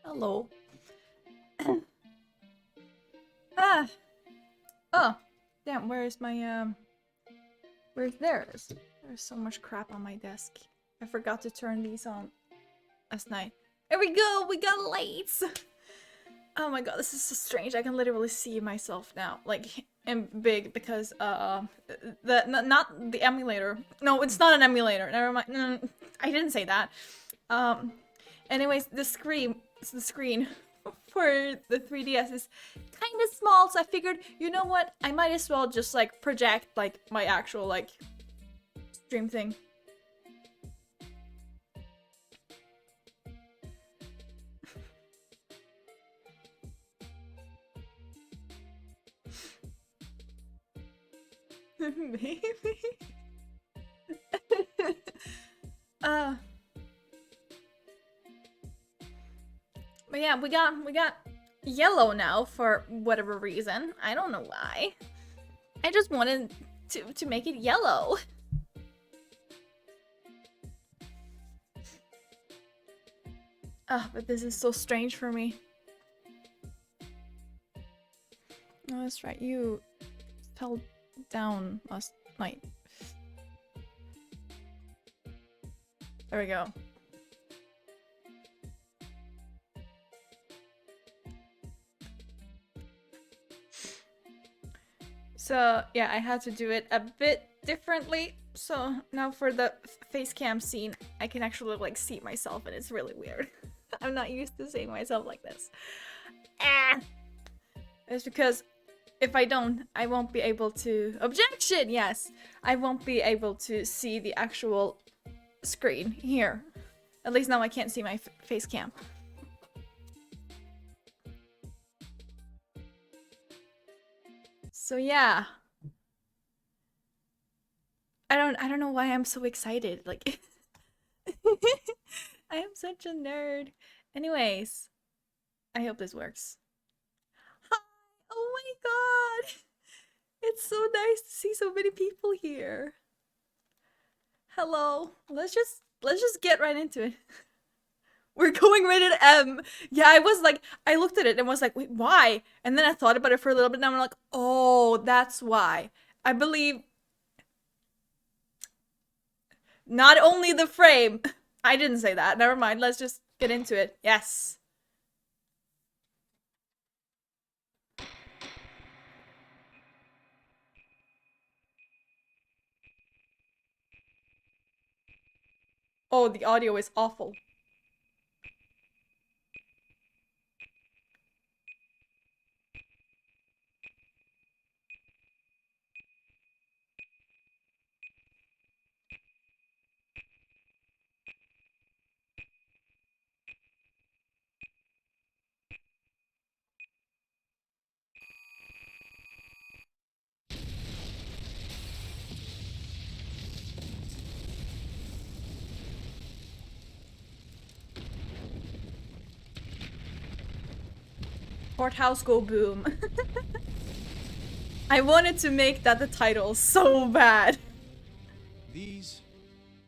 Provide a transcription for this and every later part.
Hello. Ah. Oh. Damn, where's my, where's theirs? There's so much crap on my desk. I forgot to turn these on last night. There we go! We got lights! Oh my god, this is so strange. I can literally see myself now. Like, in big, because, not the emulator. No, it's not an emulator. Never mind. I didn't say that. Um, anyways, the screen for the 3DS is kind of small, so I figured, you know what? I might as well just, like, project, like, my actual, like, stream thing. Maybe. But yeah, we got yellow now for whatever reason. I don't know why. I just wanted to make it yellow. But this is so strange for me. Oh, that's right. You fell down last night. There we go. So yeah, I had to do it a bit differently. So now for the face cam scene, I can actually like see myself, and it's really weird. I'm not used to seeing myself like this. It's because if I don't, I won't be able to... Objection! Yes! I won't be able to see the actual screen here. At least now I can't see my face cam. So yeah. I don't know why I'm so excited. Like I am such a nerd. Anyways, I hope this works. Hi! Oh my god! It's so nice to see so many people here. Hello. Let's just get right into it. We're going rated M. Yeah, I was like, I looked at it and was like, wait, why? And then I thought about it for a little bit, and I'm like, oh, that's why. I believe not only the frame. I didn't say that. Never mind. Let's just get into it. Yes. Oh, the audio is awful. Courthouse go boom. I wanted to make that the title so bad. These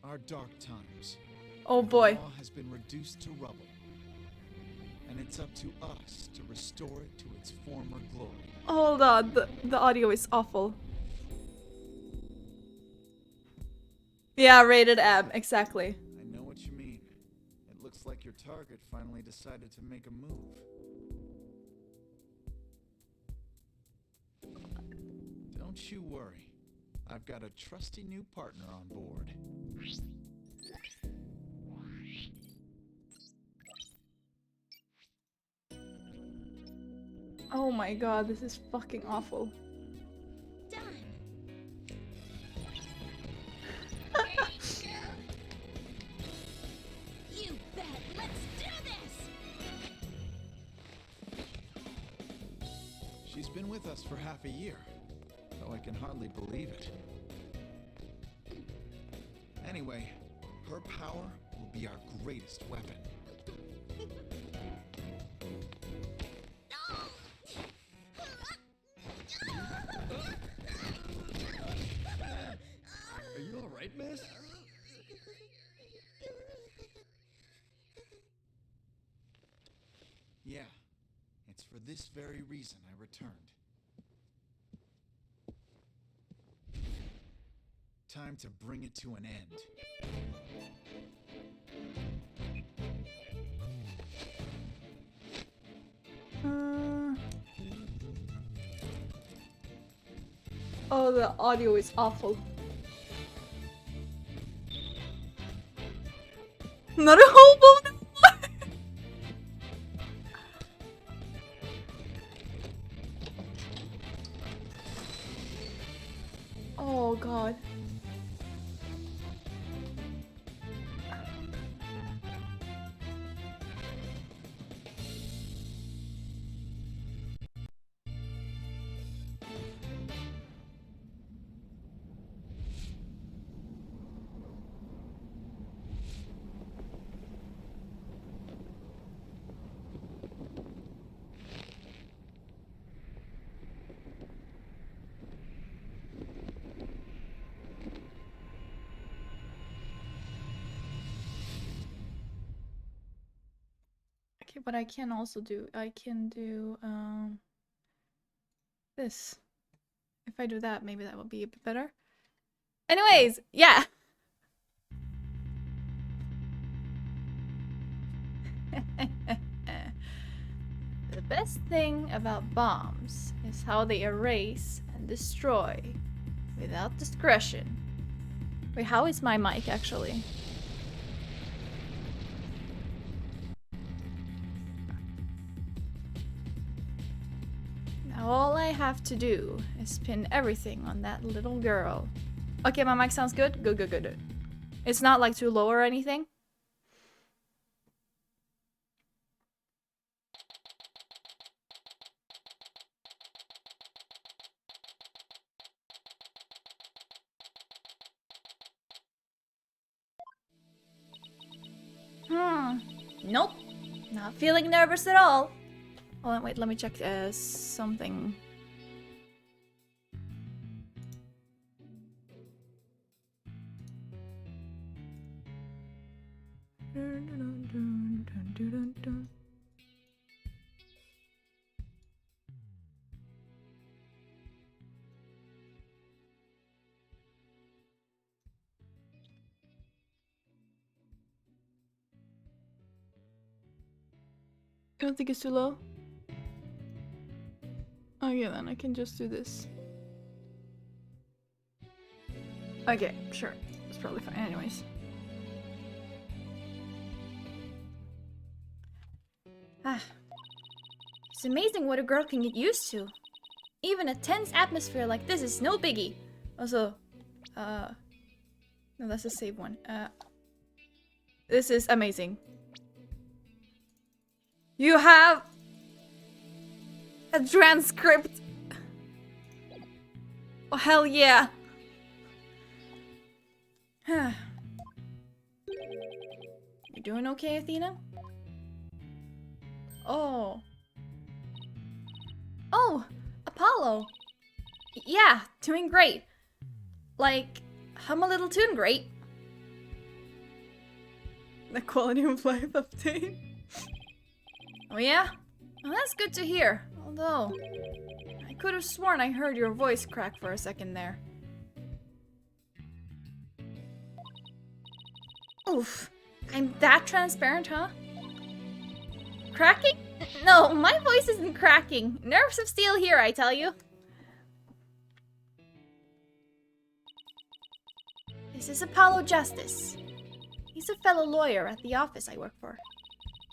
are dark times. Oh boy. The law has been reduced to rubble. And it's up to us to restore it to its former glory. Hold on, the audio is awful. Yeah, rated M, exactly. I know what you mean. It looks like your target finally decided to make a move. Don't you worry. I've got a trusty new partner on board. Oh my god, this is fucking awful. You bet. Let's do this. She's been with us for half a year, though I can hardly believe it. Anyway, her power will be our greatest weapon. Are you all right, miss? Yeah, it's for this very reason I returned. Time to bring it to an end. Oh, the audio is awful. Not a hobo no more. Oh god. Okay, but I can also do, I can do, this. If I do that, maybe that will be a bit better. Anyways, yeah. The best thing about bombs is how they erase and destroy without discretion. Wait, how is my mic actually? Now all I have to do is pin everything on that little girl. Okay, my mic sounds good? Good, good, good. It's not like too low or anything? Nope. Not feeling nervous at all. Hold on, wait, let me check something. I don't think it's too low. Oh yeah, then I can just do this. Okay, sure. It's probably fine anyways. It's amazing what a girl can get used to. Even a tense atmosphere like this is no biggie. Also, no, that's a save one. This is amazing. You have a transcript. Oh, hell yeah. You doing okay, Athena? Oh. Oh, Apollo. Yeah, doing great. Like, hum a little tune great. The quality of life update. Oh yeah? Well, that's good to hear. Although, I could have sworn I heard your voice crack for a second there. Oof. I'm that transparent, huh? Cracking? No, my voice isn't cracking. Nerves of steel here, I tell you. This is Apollo Justice. He's a fellow lawyer at the office I work for.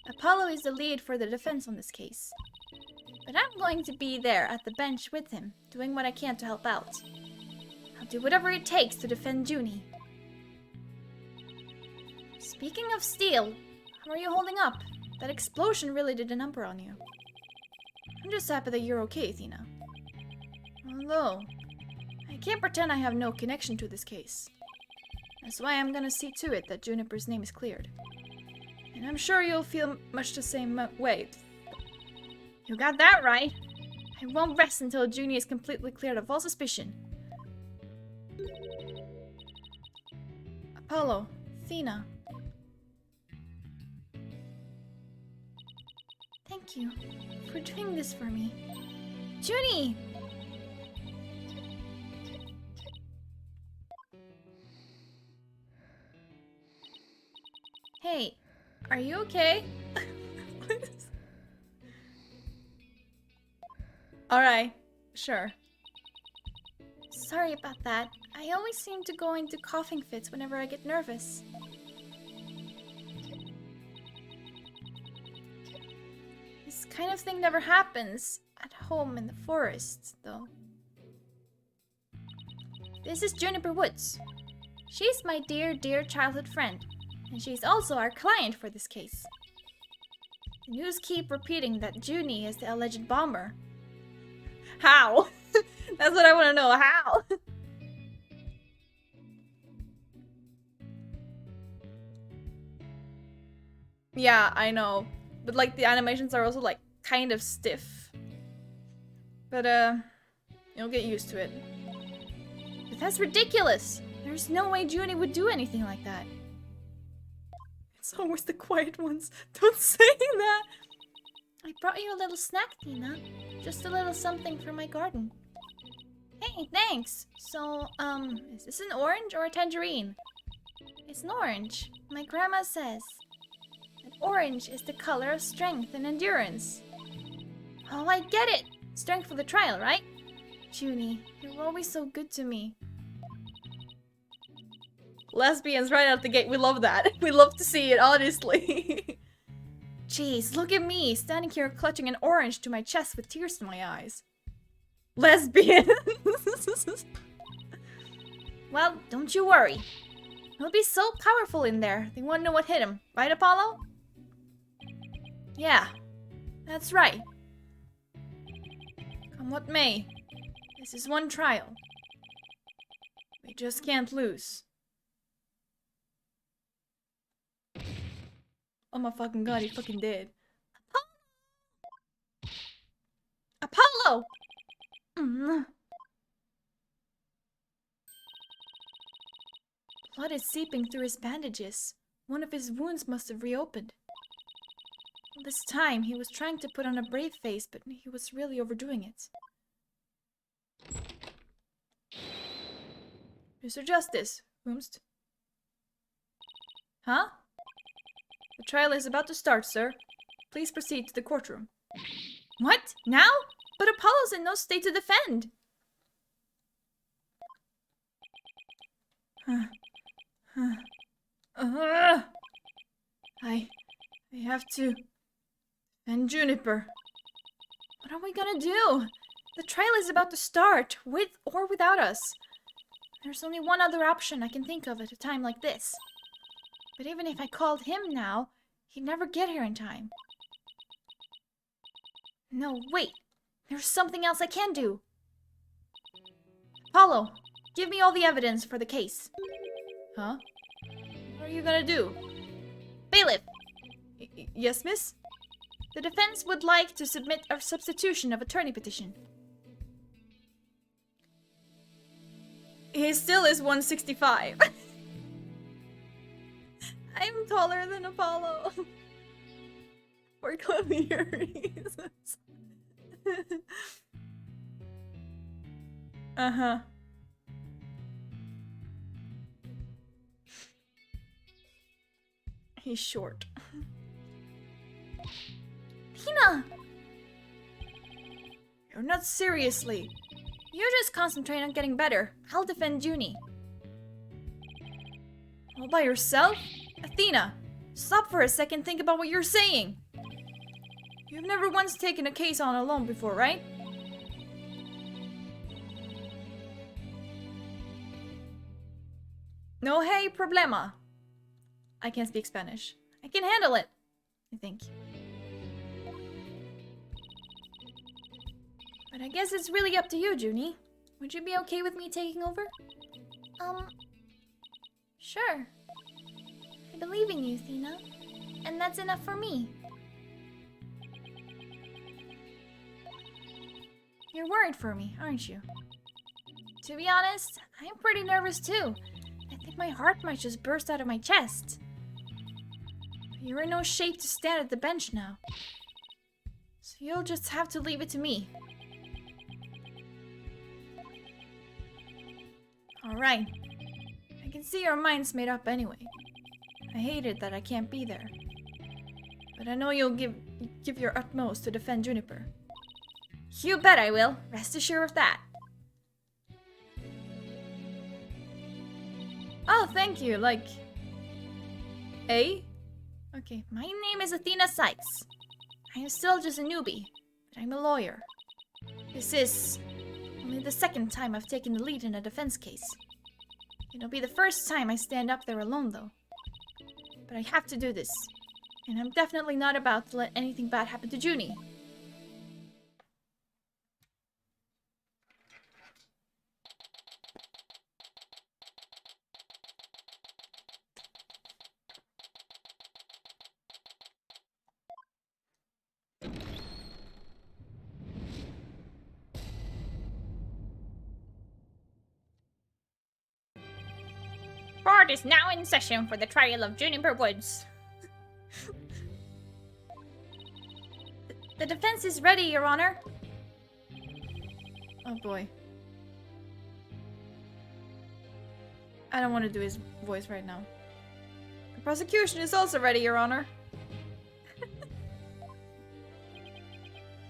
Apollo is the lead for the defense on this case. But I'm going to be there at the bench with him, doing what I can to help out. I'll do whatever it takes to defend Junie. Speaking of steel, how are you holding up? That explosion really did a number on you. I'm just happy that you're okay, Athena. Although, I can't pretend I have no connection to this case. That's why I'm gonna see to it that Juniper's name is cleared. And I'm sure you'll feel much the same way. You got that right. I won't rest until Junie is completely cleared of all suspicion. Apollo, Athena. Thank you for doing this for me. Junie! Hey, are you okay? Alright, sure. Sorry about that. I always seem to go into coughing fits whenever I get nervous. This kind of thing never happens at home in the forest, though. This is Juniper Woods. She's my dear, dear childhood friend, and she's also our client for this case. The news keep repeating that Junie is the alleged bomber. How? That's what I want to know. How? Yeah, I know. But like the animations are also like kind of stiff. But you'll get used to it. But that's ridiculous. There's no way Junie would do anything like that. It's always the quiet ones. Don't say that. I brought you a little snack, Tina. Just a little something for my garden. Hey, thanks. So, is this an orange or a tangerine? It's an orange. My grandma says that orange is the color of strength and endurance. Oh, I get it. Strength for the trial, right? Junie, you're always so good to me. Lesbians right out the gate. We love that. We love to see it, honestly. Jeez, look at me, standing here clutching an orange to my chest with tears in my eyes. Lesbian! Well, don't you worry. He'll be so powerful in there, they won't know what hit him. Right, Apollo? Yeah, that's right. Come what may, this is one trial. We just can't lose. Oh my fucking god, he fucking did. Apollo! Blood is seeping through his bandages. One of his wounds must have reopened. All this time, he was trying to put on a brave face, but he was really overdoing it. Mr. Justice, whomst? Huh? The trial is about to start, sir. Please proceed to the courtroom. What? Now? But Apollo's in no state to defend. I have to defend Juniper. What are we gonna do? The trial is about to start, with or without us. There's only one other option I can think of at a time like this. But even if I called him now, he'd never get here in time. No, wait. There's something else I can do. Apollo, give me all the evidence for the case. Huh? What are you gonna do? Bailiff! Yes, miss? The defense would like to submit a substitution of attorney petition. He still is 165. I'm taller than Apollo. We're clearings. Uh-huh. He's short. Tina! You're not seriously. You just concentrate on getting better. I'll defend Junie. All by yourself? Athena, stop for a second, think about what you're saying. You've never once taken a case on alone before, right? No hay problema. I can't speak Spanish. I can handle it, I think. But I guess it's really up to you, Junie. Would you be okay with me taking over? Sure. I believe in you, Athena. And that's enough for me. You're worried for me, aren't you? To be honest, I'm pretty nervous too. I think my heart might just burst out of my chest. You're in no shape to stand at the bench now. So you'll just have to leave it to me. Alright. I can see your mind's made up anyway. I hate it that I can't be there. But I know you'll give your utmost to defend Juniper. You bet I will. Rest assured of that. Oh, thank you. Like... A? Okay. My name is Athena Sykes. I am still just a newbie, but I'm a lawyer. This is only the second time I've taken the lead in a defense case. It'll be the first time I stand up there alone, though. But I have to do this. And I'm definitely not about to let anything bad happen to Junie. Court is now in session for the trial of Juniper Woods. The defense is ready, Your Honor. Oh boy. I don't want to do his voice right now. The prosecution is also ready, Your Honor.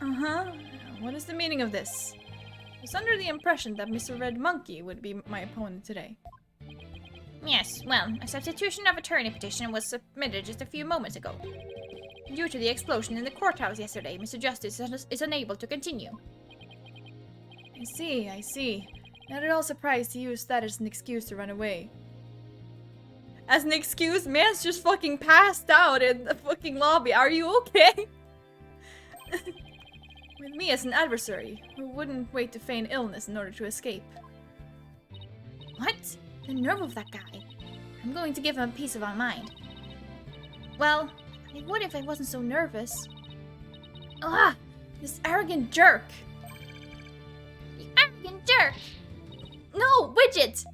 Uh-huh. What is the meaning of this? I was under the impression that Mr. Red Monkey would be my opponent today. Yes, well, a substitution of attorney petition was submitted just a few moments ago. Due to the explosion in the courthouse yesterday, Mr. Justice is unable to continue. I see. Not at all surprised to use that as an excuse to run away. As an excuse? Man's just fucking passed out in the fucking lobby. Are you okay? With me as an adversary, who wouldn't wait to feign illness in order to escape. What? The nerve of that guy. I'm going to give him a piece of my mind. Well, I would if I wasn't so nervous. Ah! This arrogant jerk! You arrogant jerk! No! Widget!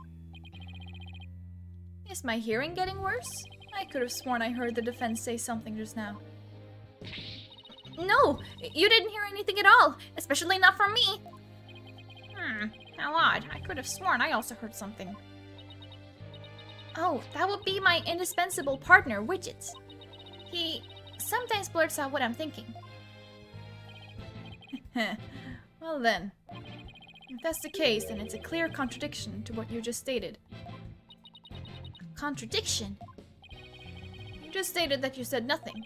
Is my hearing getting worse? I could have sworn I heard the defense say something just now. No! You didn't hear anything at all! Especially not from me! How odd. I could have sworn I also heard something. Oh, that would be my indispensable partner, Widget. He sometimes blurts out what I'm thinking. Well then. If that's the case, then it's a clear contradiction to what you just stated. Contradiction? You just stated that you said nothing.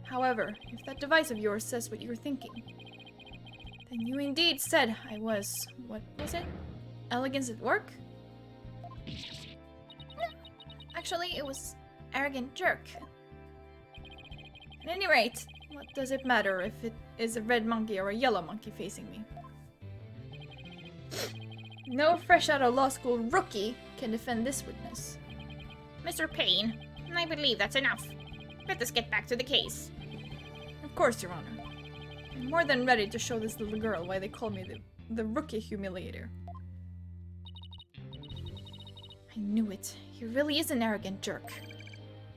However, if that device of yours says what you're thinking, then you indeed said I was... what was it? Elegance at work? Actually, it was arrogant jerk. At any rate, what does it matter if it is a red monkey or a yellow monkey facing me? No fresh out of law school rookie can defend this witness. Mr. Payne, I believe that's enough. Let us get back to the case. Of course, Your Honor. I'm more than ready to show this little girl why they call me the rookie humiliator. I knew it. He really is an arrogant jerk.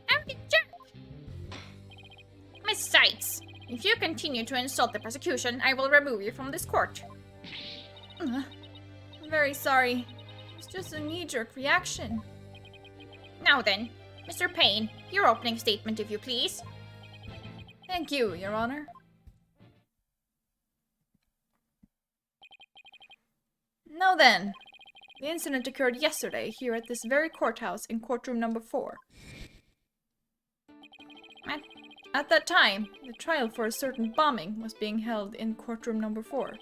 Arrogant jerk! Miss Sykes, if you continue to insult the prosecution, I will remove you from this court. I'm very sorry. It's just a knee-jerk reaction. Now then, Mr. Payne, your opening statement, if you please. Thank you, Your Honor. Now then, the incident occurred yesterday here at this very courthouse in courtroom number 4. At that time, the trial for a certain bombing was being held in courtroom number 4.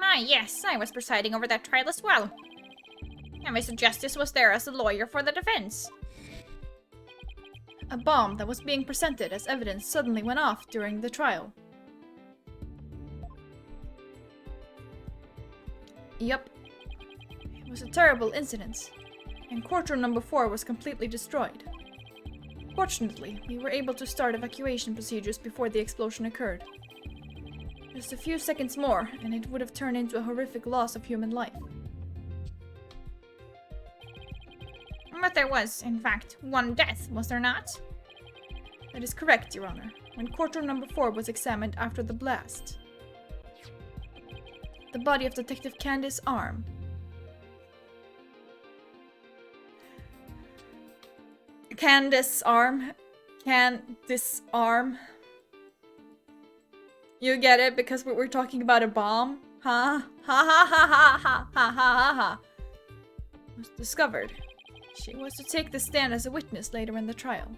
Ah, yes, I was presiding over that trial as well. And Mr. Justice was there as a lawyer for the defense. A bomb that was being presented as evidence suddenly went off during the trial. Yup. It was a terrible incident, and courtroom number 4 was completely destroyed. Fortunately, we were able to start evacuation procedures before the explosion occurred. Just a few seconds more, and it would have turned into a horrific loss of human life. But there was, in fact, one death, was there not? That is correct, Your Honor. when courtroom number 4 was examined after the blast. The body of Detective Candice Arm. Candice Arm. Candice Arm. You get it? Because we're talking about a bomb? Huh? Ha ha ha ha ha ha ha ha. Was discovered. She was to take the stand as a witness later in the trial.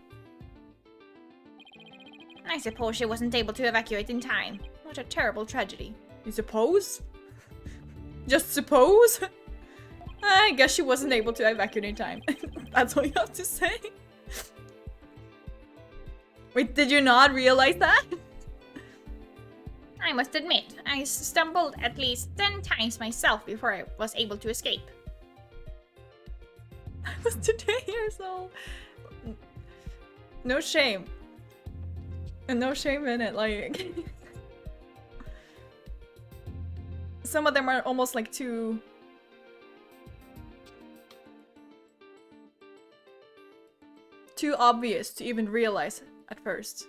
I suppose she wasn't able to evacuate in time. What a terrible tragedy. You suppose? Just suppose? I guess she wasn't able to evacuate in time. That's all you have to say. Wait, did you not realize that? I must admit, I stumbled at least 10 times myself before I was able to escape. I was 2 years old. No shame. And no shame in it, like... Some of them are almost like too obvious to even realize at first.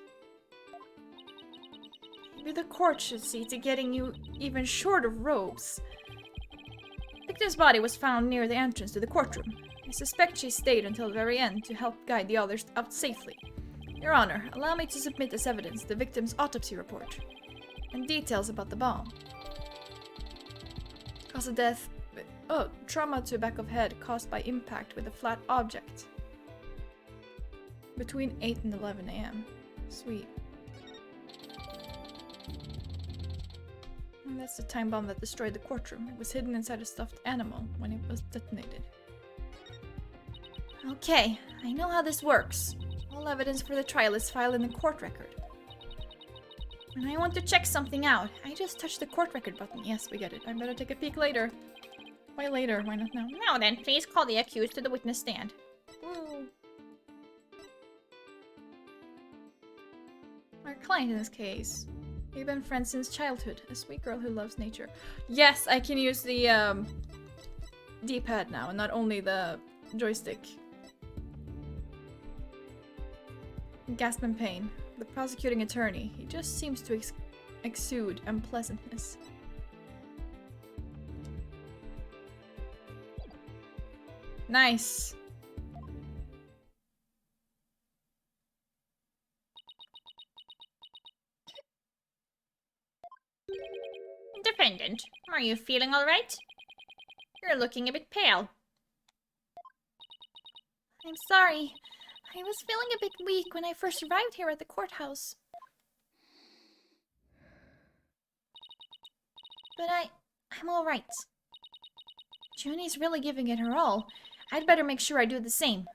Maybe the court should see to getting you even shorter robes. Victor's body was found near the entrance to the courtroom. I suspect she stayed until the very end to help guide the others out safely. Your Honor, allow me to submit as evidence the victim's autopsy report and details about the bomb. Cause of death... Oh, trauma to back of head caused by impact with a flat object. Between 8 and 11 a.m. Sweet. And that's the time bomb that destroyed the courtroom. It was hidden inside a stuffed animal when it was detonated. Okay, I know how this works. All evidence for the trial is filed in the court record. When I want to check something out, I just touch the court record button. Yes, we get it. I better take a peek later. Why later? Why not now? Now then, please call the accused to the witness stand. Woo. Our client in this case. We've been friends since childhood. A sweet girl who loves nature. Yes, I can use the D-pad now, and not only the joystick. Gasp in pain. The prosecuting attorney. He just seems to exude unpleasantness. Nice. Defendant, are you feeling all right? You're looking a bit pale. I'm sorry. I was feeling a bit weak when I first arrived here at the courthouse. But I'm all right. Junie's really giving it her all. I'd better make sure I do the same.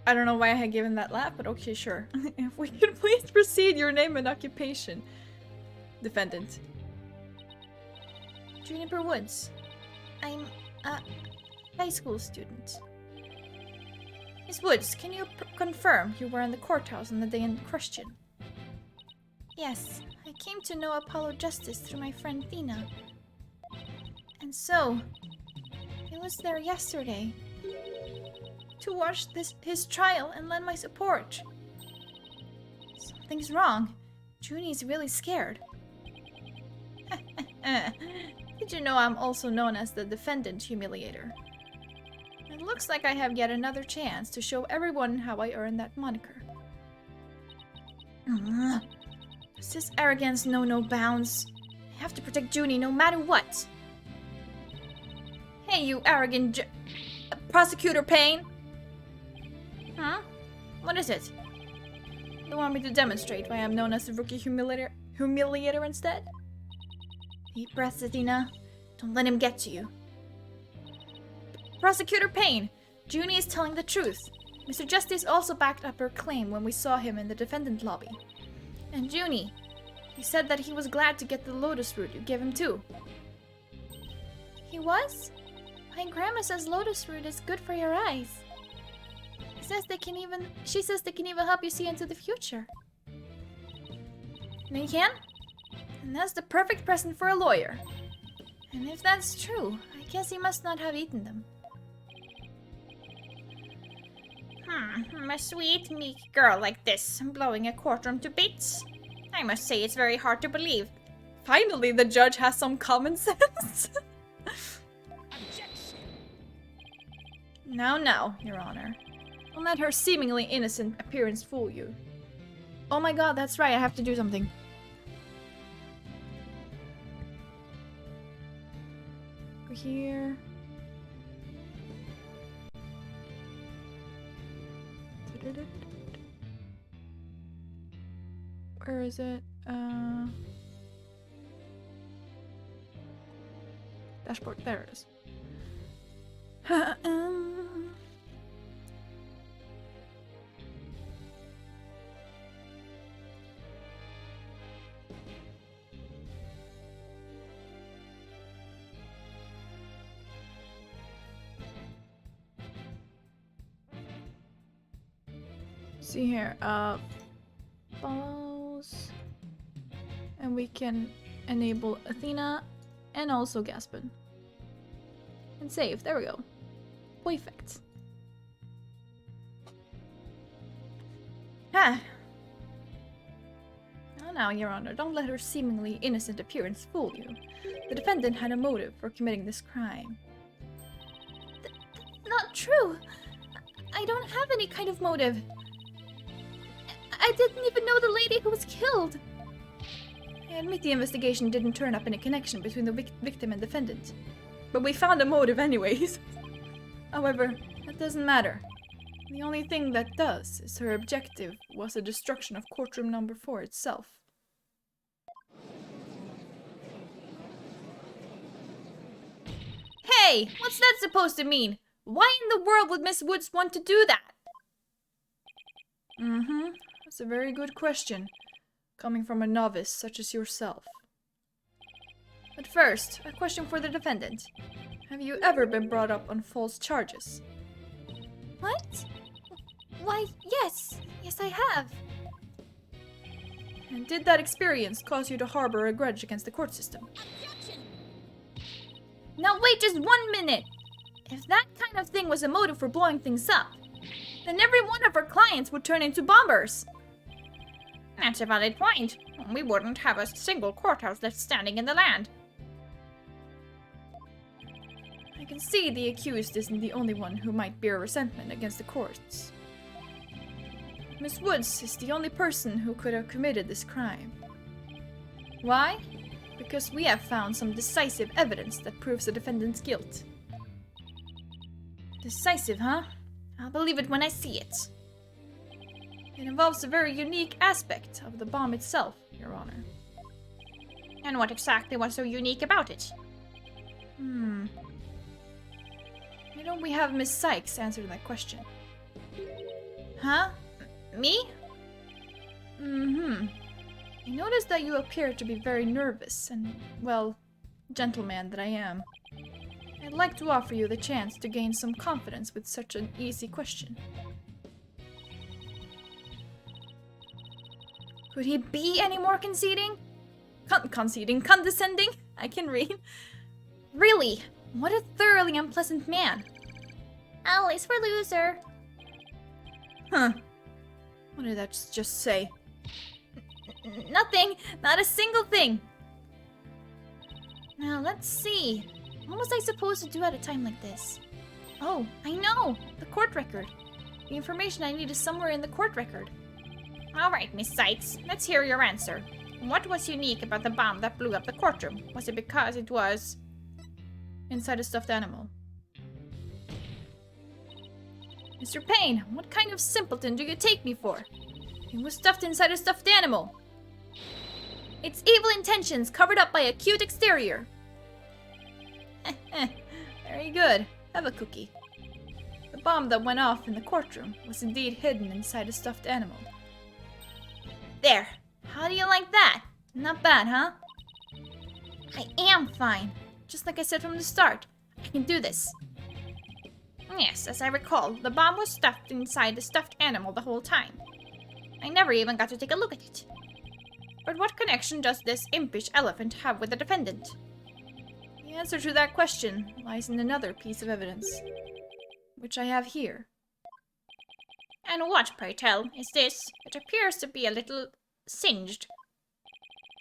I don't know why I had given that laugh, but okay, sure. If we could please proceed, your name and occupation. Defendant. Juniper Woods. I'm a high school student. Miss Woods, can you confirm you were in the courthouse on the day in question? Yes, I came to know Apollo Justice through my friend Thina. And so, I was there yesterday to watch his trial and lend my support. Something's wrong. Junie's really scared. Did you know I'm also known as the Defendant Humiliator? It looks like I have yet another chance to show everyone how I earned that moniker. Does this arrogance know no bounds? I have to protect Junie no matter what. Hey, you arrogant Prosecutor Payne! Huh? What is it? You want me to demonstrate why I'm known as the Rookie Humiliator instead? Deep breaths, Athena. Don't let him get to you. Prosecutor Payne! Junie is telling the truth. Mr. Justice also backed up her claim when we saw him in the defendant lobby. And Junie, he said that he was glad to get the lotus root you gave him too. He was? My grandma says lotus root is good for your eyes. She says they can even help you see into the future. They can? And that's the perfect present for a lawyer. And if that's true, I guess he must not have eaten them. A sweet, meek girl like this, blowing a courtroom to bits. I must say it's very hard to believe. Finally, the judge has some common sense. Now, Your Honor. Don't let her seemingly innocent appearance fool you. Oh my god, that's right, I have to do something. Go here. Where is it? Dashboard, there it is. See here, follows, and we can enable Athena and also Gaspin. And save, there we go. Perfect. Ah. Now, Your Honor, don't let her seemingly innocent appearance fool you. The defendant had a motive for committing this crime. Not true. I don't have any kind of motive. I didn't even know the lady who was killed. I admit the investigation didn't turn up any connection between the victim and defendant. But we found a motive anyways. However, that doesn't matter. The only thing that does is her objective was the destruction of courtroom number 4 itself. Hey, what's that supposed to mean? Why in the world would Miss Woods want to do that? That's a very good question, coming from a novice such as yourself. But first, a question for the defendant. Have you ever been brought up on false charges? What? Why, yes. Yes, I have. And did that experience cause you to harbor a grudge against the court system? Now wait just 1 minute! If that kind of thing was a motive for blowing things up, then every one of our clients would turn into bombers. That's a valid point. We wouldn't have a single courthouse left standing in the land. I can see the accused isn't the only one who might bear resentment against the courts. Miss Woods is the only person who could have committed this crime. Why? Because we have found some decisive evidence that proves the defendant's guilt. Decisive, huh? I'll believe it when I see it. It involves a very unique aspect of the bomb itself, Your Honor. And what exactly was so unique about it? Why don't we have Miss Sykes answer that question? Huh? Me? I noticed that you appear to be very nervous and, well, gentleman that I am. I'd like to offer you the chance to gain some confidence with such an easy question. Could he be any more conceding? Condescending? I can read. Really? What a thoroughly unpleasant man. L is for loser. Huh. What did that just say? Nothing. Not a single thing. Now, let's see. What was I supposed to do at a time like this? Oh, I know! The court record. The information I need is somewhere in the court record. Alright, Miss Sykes, let's hear your answer. What was unique about the bomb that blew up the courtroom? Was it because it was inside a stuffed animal? Mr. Payne, what kind of simpleton do you take me for? It was stuffed inside a stuffed animal. It's evil intentions covered up by a cute exterior. Very good. Have a cookie. The bomb that went off in the courtroom was indeed hidden inside a stuffed animal. There. How do you like that? Not bad, huh? I am fine. Just like I said from the start. I can do this. Yes, as I recall, the bomb was stuffed inside the stuffed animal the whole time. I never even got to take a look at it. But what connection does this impish elephant have with the defendant? The answer to that question lies in another piece of evidence, which I have here. And what, pray tell, is this? It appears to be a little singed.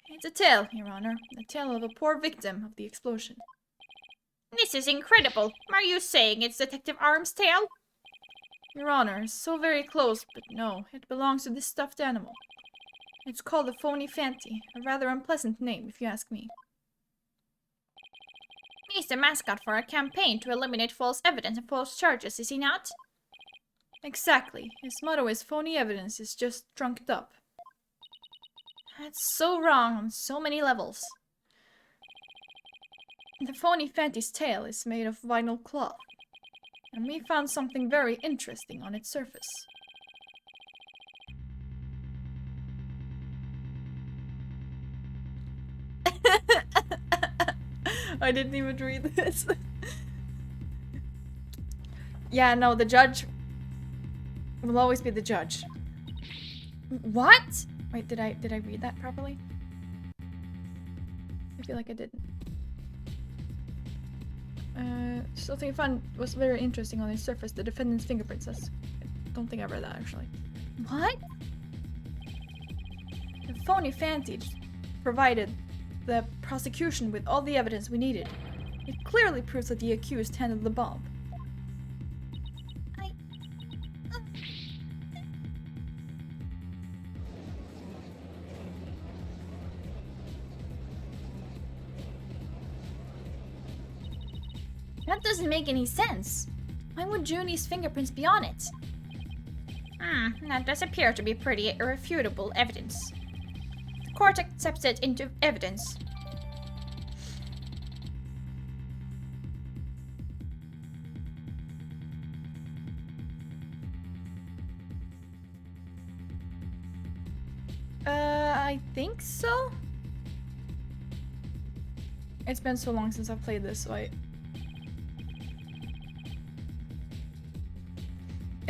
It's a tale, Your Honor. The tale of a poor victim of the explosion. This is incredible. Are you saying it's Detective Arm's tale? Your Honor, so very close, but no, it belongs to this stuffed animal. It's called a phony Fanty, a rather unpleasant name, if you ask me. He's the mascot for a campaign to eliminate false evidence and false charges, is he not? Exactly. His motto is phony evidence is just trunked up. That's so wrong on so many levels. The phony Fanty's tail is made of vinyl cloth, and we found something very interesting on its surface. I didn't even read this. Yeah, no, the judge will always be the judge. What? Wait, did I read that properly? I feel like I didn't. Something found was very interesting on its surface, the defendant's fingerprints. I don't think I read that actually. What? The phony Fanty provided the prosecution with all the evidence we needed. It clearly proves that the accused handled the bomb. That doesn't make any sense. Why would Junie's fingerprints be on it? That does appear to be pretty irrefutable evidence. The court accepts it into evidence. I think so? It's been so long since I've played this, so I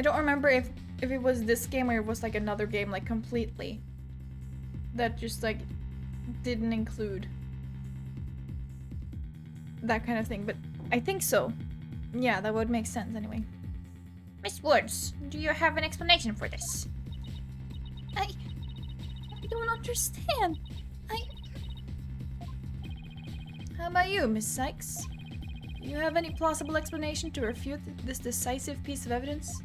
don't remember if it was this game or it was like another game, like completely. That just like didn't include that kind of thing, but I think so. Yeah, that would make sense anyway. Miss Woods, do you have an explanation for this? I don't understand. How about you, Miss Sykes? Do you have any plausible explanation to refute this decisive piece of evidence?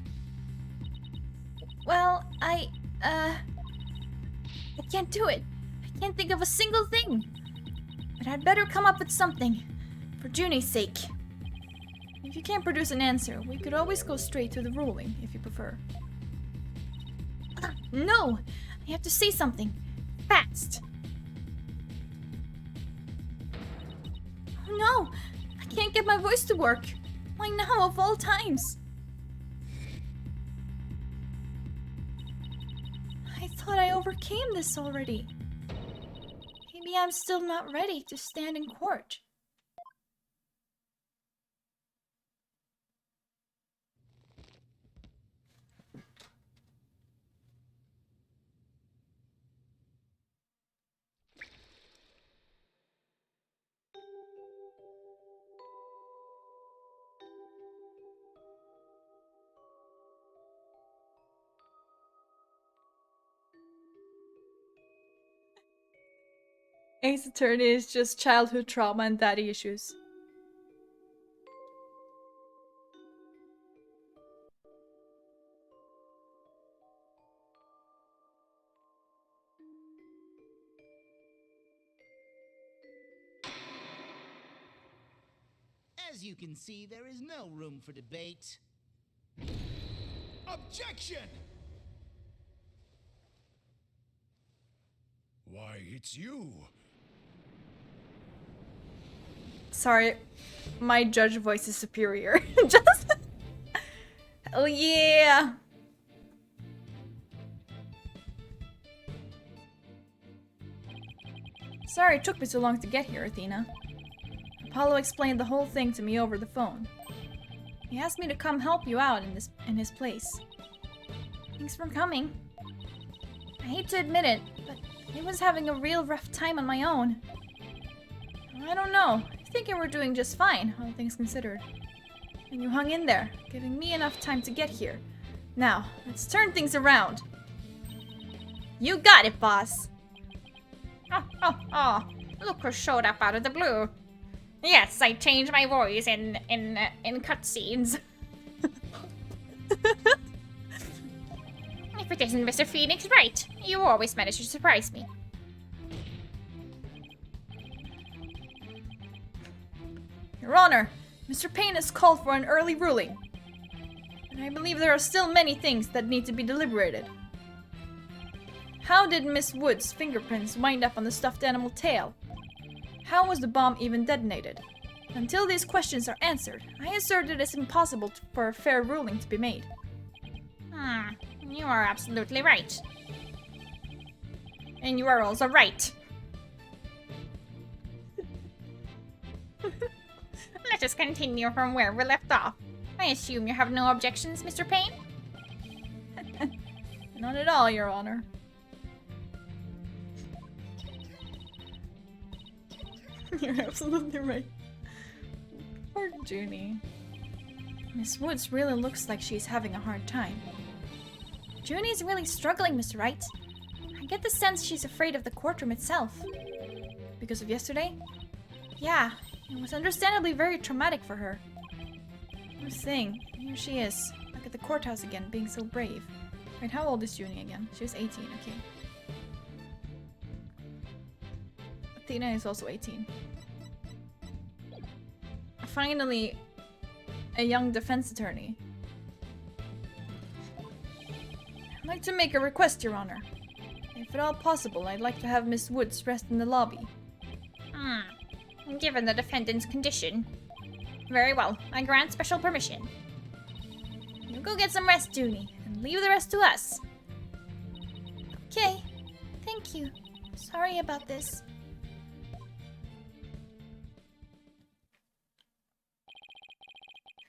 Well, I can't do it. I can't think of a single thing. But I'd better come up with something. For Junie's sake. If you can't produce an answer, we could always go straight to the ruling, if you prefer. No! I have to say something. Fast! Oh no! I can't get my voice to work. Why now, of all times? I thought I overcame this already. Maybe I'm still not ready to stand in court. Ace Attorney is just childhood trauma and daddy issues. As you can see, there is no room for debate. Objection! Why, it's you. Sorry, my judge voice is superior. Just... Oh yeah! Sorry it took me so long to get here, Athena. Apollo explained the whole thing to me over the phone. He asked me to come help you out in his place. Thanks for coming. I hate to admit it, but I was having a real rough time on my own. I don't know. I think you were doing just fine, all things considered. And you hung in there, giving me enough time to get here. Now, let's turn things around. You got it, boss. Oh, look who showed up out of the blue. Yes, I changed my voice in cutscenes. If it isn't Mr. Phoenix, right? You always manage to surprise me. Your Honor, Mr. Payne has called for an early ruling. And I believe there are still many things that need to be deliberated. How did Miss Wood's fingerprints wind up on the stuffed animal tail? How was the bomb even detonated? Until these questions are answered, I assert it is impossible for a fair ruling to be made. You are absolutely right. And you are also right. Let us continue from where we left off. I assume you have no objections, Mr. Payne? None at all, Your Honor. You're absolutely right. Poor Junie. Miss Woods really looks like she's having a hard time. Junie's really struggling, Mr. Wright. I get the sense she's afraid of the courtroom itself. Because of yesterday? Yeah, it was understandably very traumatic for her. Poor thing. Here she is, back at the courthouse again, being so brave. Wait, how old is Junie again? She was 18, okay. Athena is also 18. Finally, a young defense attorney. I'd like to make a request, Your Honor. If at all possible, I'd like to have Miss Woods rest in the lobby. Given the defendant's condition. Very well, I grant special permission. You go get some rest, Junie, and leave the rest to us. Okay, thank you. Sorry about this.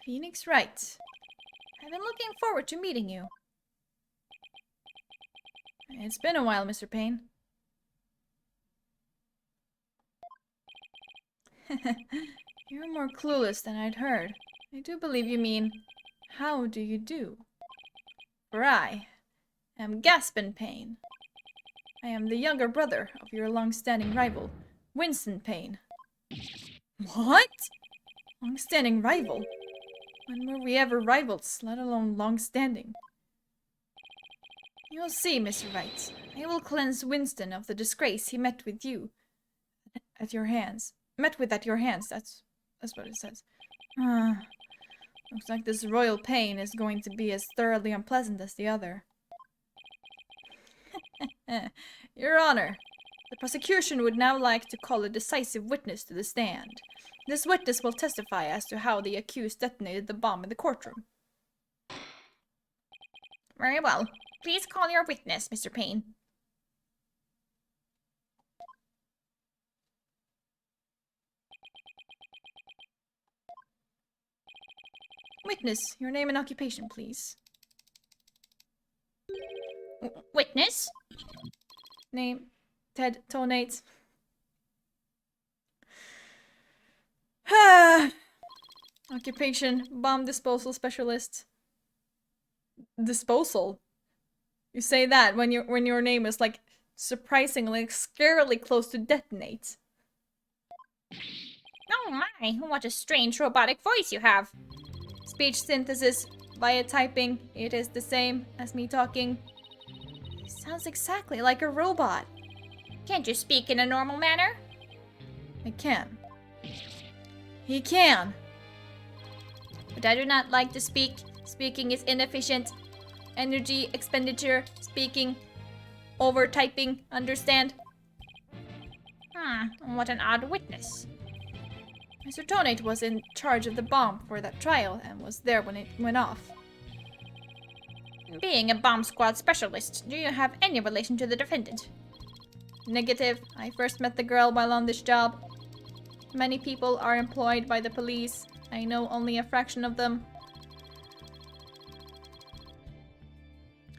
Phoenix Wright. I've been looking forward to meeting you. It's been a while, Mr. Payne. You're more clueless than I'd heard. I do believe you mean, how do you do? For I am Gaspin Payne. I am the younger brother of your long-standing rival, Winston Payne. What? Long-standing rival? When were we ever rivals, let alone long-standing? You'll see, Mr. Wright. I will cleanse Winston of the disgrace he met with you at your hands. Met with at your hands, that's what it says. Looks like this royal pain is going to be as thoroughly unpleasant as the other. Your Honor, the prosecution would now like to call a decisive witness to the stand. This witness will testify as to how the accused detonated the bomb in the courtroom. Very well. Please call your witness, Mr. Payne. Witness, your name and occupation, please. Witness? Name, Ted Tonate. Occupation, bomb disposal specialist. Disposal? You say that when your name is like surprisingly, scarily close to detonate. Oh my, what a strange robotic voice you have. Speech synthesis via typing. It is the same as me talking. He sounds exactly like a robot. Can't you speak in a normal manner? I can. He can. But I do not like to speak. Speaking is inefficient. Energy expenditure. Speaking. Over typing. Understand? What an odd witness. Mr. Tonate was in charge of the bomb for that trial and was there when it went off. Being a bomb squad specialist, do you have any relation to the defendant? Negative. I first met the girl while on this job. Many people are employed by the police. I know only a fraction of them.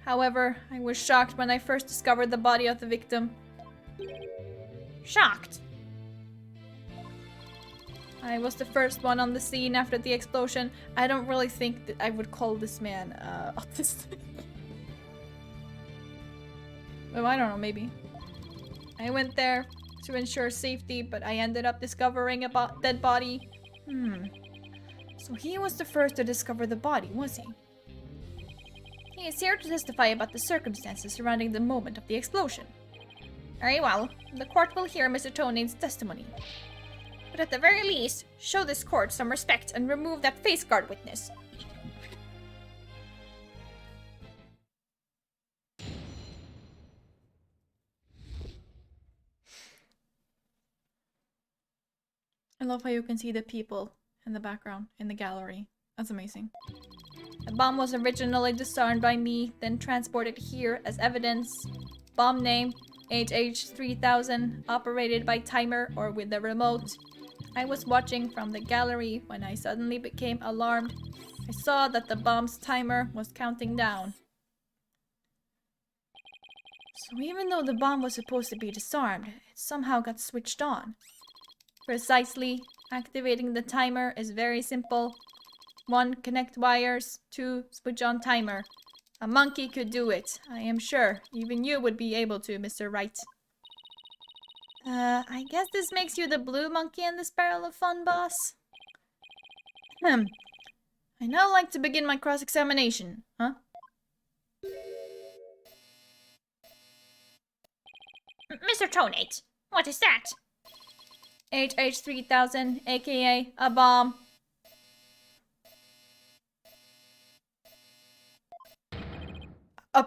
However, I was shocked when I first discovered the body of the victim. Shocked? I was the first one on the scene after the explosion. I don't really think that I would call this man autistic. Well, I don't know, maybe. I went there to ensure safety, but I ended up discovering a dead body. So he was the first to discover the body, was he? He is here to testify about the circumstances surrounding the moment of the explosion. Very well. The court will hear Mr. Tonade's testimony. But at the very least, show this court some respect and remove that face guard witness. I love how you can see the people in the background, in the gallery. That's amazing. The bomb was originally disarmed by me, then transported here as evidence. Bomb name, HH3000, operated by timer or with the remote. I was watching from the gallery when I suddenly became alarmed. I saw that the bomb's timer was counting down. So even though the bomb was supposed to be disarmed, it somehow got switched on. Precisely, activating the timer is very simple. 1. Connect wires. 2. Switch on timer. A monkey could do it, I am sure. Even you would be able to, Mr. Wright. I guess this makes you the blue monkey in this barrel of fun, boss? I now like to begin my cross-examination, huh? Mr. Tonate, what is that? HH3000, aka a bomb. A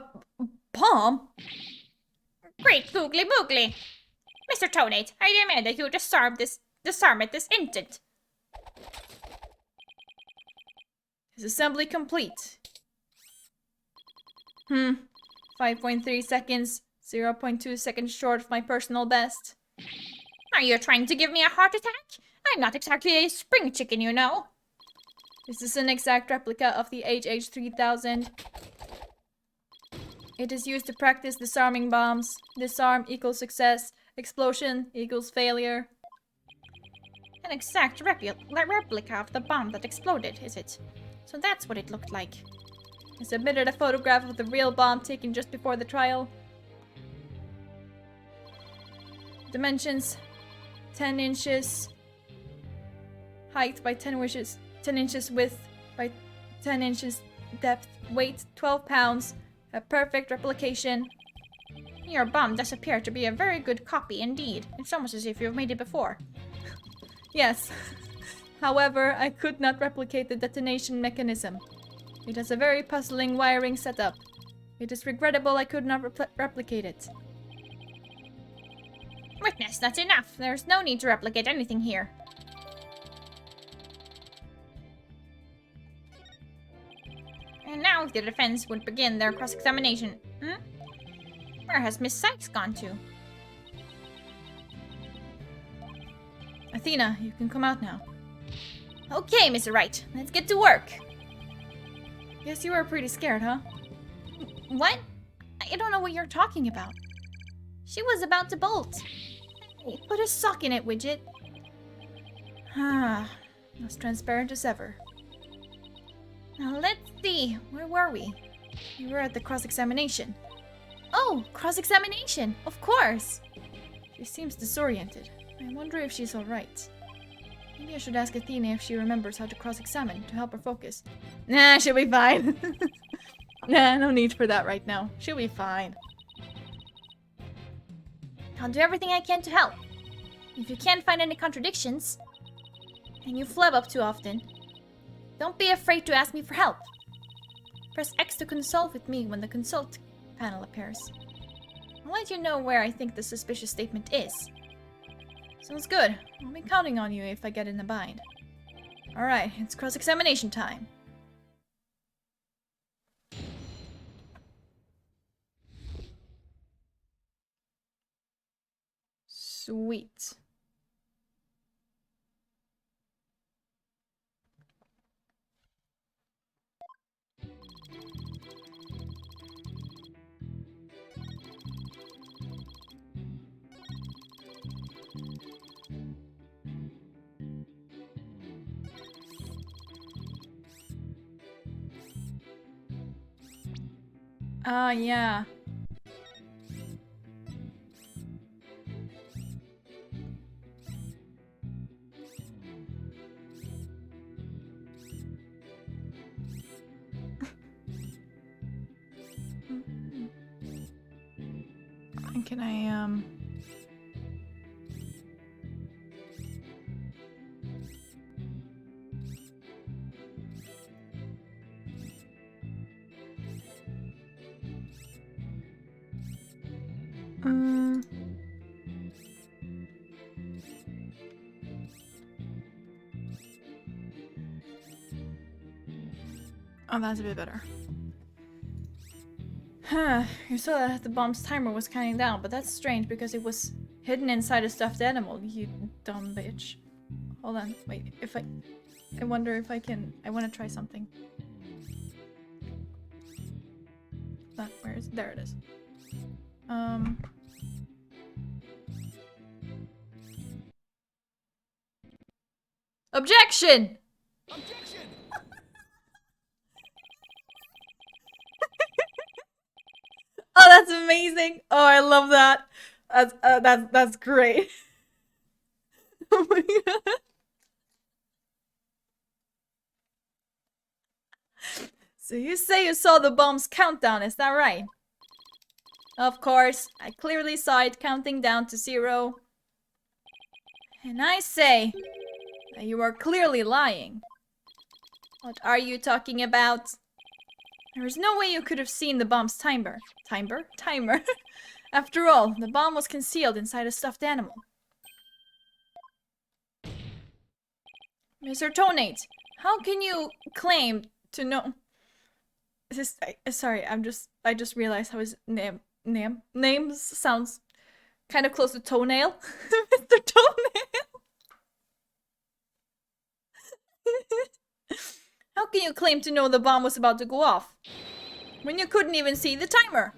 bomb? Great googly boogly! Mr. Tonate, I demand that you disarm it this instant. Is assembly complete? 5.3 seconds, 0.2 seconds short of my personal best. Are you trying to give me a heart attack? I'm not exactly a spring chicken, you know. This is an exact replica of the HH3000. It is used to practice disarming bombs. Disarm equals success. Explosion equals failure. An exact replica of the bomb that exploded, is it? So that's what it looked like. I submitted a photograph of the real bomb taken just before the trial. Dimensions: 10 inches. Height by 10 inches width by 10 inches depth. Weight 12 pounds. A perfect replication. Your bomb does appear to be a very good copy indeed. It's almost as if you've made it before. Yes. However, I could not replicate the detonation mechanism. It has a very puzzling wiring setup. It is regrettable I could not replicate it. Witness, that's enough. There's no need to replicate anything here. And now the defense would begin their cross-examination. Where has Miss Sykes gone to? Athena, you can come out now. Okay, Mr. Wright, let's get to work. Guess you were pretty scared, huh? What? I don't know what you're talking about. She was about to bolt. Hey, put a sock in it, Widget. Ah, as transparent as ever. Now let's see, where were we? We were at the cross-examination. Oh, cross-examination, of course. She seems disoriented. I wonder if she's alright. Maybe I should ask Athena if she remembers how to cross-examine to help her focus. Nah, she'll be fine. Nah, no need for that right now. She'll be fine. I'll do everything I can to help. If you can't find any contradictions, and you flub up too often, don't be afraid to ask me for help. Press X to consult with me when the consult panel appears. I'll let you know where I think the suspicious statement is. Sounds good. I'll be counting on you if I get in a bind. Alright, it's cross-examination time. Sweet. Ah, yeah. And can I, mm, oh, that's a bit better. Huh, you saw that the bomb's timer was counting down, but that's strange because it was hidden inside a stuffed animal, you dumb bitch. Hold on, wait, I wonder if I can, I want to try something. Where is, there it is. Objection! Objection! Oh, that's amazing! Oh, I love that. That's great. Oh my god. So you say you saw the bomb's countdown, is that right? Of course, I clearly saw it counting down to 0. And I say that you are clearly lying. What are you talking about? There is no way you could have seen the bomb's timer. Timer? After all, the bomb was concealed inside a stuffed animal. Mr. Tonate, how can you claim to know... sorry, I just realized how his name sounds kind of close to toenail. Mr. Toenail. How can you claim to know the bomb was about to go off when you couldn't even see the timer?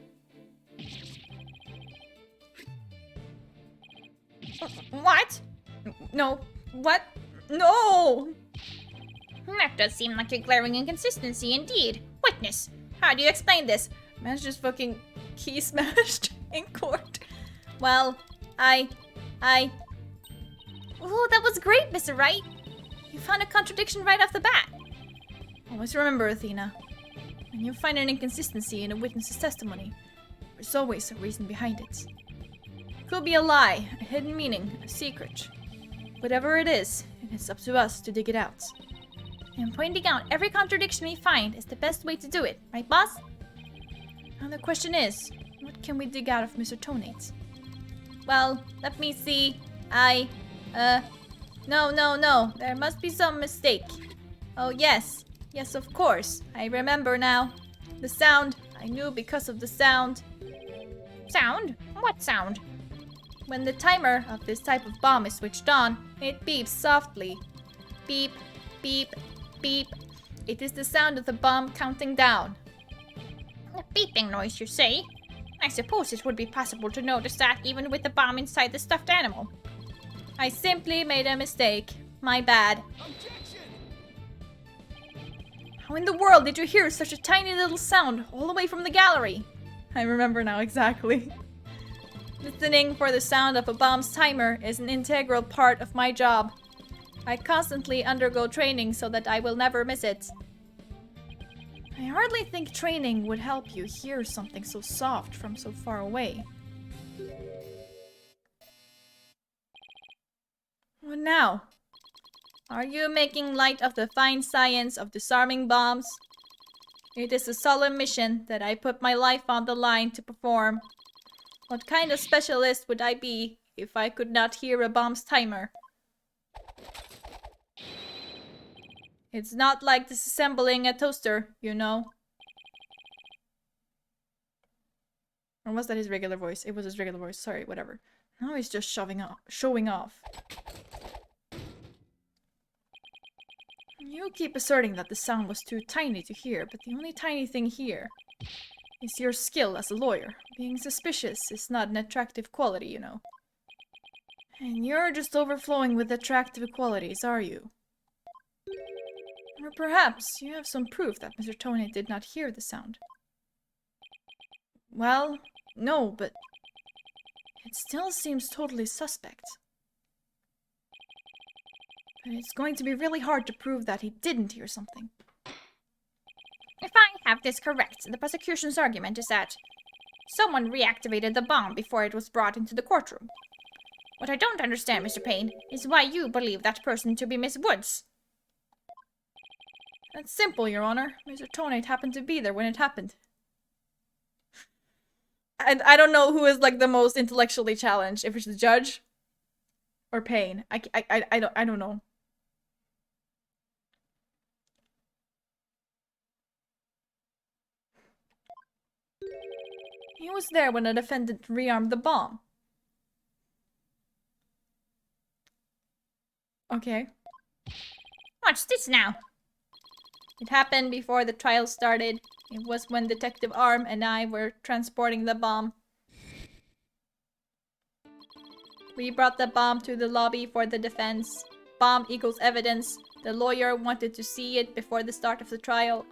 What? No. What? No! That does seem like a glaring inconsistency indeed. Witness, how do you explain this? Man's just fucking key smashed in court. Well, Oh, that was great, Mr. Wright. You found a contradiction right off the bat. Always remember, Athena, when you find an inconsistency in a witness's testimony, there's always a reason behind it. It could be a lie, a hidden meaning, a secret. Whatever it is up to us to dig it out. And pointing out every contradiction we find is the best way to do it, right, boss? Now the question is, what can we dig out of Mr. Tonate? Well, let me see. No. There must be some mistake. Oh, yes. Yes, of course. I remember now. The sound. I knew because of the sound. Sound? What sound? When the timer of this type of bomb is switched on, it beeps softly. Beep, beep, beep. It is the sound of the bomb counting down. A beeping noise, you say? I suppose it would be possible to notice that even with the bomb inside the stuffed animal. I simply made a mistake. My bad. Objection! How in the world did you hear such a tiny little sound all the way from the gallery? I remember now exactly. Listening for the sound of a bomb's timer is an integral part of my job. I constantly undergo training so that I will never miss it. I hardly think training would help you hear something so soft from so far away. What now? Are you making light of the fine science of disarming bombs? It is a solemn mission that I put my life on the line to perform. What kind of specialist would I be if I could not hear a bomb's timer? It's not like disassembling a toaster, you know. Or was that his regular voice? It was his regular voice, sorry, whatever. Now he's just showing off. You keep asserting that the sound was too tiny to hear, but the only tiny thing here is your skill as a lawyer. Being suspicious is not an attractive quality, you know. And you're just overflowing with attractive qualities, are you? Or perhaps you have some proof that Mr. Tony did not hear the sound. Well, no, but it still seems totally suspect. But it's going to be really hard to prove that he didn't hear something. If I have this correct, the prosecution's argument is that someone reactivated the bomb before it was brought into the courtroom. What I don't understand, Mr. Payne, is why you believe that person to be Miss Woods. That's simple, Your Honor. Mr. Tonate happened to be there when it happened. And I don't know who is like the most intellectually challenged, if it's the judge or Payne. I don't know. He was there when the defendant rearmed the bomb. Okay. What's this now? It happened before the trial started. It was when Detective Arm and I were transporting the bomb. We brought the bomb to the lobby for the defense. Bomb equals evidence. The lawyer wanted to see it before the start of the trial.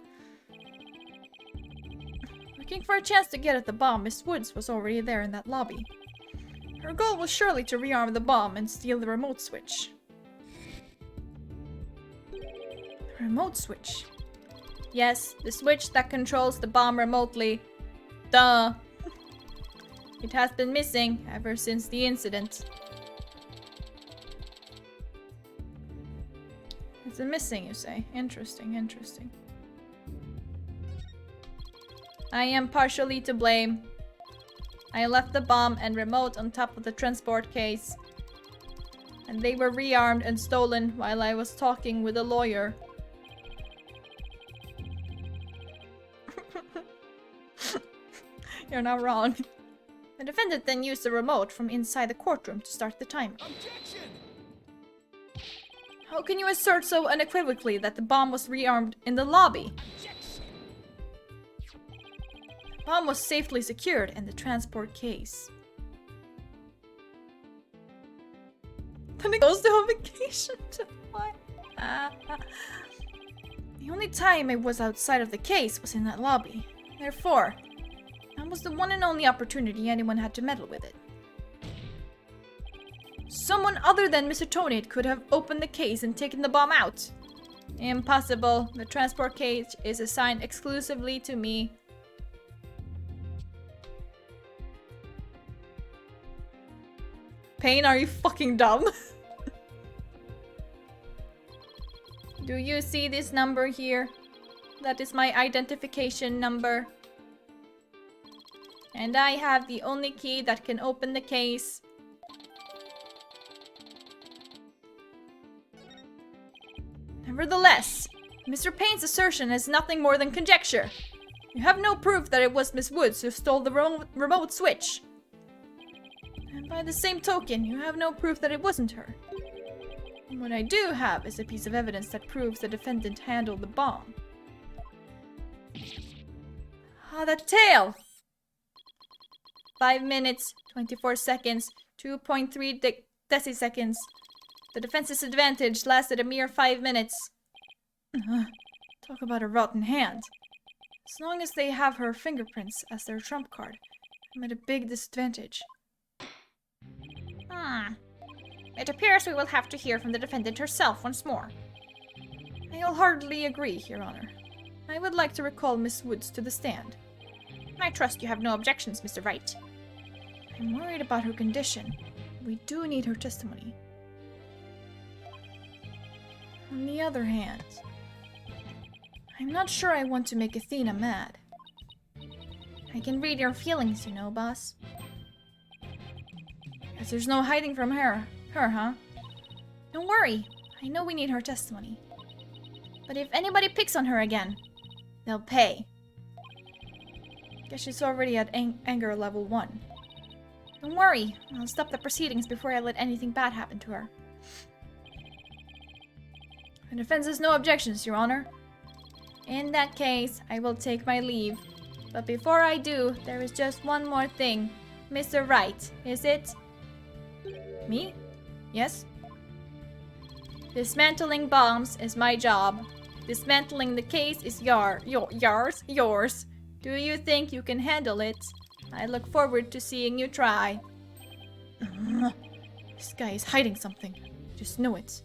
Looking for a chance to get at the bomb, Miss Woods was already there in that lobby. Her goal was surely to rearm the bomb and steal the remote switch. Remote switch? Yes, the switch that controls the bomb remotely. Duh. It has been missing ever since the incident. It's missing, you say? Interesting, interesting. I am partially to blame. I left the bomb and remote on top of the transport case. And they were rearmed and stolen while I was talking with a lawyer. You're not wrong. The defendant then used the remote from inside the courtroom to start the timer. Objection! How can you assert so unequivocally that the bomb was rearmed in the lobby? Objection! The bomb was safely secured in the transport case. Then it goes to a vacation to what? The only time I was outside of the case was in that lobby. Therefore, that was the one and only opportunity anyone had to meddle with it. Someone other than Mr. Tonate could have opened the case and taken the bomb out. Impossible. The transport case is assigned exclusively to me. Payne, are you fucking dumb? Do you see this number here? That is my identification number. And I have the only key that can open the case. Nevertheless, Mr. Payne's assertion is nothing more than conjecture. You have no proof that it was Miss Woods who stole the remote switch. And by the same token, you have no proof that it wasn't her. And what I do have is a piece of evidence that proves the defendant handled the bomb. Ah, that tail! 5 minutes, 24 seconds, 2.3 deciseconds. The defense's advantage lasted a mere 5 minutes. Talk about a rotten hand. As long as they have her fingerprints as their trump card, I'm at a big disadvantage. It appears we will have to hear from the defendant herself once more. I'll hardly agree, Your Honor. I would like to recall Miss Woods to the stand. I trust you have no objections, Mr. Wright. I'm worried about her condition. We do need her testimony. On the other hand, I'm not sure I want to make Athena mad. I can read your feelings, you know, boss. Guess there's no hiding from her, huh? Don't worry. I know we need her testimony. But if anybody picks on her again, they'll pay. Guess she's already at anger level 1. Don't worry. I'll stop the proceedings before I let anything bad happen to her. The defense has no objections, Your Honor. In that case, I will take my leave. But before I do, there is just one more thing. Mr. Wright, is it? Me? Yes? Dismantling bombs is my job. Dismantling the case is yours. Do you think you can handle it? I look forward to seeing you try. This guy is hiding something. Just know it.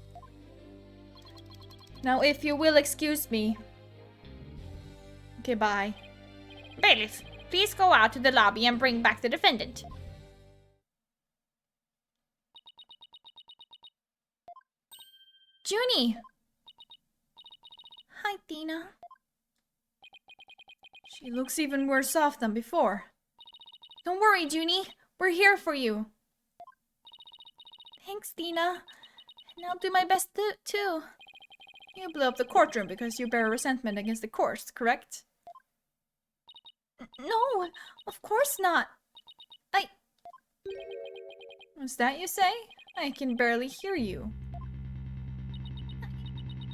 Now, if you will excuse me. Okay, bye. Bailiff, please go out to the lobby and bring back the defendant. Junie! Hi, Tina. She looks even worse off than before. Don't worry, Junie. We're here for you. Thanks, Tina. And I'll do my best too. You blew up the courtroom because you bear resentment against the courts, correct? No, of course not. What's that you say? I can barely hear you.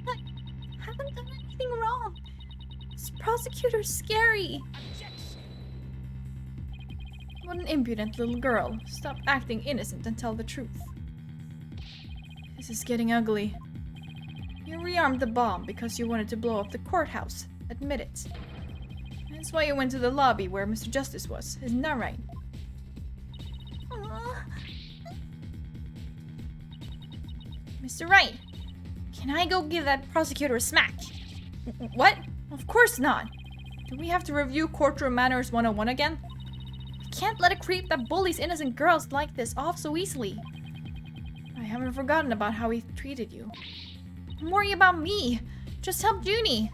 I haven't done anything wrong. This prosecutor's scary. What an impudent little girl. Stop acting innocent and tell the truth. This is getting ugly. You rearmed the bomb because you wanted to blow up the courthouse. Admit it. That's why you went to the lobby where Mr. Justice was. Isn't that right? Mr. Wright, can I go give that prosecutor a smack? What? Of course not. Do we have to review Courtroom Manners 101 again? I can't let a creep that bullies innocent girls like this off so easily. I haven't forgotten about how he treated you. Don't worry about me. Just help Junie.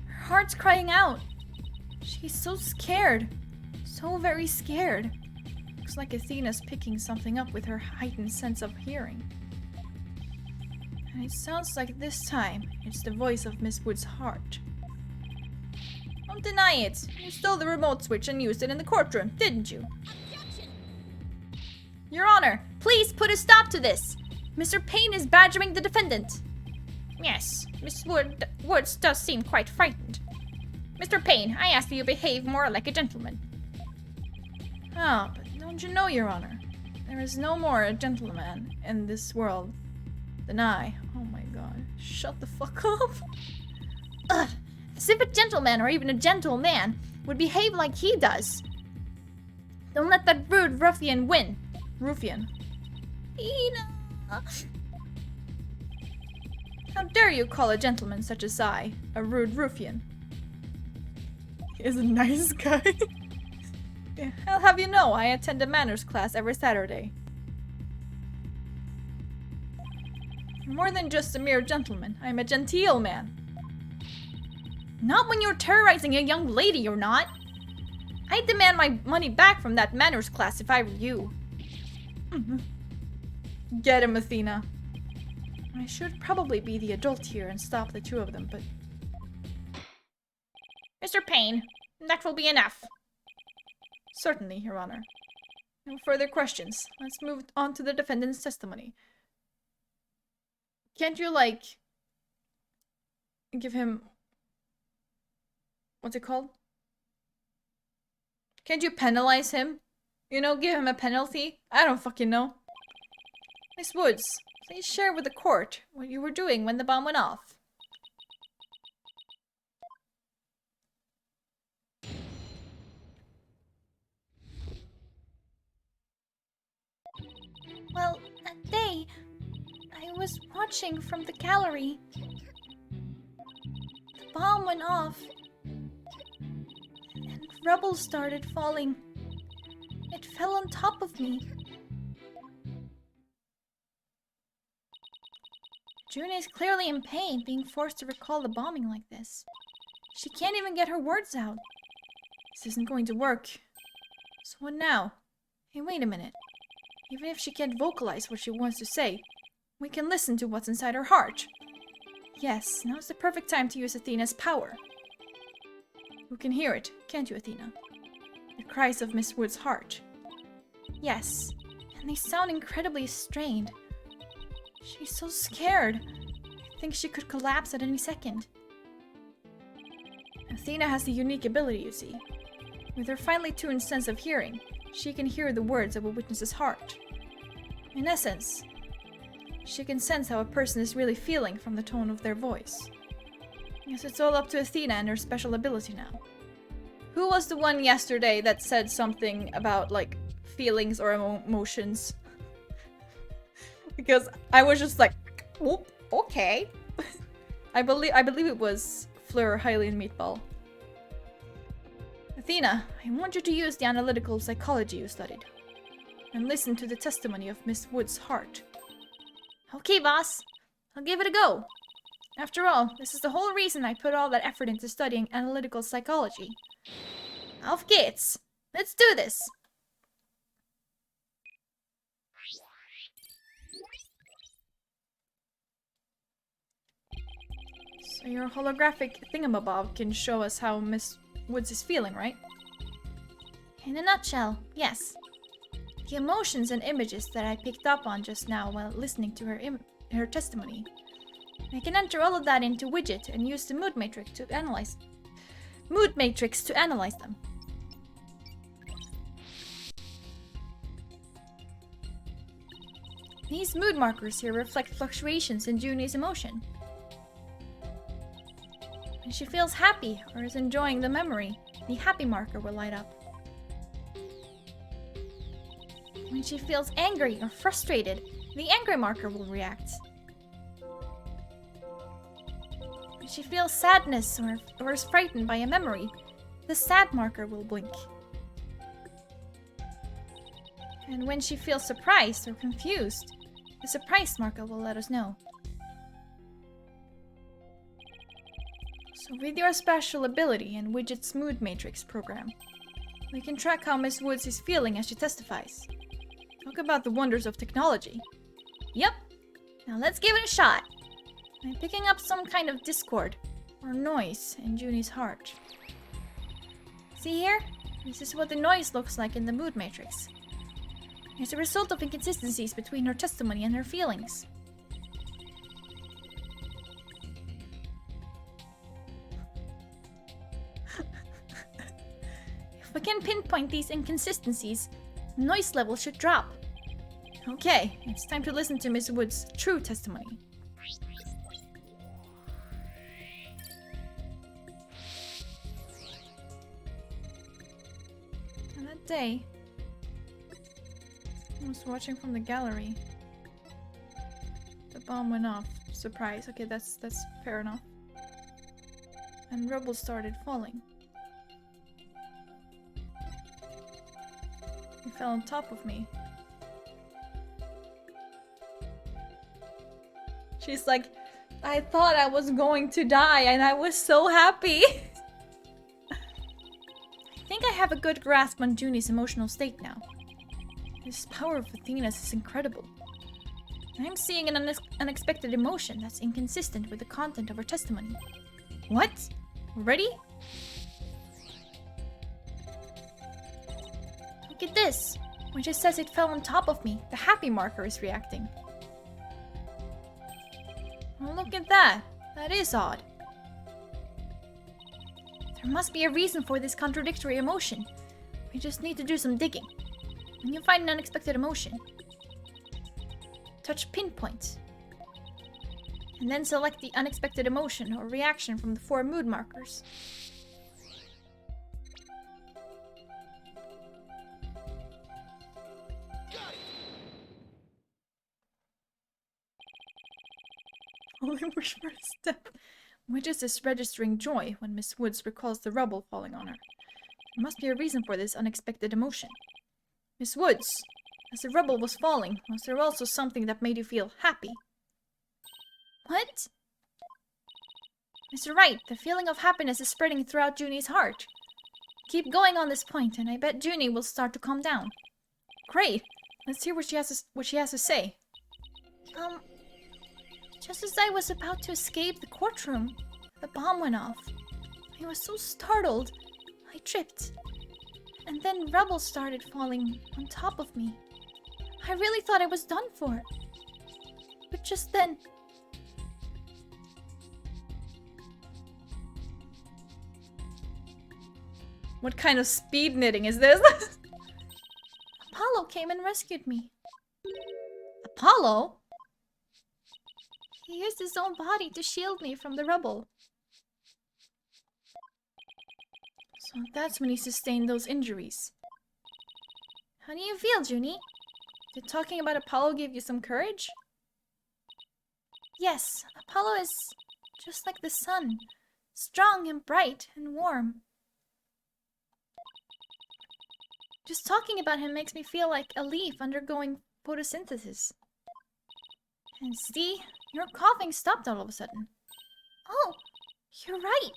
Her heart's crying out. She's so scared. So very scared. Looks like Athena's picking something up with her heightened sense of hearing. And it sounds like this time it's the voice of Miss Wood's heart. Don't deny it. You stole the remote switch and used it in the courtroom, didn't you? Your Honor, please put a stop to this. Mr. Payne is badgering the defendant. Yes, Miss Woods does seem quite frightened. Mr. Payne, I ask that you behave more like a gentleman. Ah, but don't you know, Your Honor? There is no more a gentleman in this world than I. Oh my god. Shut the fuck up. Ugh. As if a gentleman or even a gentle man would behave like he does. Don't let that rude ruffian win. Ruffian. Tina. How dare you call a gentleman such as I a rude ruffian? He is a nice guy. Yeah, I'll have you know I attend a manners class every Saturday. More than just a mere gentleman, I am a genteel man. Not when you're terrorizing a young lady, you're not. I'd demand my money back from that manners class if I were you. Get him, Athena. I should probably be the adult here and stop the two of them, but... Mr. Payne, that will be enough. Certainly, Your Honor. No further questions. Let's move on to the defendant's testimony. Can't you, like... give him... what's it called? Can't you penalize him? You know, give him a penalty? I don't fucking know. Miss Woods, please share with the court what you were doing when the bomb went off. Well, that day, I was watching from the gallery. The bomb went off, and rubble started falling. It fell on top of me. Junie is clearly in pain, being forced to recall the bombing like this. She can't even get her words out. This isn't going to work. So what now? Hey, wait a minute. Even if she can't vocalize what she wants to say, we can listen to what's inside her heart. Yes, now's the perfect time to use Athena's power. You can hear it, can't you, Athena? The cries of Miss Wood's heart. Yes, and they sound incredibly strained. She's so scared. I think she could collapse at any second. Athena has the unique ability, you see. With her finely tuned sense of hearing, she can hear the words of a witness's heart. In essence, she can sense how a person is really feeling from the tone of their voice. Yes, it's all up to Athena and her special ability now. Who was the one yesterday that said something about, like, feelings or emotions? Because I was just like, whoop, okay. I believe it was Fleur, Hylian Meatball. Athena, I want you to use the analytical psychology you studied. And listen to the testimony of Miss Wood's heart. Okay, boss. I'll give it a go. After all, this is the whole reason I put all that effort into studying analytical psychology. Auf geht's! Let's do this! So your holographic thingamabob can show us how Miss Woods is feeling, right? In a nutshell, yes. The emotions and images that I picked up on just now while listening to her testimony. I can enter all of that into widget and use the mood matrix to analyze them. These mood markers here reflect fluctuations in Junie's emotion. When she feels happy or is enjoying the memory, the happy marker will light up. When she feels angry or frustrated, the angry marker will react. When she feels sadness or is frightened by a memory, the sad marker will blink. And when she feels surprised or confused, the surprise marker will let us know. So with your special ability and Widget's mood matrix program, we can track how Miss Woods is feeling as she testifies. Talk about the wonders of technology. Yep. Now let's give it a shot. I'm picking up some kind of discord or noise in Junie's heart. See here? This is what the noise looks like in the mood matrix. It's a result of inconsistencies between her testimony and her feelings. If we can pinpoint these inconsistencies, noise level should drop. Okay, it's time to listen to Miss Wood's true testimony. And that day, I was watching from the gallery. The bomb went off. Surprise. Okay, that's fair enough. And rubble started falling. It fell on top of me. She's like, I thought I was going to die and I was so happy. I think I have a good grasp on Junie's emotional state now. This power of Athena's is incredible. I'm seeing an unexpected emotion that's inconsistent with the content of her testimony. What? Already? Look at this. When she says it fell on top of me, The happy marker is reacting. Oh, look at that. That is odd. there must be a reason for this contradictory emotion. We just need to do some digging. When you find an unexpected emotion, touch pinpoint. And then select the unexpected emotion or reaction from the 4 mood markers. Only wish for a step. Widget is registering joy when Miss Woods recalls the rubble falling on her. There must be a reason for this unexpected emotion. Miss Woods, as the rubble was falling, was there also something that made you feel happy? What? Mr. Wright, the feeling of happiness is spreading throughout Junie's heart. Keep going on this point, and I bet Junie will start to calm down. Great! Let's hear what she has to say. Just as I was about to escape the courtroom, the bomb went off. I was so startled, I tripped. And then rubble started falling on top of me. I really thought I was done for. But just then... What kind of speed knitting is this? Apollo came and rescued me. Apollo? He used his own body to shield me from the rubble. So that's when he sustained those injuries. How do you feel, Junie? Did talking about Apollo give you some courage? Yes, Apollo is just like the sun. Strong and bright and warm. Just talking about him makes me feel like a leaf undergoing photosynthesis. And see, your coughing stopped all of a sudden. Oh, you're right.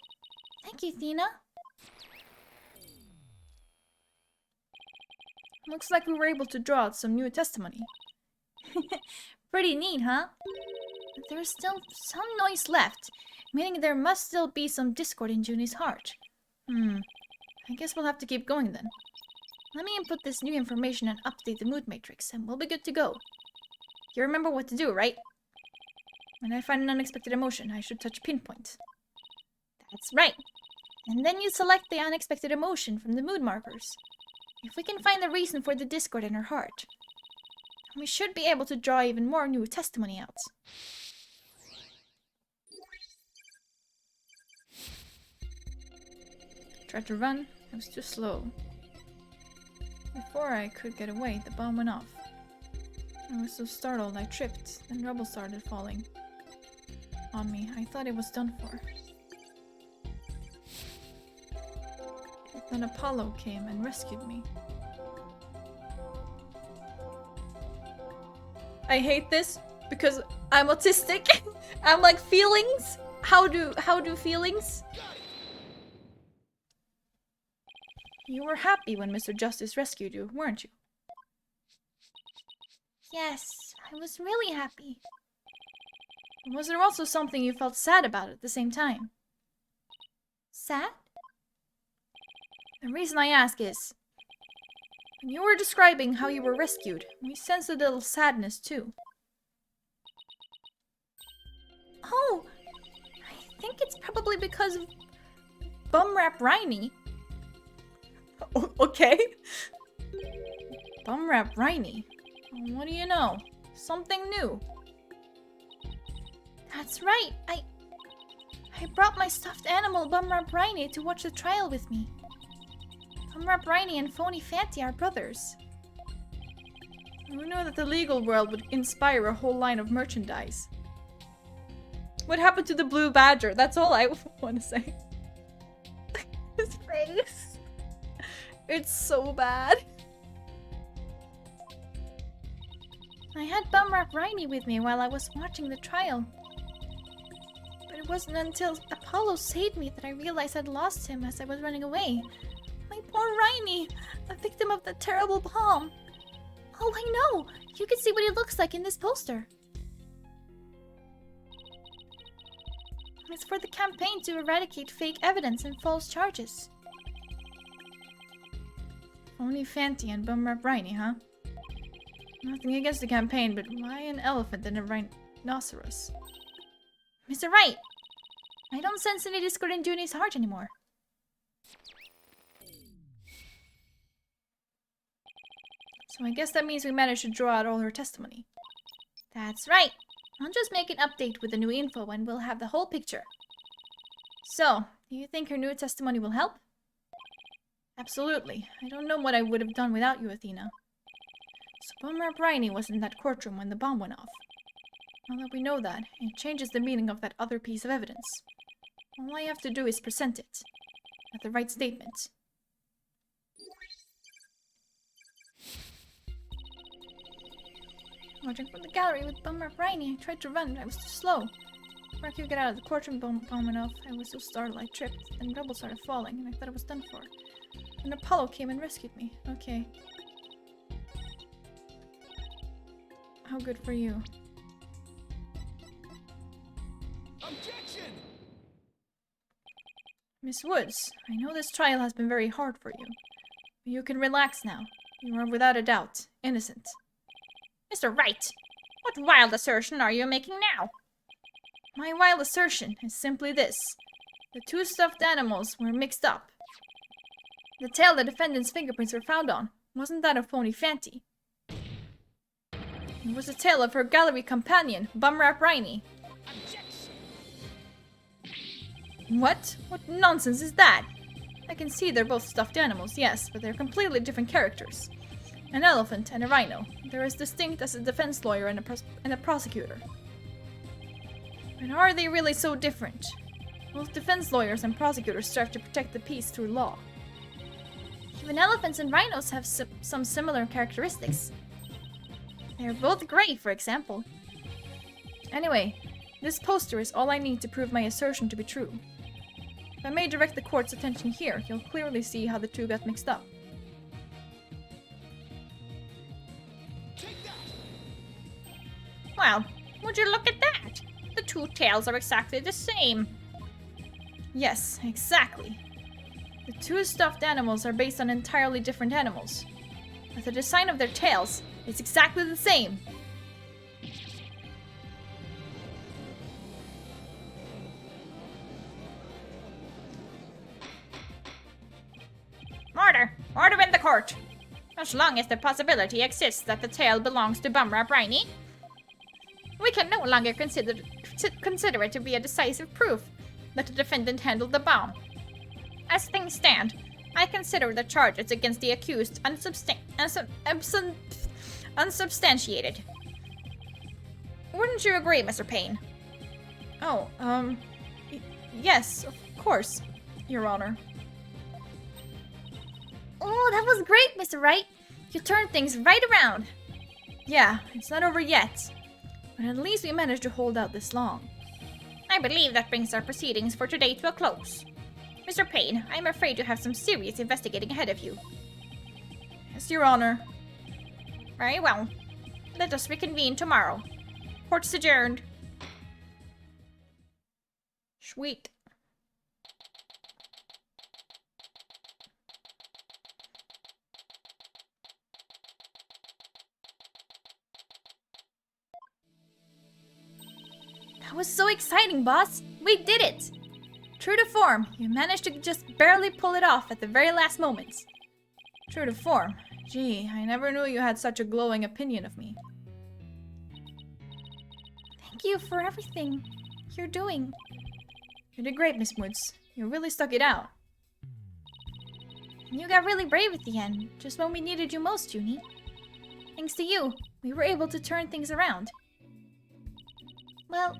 Thank you, Thena. Looks like we were able to draw out some new testimony. Pretty neat, huh? But there's still some noise left, meaning there must still be some discord in Junie's heart. I guess we'll have to keep going then. Let me input this new information and update the mood matrix, and we'll be good to go. You remember what to do, right? When I find an unexpected emotion, I should touch pinpoint. That's right. And then you select the unexpected emotion from the mood markers. If we can find the reason for the discord in her heart, we should be able to draw even more new testimony out. Tried to run, I was too slow. Before I could get away, the bomb went off. I was so startled I tripped, then rubble started falling on me. I thought it was done for. But then Apollo came and rescued me. I hate this because I'm autistic. I'm like, feelings? How do feelings? You were happy when Mr. Justice rescued you, weren't you? Yes, I was really happy. Was there also something you felt sad about at the same time? Sad? The reason I ask is, when you were describing how you were rescued, we sensed a little sadness too. Oh, I think it's probably because of Bumrap Riney. Okay. Bumrap Riney. What do you know? Something new. That's right. I brought my stuffed animal Bumrap Riney to watch the trial with me. Bumrap Riney and Phony Fanty are brothers. Who knew that the legal world would inspire a whole line of merchandise? What happened to the blue badger? That's all I want to say. His face. It's so bad. I had Bumrap Riney with me while I was watching the trial. But it wasn't until Apollo saved me that I realized I'd lost him as I was running away. My poor Riney, a victim of that terrible bomb. Oh, I know! You can see what he looks like in this poster. It's for the campaign to eradicate fake evidence and false charges. Only Fanty and Bumrap Riney, huh? Nothing against the campaign, but why an elephant and a rhinoceros? Mr. Wright! I don't sense any discord in Junie's heart anymore. So I guess that means we managed to draw out all her testimony. That's right. I'll just make an update with the new info and we'll have the whole picture. So, do you think her new testimony will help? Absolutely. I don't know what I would have done without you, Athena. So Bumrap Riney was in that courtroom when the bomb went off. Now that we know that, it changes the meaning of that other piece of evidence. All I have to do is present it. At the right statement. Watching from the gallery with Bumrap Riney, I tried to run, but I was too slow. Before I could get out of the courtroom, bomb went off. I was so startled I tripped, then rubble started falling, and I thought it was done for. And Apollo came and rescued me. Okay. How good for you. Objection! Miss Woods, I know this trial has been very hard for you. But you can relax now. You are without a doubt innocent. Mr. Wright, what wild assertion are you making now? My wild assertion is simply this. The two stuffed animals were mixed up. The tail the defendant's fingerprints were found on wasn't that of Phony Fanty. It was the tail of her gallery companion, Bumrap Riney. What? What nonsense is that? I can see they're both stuffed animals, yes, but they're completely different characters. An elephant and a rhino. They're as distinct as a defense lawyer and a prosecutor. But are they really so different? Both defense lawyers and prosecutors strive to protect the peace through law. Even elephants and rhinos have some similar characteristics. They're both gray, for example. Anyway, this poster is all I need to prove my assertion to be true. If I may direct the court's attention here, you'll clearly see how the two got mixed up. Well, would you look at that? The two tails are exactly the same. Yes, exactly. The two stuffed animals are based on entirely different animals. But the design of their tails is exactly the same. Order! Order in the court! As long as the possibility exists that the tail belongs to Bumra Briny, we can no longer consider it to be a decisive proof that the defendant handled the bomb. As things stand, I consider the charges against the accused unsubstantiated. Wouldn't you agree, Mr. Payne? Oh, yes, of course, Your Honor. Oh, that was great, Mr. Wright. You turned things right around. Yeah, it's not over yet. But at least we managed to hold out this long. I believe that brings our proceedings for today to a close. Mr. Payne, I'm afraid you have some serious investigating ahead of you. Yes, Your Honor. Very well. Let us reconvene tomorrow. Court's adjourned. Sweet. That was so exciting, boss. We did it. True to form, you managed to just barely pull it off at the very last moments. True to form. Gee, I never knew you had such a glowing opinion of me. Thank you for everything you're doing. You did great, Miss Woods. You really stuck it out. You got really brave at the end, just when we needed you most, Junie. Thanks to you, we were able to turn things around. Well,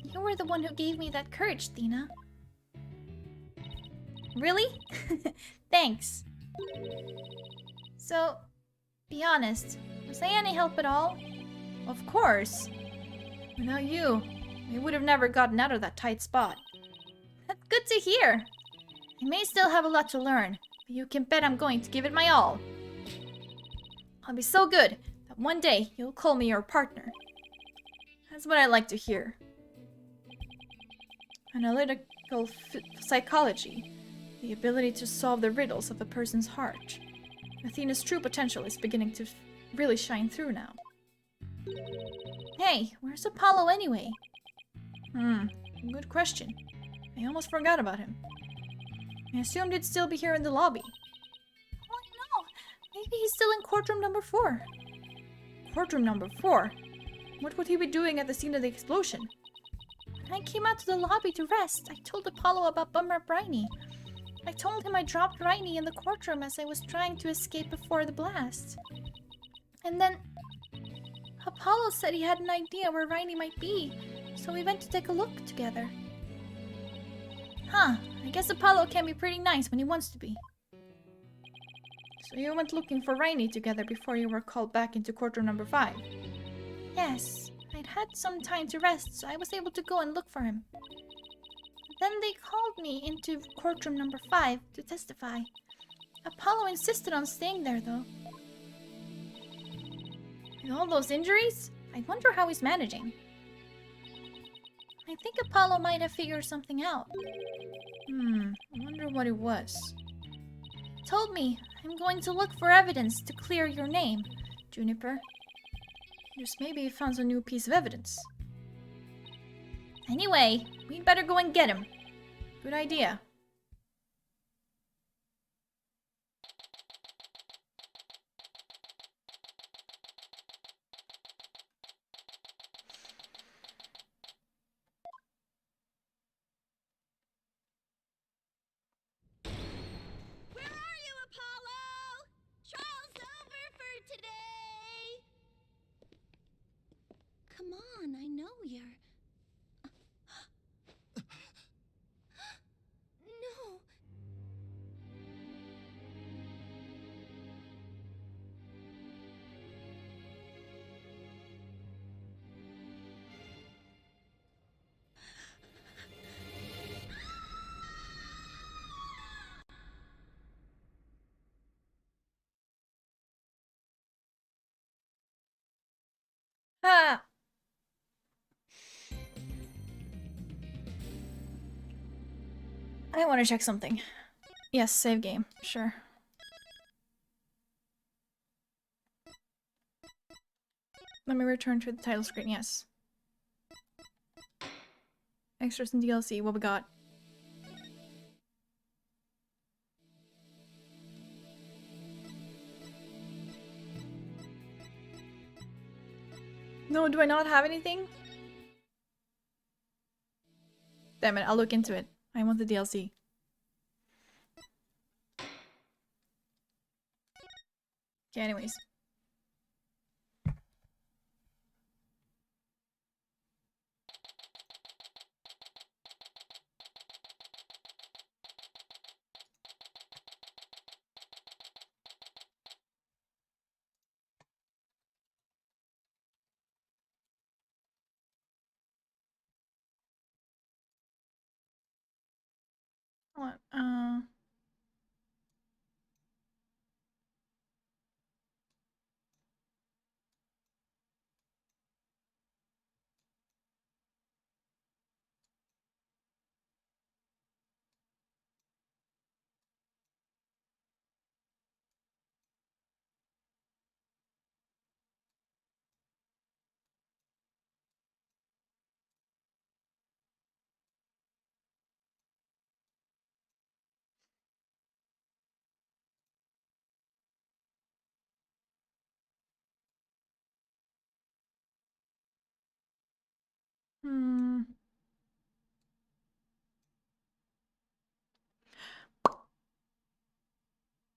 you were the one who gave me that courage, Thena. Really? Thanks. So, be honest, was I any help at all? Of course. Without you, we would have never gotten out of that tight spot. That's good to hear. I may still have a lot to learn, but you can bet I'm going to give it my all. I'll be so good that one day you'll call me your partner. That's what I like to hear. Analytical psychology. The ability to solve the riddles of a person's heart. Athena's true potential is beginning to really shine through now. Hey, where's Apollo anyway? Good question. I almost forgot about him. I assumed he'd still be here in the lobby. Oh no, maybe he's still in courtroom number 4. Courtroom number 4? What would he be doing at the scene of the explosion? When I came out to the lobby to rest, I told Apollo about Bummer Briny. I told him I dropped Rainy in the courtroom as I was trying to escape before the blast. And then Apollo said he had an idea where Rainy might be, so we went to take a look together. Huh, I guess Apollo can be pretty nice when he wants to be. So you went looking for Rainy together before you were called back into courtroom number 5? Yes, I'd had some time to rest, so I was able to go and look for him. Then they called me into courtroom number 5 to testify. Apollo insisted on staying there, though. With all those injuries? I wonder how he's managing. I think Apollo might have figured something out. I wonder what it was. He told me, I'm going to look for evidence to clear your name, Juniper. Just maybe he found a new piece of evidence. Anyway, we'd better go and get him. Good idea. Ah! I want to check something. Yes, save game. Sure. Let me return to the title screen. Yes. Extras and DLC. What we got? No, do I not have anything? Damn it, I'll look into it. I want the DLC. Okay, anyways. What? Hmm.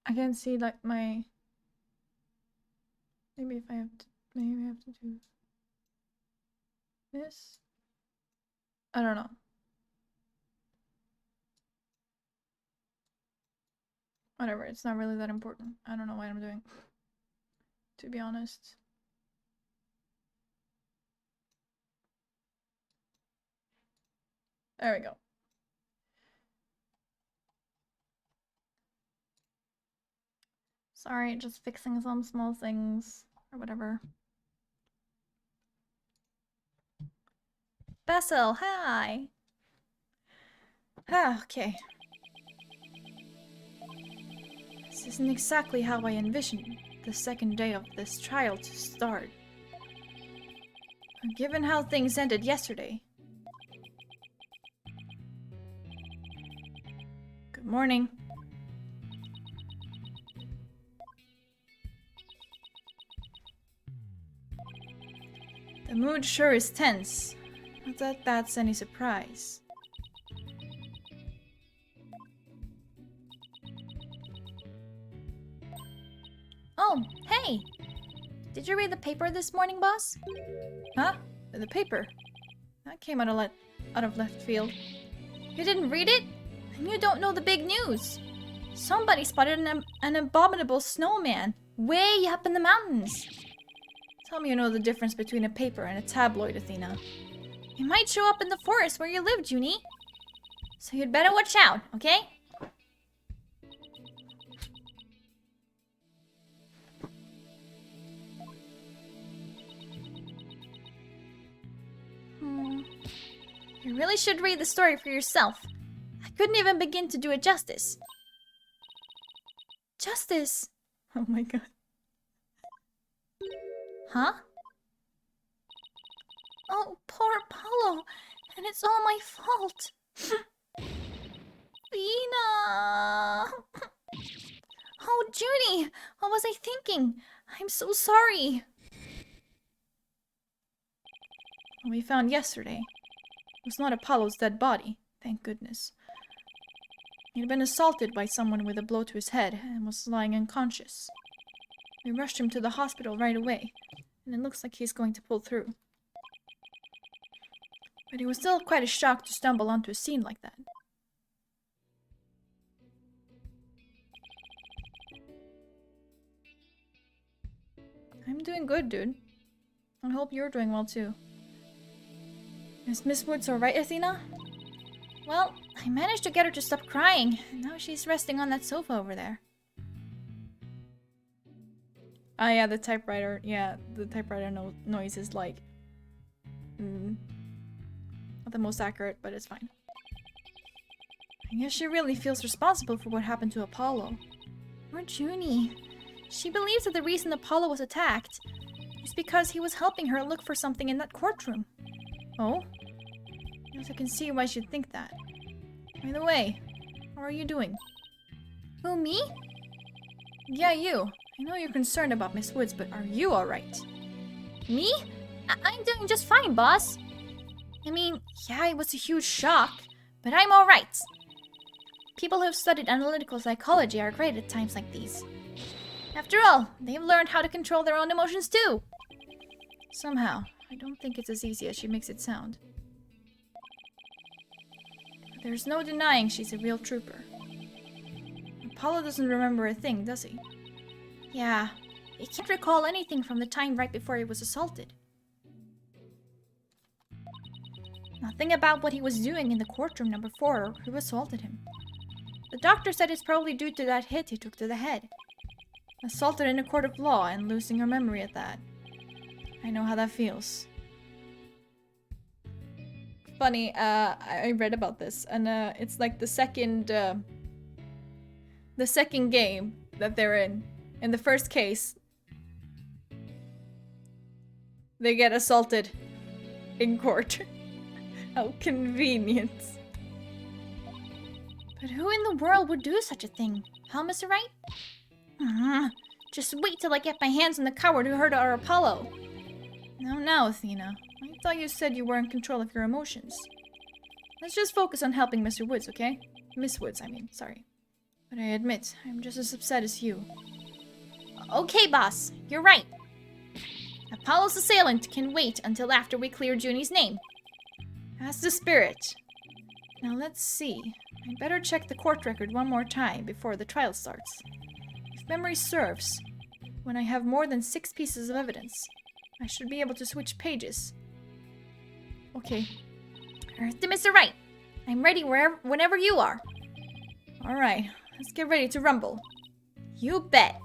I can see like my. Maybe if I have to. Maybe I have to do this. I don't know. Whatever, it's not really that important. I don't know what I'm doing. To be honest. There we go. Sorry, just fixing some small things. Or whatever. Basil, hi! Ah, okay. This isn't exactly how I envisioned the second day of this trial to start. Given how things ended yesterday. Good morning. The mood sure is tense. Not that that's any surprise. Oh, hey! Did you read the paper this morning, boss? Huh? The paper? That came out of left field. You didn't read it? And you don't know the big news. Somebody spotted an abominable snowman way up in the mountains. Tell me you know the difference between a paper and a tabloid, Athena. It might show up in the forest where you live, Junie. So you'd better watch out, okay? You really should read the story for yourself. I couldn't even begin to do it justice. Justice? Oh my god. Huh? Oh, poor Apollo. And it's all my fault. Lena! Oh, Junie! What was I thinking? I'm so sorry. What we found yesterday was not Apollo's dead body, thank goodness. He had been assaulted by someone with a blow to his head and was lying unconscious. We rushed him to the hospital right away, and it looks like he's going to pull through. But it was still quite a shock to stumble onto a scene like that. I'm doing good, dude. I hope you're doing well too. Is Miss Woods alright, Athena? Well, I managed to get her to stop crying, and now she's resting on that sofa over there. Oh yeah, the typewriter. Yeah, the typewriter noise is like... not the most accurate, but it's fine. I guess she really feels responsible for what happened to Apollo. Poor Junie. She believes that the reason Apollo was attacked is because he was helping her look for something in that courtroom. Oh? Yes, I can see why she'd think that. By the way, how are you doing? Who, me? Yeah, you. I know you're concerned about Miss Woods, but are you alright? Me? I'm doing just fine, boss. I mean, yeah, it was a huge shock, but I'm alright. People who have studied analytical psychology are great at times like these. After all, they've learned how to control their own emotions too. Somehow, I don't think it's as easy as she makes it sound. But there's no denying she's a real trooper. Apollo doesn't remember a thing, does he? Yeah, he can't recall anything from the time right before he was assaulted. Nothing about what he was doing in the courtroom number 4 who assaulted him. The doctor said it's probably due to that hit he took to the head. Assaulted in a court of law and losing her memory at that. I know how that feels. Funny, I read about this, and it's like the second game that they're in. In the first case, they get assaulted in court. How convenient. But who in the world would do such a thing? Huh, Mr. Wright? Just wait till I get my hands on the coward who hurt our Apollo. Now, Athena. I thought you said you were in control of your emotions. Let's just focus on helping Mr. Woods, okay? Miss Woods, I mean, sorry. But I admit, I'm just as upset as you. Okay, boss. You're right. Apollo's assailant can wait until after we clear Junie's name. That's the spirit. Now let's see. I'd better check the court record one more time before the trial starts. If memory serves, when I have more than 6 pieces of evidence, I should be able to switch pages. Okay. Earth to Mr. Wright. I'm ready whenever you are. Alright, let's get ready to rumble. You bet.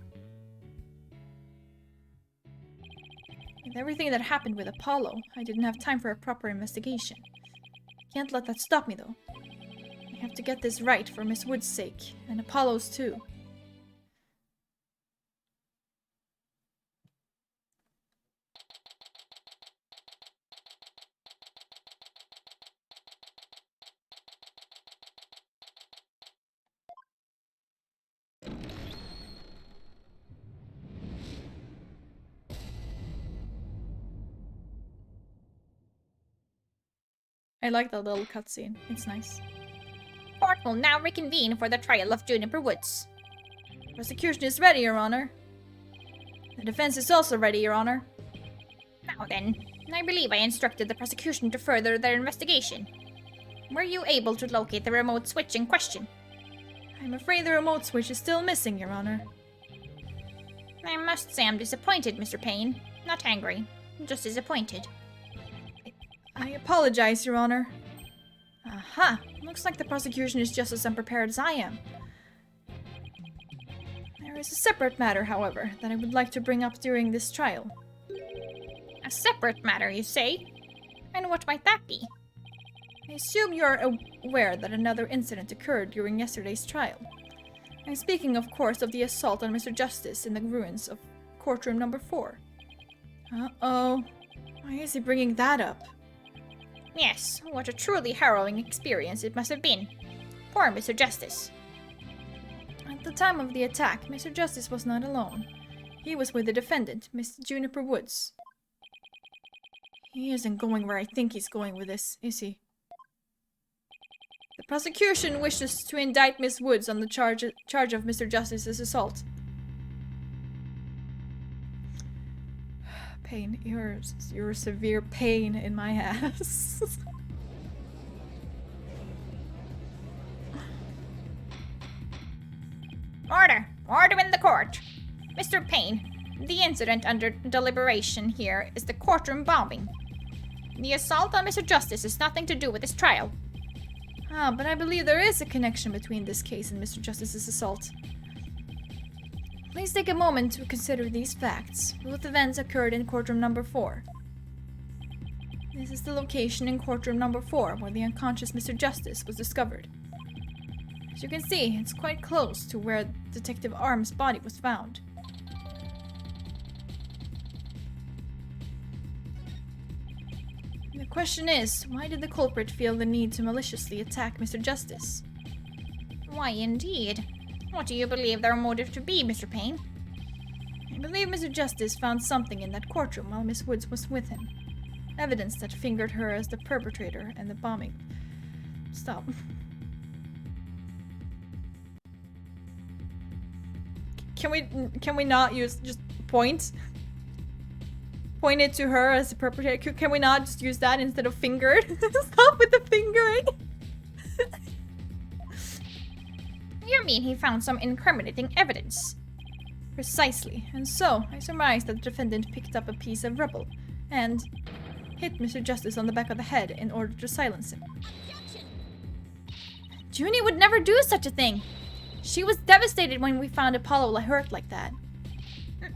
With everything that happened with Apollo, I didn't have time for a proper investigation. Can't let that stop me, though. I have to get this right for Miss Wood's sake, and Apollo's too. I like that little cutscene. It's nice. Court will now reconvene for the trial of Juniper Woods. Prosecution is ready, Your Honor. The defense is also ready, Your Honor. Now then, I believe I instructed the prosecution to further their investigation. Were you able to locate the remote switch in question? I'm afraid the remote switch is still missing, Your Honor. I must say I'm disappointed, Mr. Payne. Not angry, just disappointed. I apologize, Your Honor. Aha! Looks like the prosecution is just as unprepared as I am. There is a separate matter, however, that I would like to bring up during this trial. A separate matter, you say? And what might that be? I assume you are aware that another incident occurred during yesterday's trial. I'm speaking, of course, of the assault on Mr. Justice in the ruins of courtroom number 4. Uh-oh. Why is he bringing that up? Yes, what a truly harrowing experience it must have been. Poor Mr. Justice. At the time of the attack, Mr. Justice was not alone. He was with the defendant, Miss Juniper Woods. He isn't going where I think he's going with this, is he? The prosecution wishes to indict Miss Woods on the charge of Mr. Justice's assault. Pain. You're a severe pain in my ass. Order! Order in the court! Mr. Payne, the incident under deliberation here is the courtroom bombing. The assault on Mr. Justice has nothing to do with this trial. Ah, but I believe there is a connection between this case and Mr. Justice's assault. Please take a moment to consider these facts. Both events occurred in courtroom number 4. This is the location in courtroom number 4 where the unconscious Mr. Justice was discovered. As you can see, it's quite close to where Detective Arm's body was found. The question is, why did the culprit feel the need to maliciously attack Mr. Justice? Why, indeed. What do you believe their motive to be, Mr. Payne? I believe Mr. Justice found something in that courtroom while Miss Woods was with him. Evidence that fingered her as the perpetrator and the bombing. Stop. Can we not use just point it to her as the perpetrator? Can we not just use that instead of fingered? Stop with the fingering. You mean he found some incriminating evidence? Precisely. And so, I surmise that the defendant picked up a piece of rubble and hit Mr. Justice on the back of the head in order to silence him. Junie would never do such a thing. She was devastated when we found Apollo hurt like that.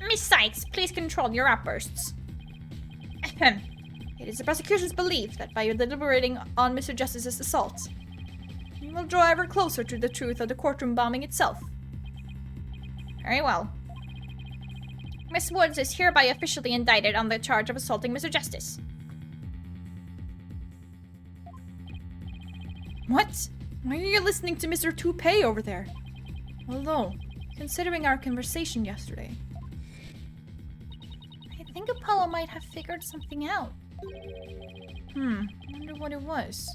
Miss Sykes, please control your outbursts. Ahem. It is the prosecution's belief that by deliberating on Mr. Justice's assault, you will draw ever closer to the truth of the courtroom bombing itself. Very well. Miss Woods is hereby officially indicted on the charge of assaulting Mr. Justice. What? Why are you listening to Mr. Toupee over there? Although, considering our conversation yesterday, I think Apollo might have figured something out. Wonder what it was.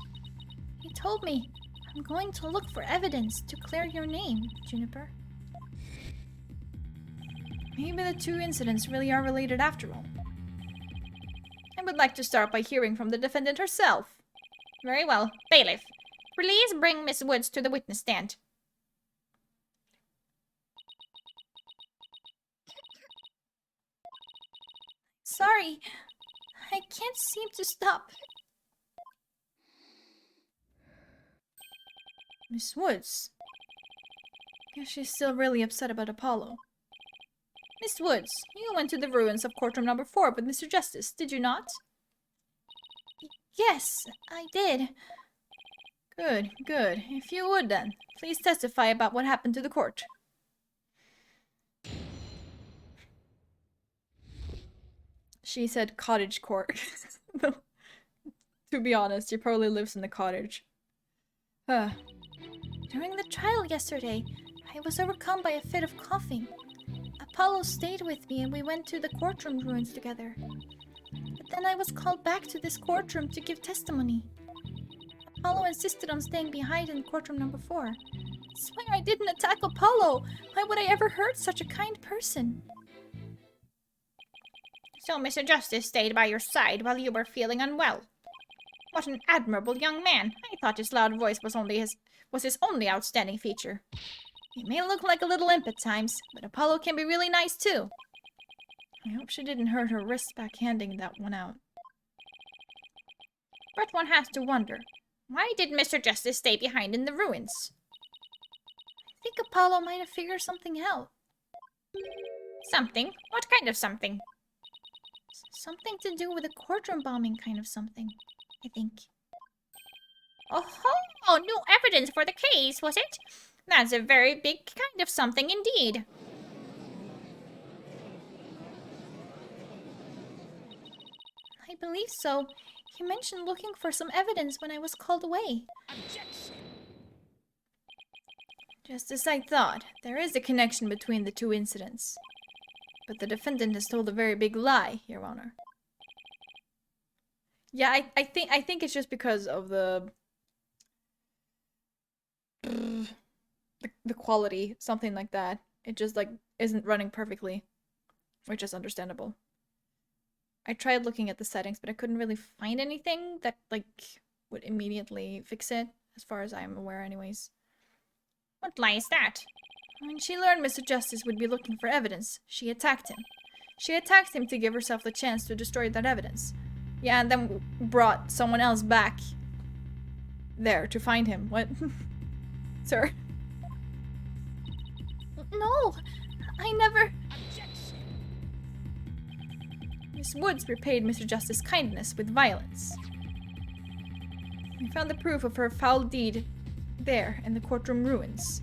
He told me, I'm going to look for evidence to clear your name, Juniper. Maybe the two incidents really are related after all. I would like to start by hearing from the defendant herself. Very well. Bailiff, please bring Miss Woods to the witness stand. Sorry, I can't seem to stop. Miss Woods. Guess she's still really upset about Apollo. Miss Woods, you went to the ruins of courtroom number 4 with Mr. Justice, did you not? Yes, I did. Good, good. If you would then, please testify about what happened to the court. She said cottage court. To be honest, he probably lives in the cottage. During the trial yesterday, I was overcome by a fit of coughing. Apollo stayed with me and we went to the courtroom ruins together. But then I was called back to this courtroom to give testimony. Apollo insisted on staying behind in courtroom number 4. I swear I didn't attack Apollo! Why would I ever hurt such a kind person? So Mr. Justice stayed by your side while you were feeling unwell. What an admirable young man. I thought his loud voice was his only outstanding feature. He may look like a little imp at times, but Apollo can be really nice too. I hope she didn't hurt her wrist backhanding that one out. But one has to wonder, why did Mr. Justice stay behind in the ruins? I think Apollo might have figured something out. Something? What kind of something? Something to do with a courtroom bombing kind of something, I think. Oh, no evidence for the case, was it? That's a very big kind of something indeed. I believe so. He mentioned looking for some evidence when I was called away. Objection! Just as I thought, there is a connection between the two incidents. But the defendant has told a very big lie, Your Honor. Yeah, I think it's just because of the quality, something like that. It just like isn't running perfectly, which is understandable. I tried looking at the settings, but I couldn't really find anything that like would immediately fix it, as far as I'm aware anyways. What lie is that? When she learned Mr. Justice would be looking for evidence, she attacked him. She attacked him to give herself the chance to destroy that evidence. Yeah, and then brought someone else back there to find him. What? Sir? No! I never... Objection! Miss Woods repaid Mr. Justice's kindness with violence. We found the proof of her foul deed there in the courtroom ruins.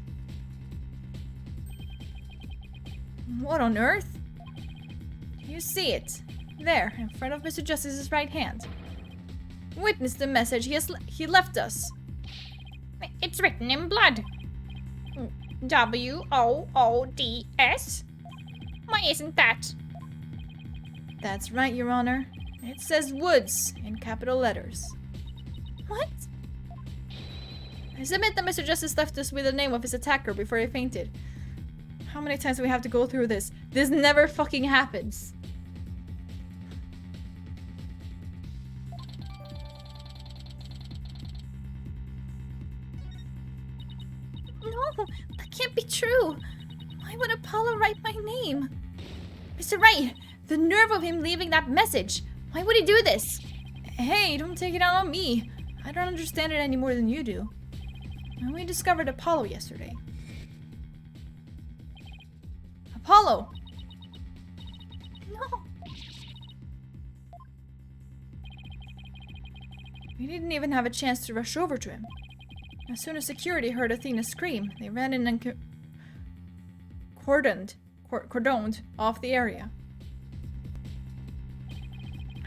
What on earth? You see it. There, in front of Mr. Justice's right hand. Witness the message he left us. It's written in blood. W-O-O-D-S? Why isn't that? That's right, Your Honor. It says Woods in capital letters. What? I submit that Mr. Justice left us with the name of his attacker before he fainted. How many times do we have to go through this? This never fucking happens. No, that can't be true. Why would Apollo write my name? Mr. Wright, the nerve of him leaving that message. Why would he do this? Hey, don't take it out on me. I don't understand it any more than you do. And we discovered Apollo yesterday. Apollo! No. We didn't even have a chance to rush over to him. As soon as security heard Athena scream, they ran in and cordoned off the area.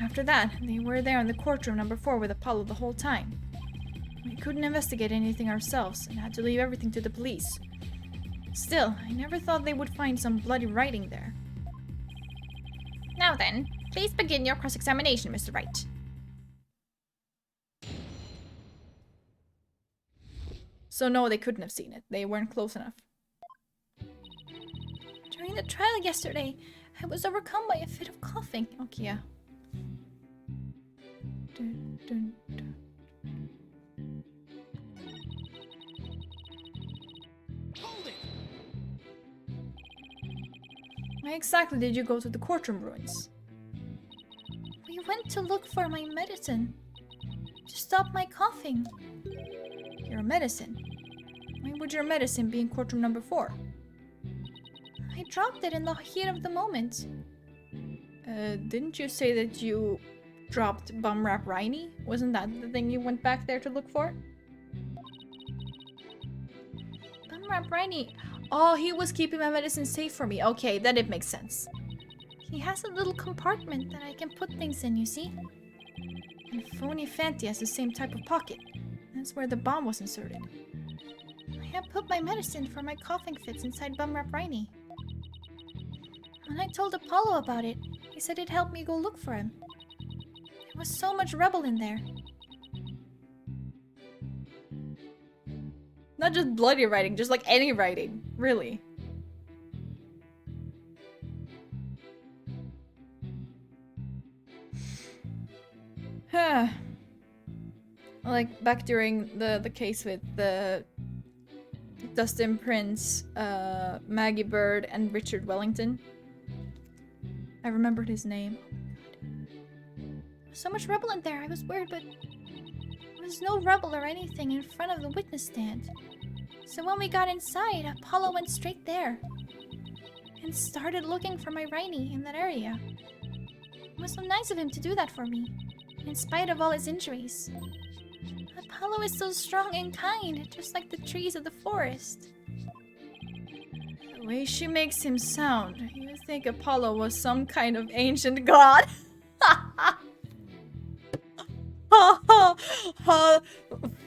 After that, they were there in the courtroom number 4 with Apollo the whole time. We couldn't investigate anything ourselves and had to leave everything to the police. Still, I never thought they would find some bloody writing there. Now then, please begin your cross-examination, Mr. Wright. So no, they couldn't have seen it. They weren't close enough. During the trial yesterday, I was overcome by a fit of coughing. Okay, yeah. Dun, dun, dun. Hold it! Why exactly did you go to the courtroom ruins? We went to look for my medicine. To stop my coughing. Your medicine? Why would your medicine be in courtroom number 4? I dropped it in the heat of the moment. Didn't you say that you dropped Bumrap Riney? Wasn't that the thing you went back there to look for? Bumrap Riney. Oh, he was keeping my medicine safe for me. Okay, then it makes sense. He has a little compartment that I can put things in, you see? And Phony Fanti has the same type of pocket. That's where the bomb was inserted. I had put my medicine for my coughing fits inside Bumrap Riney. When I told Apollo about it, he said it'd help me go look for him. There was so much rubble in there. Not just bloody writing, just like any writing. Really. Like back during the case with the Dustin Prince, Maggie Bird, and Richard Wellington. I remembered his name. So much rubble in there, I was worried, but there was no rubble or anything in front of the witness stand. So when we got inside, Apollo went straight there and started looking for my Riney in that area. It was so nice of him to do that for me, in spite of all his injuries. Apollo is so strong and kind, just like the trees of the forest. The way she makes him sound, you would think Apollo was some kind of ancient god.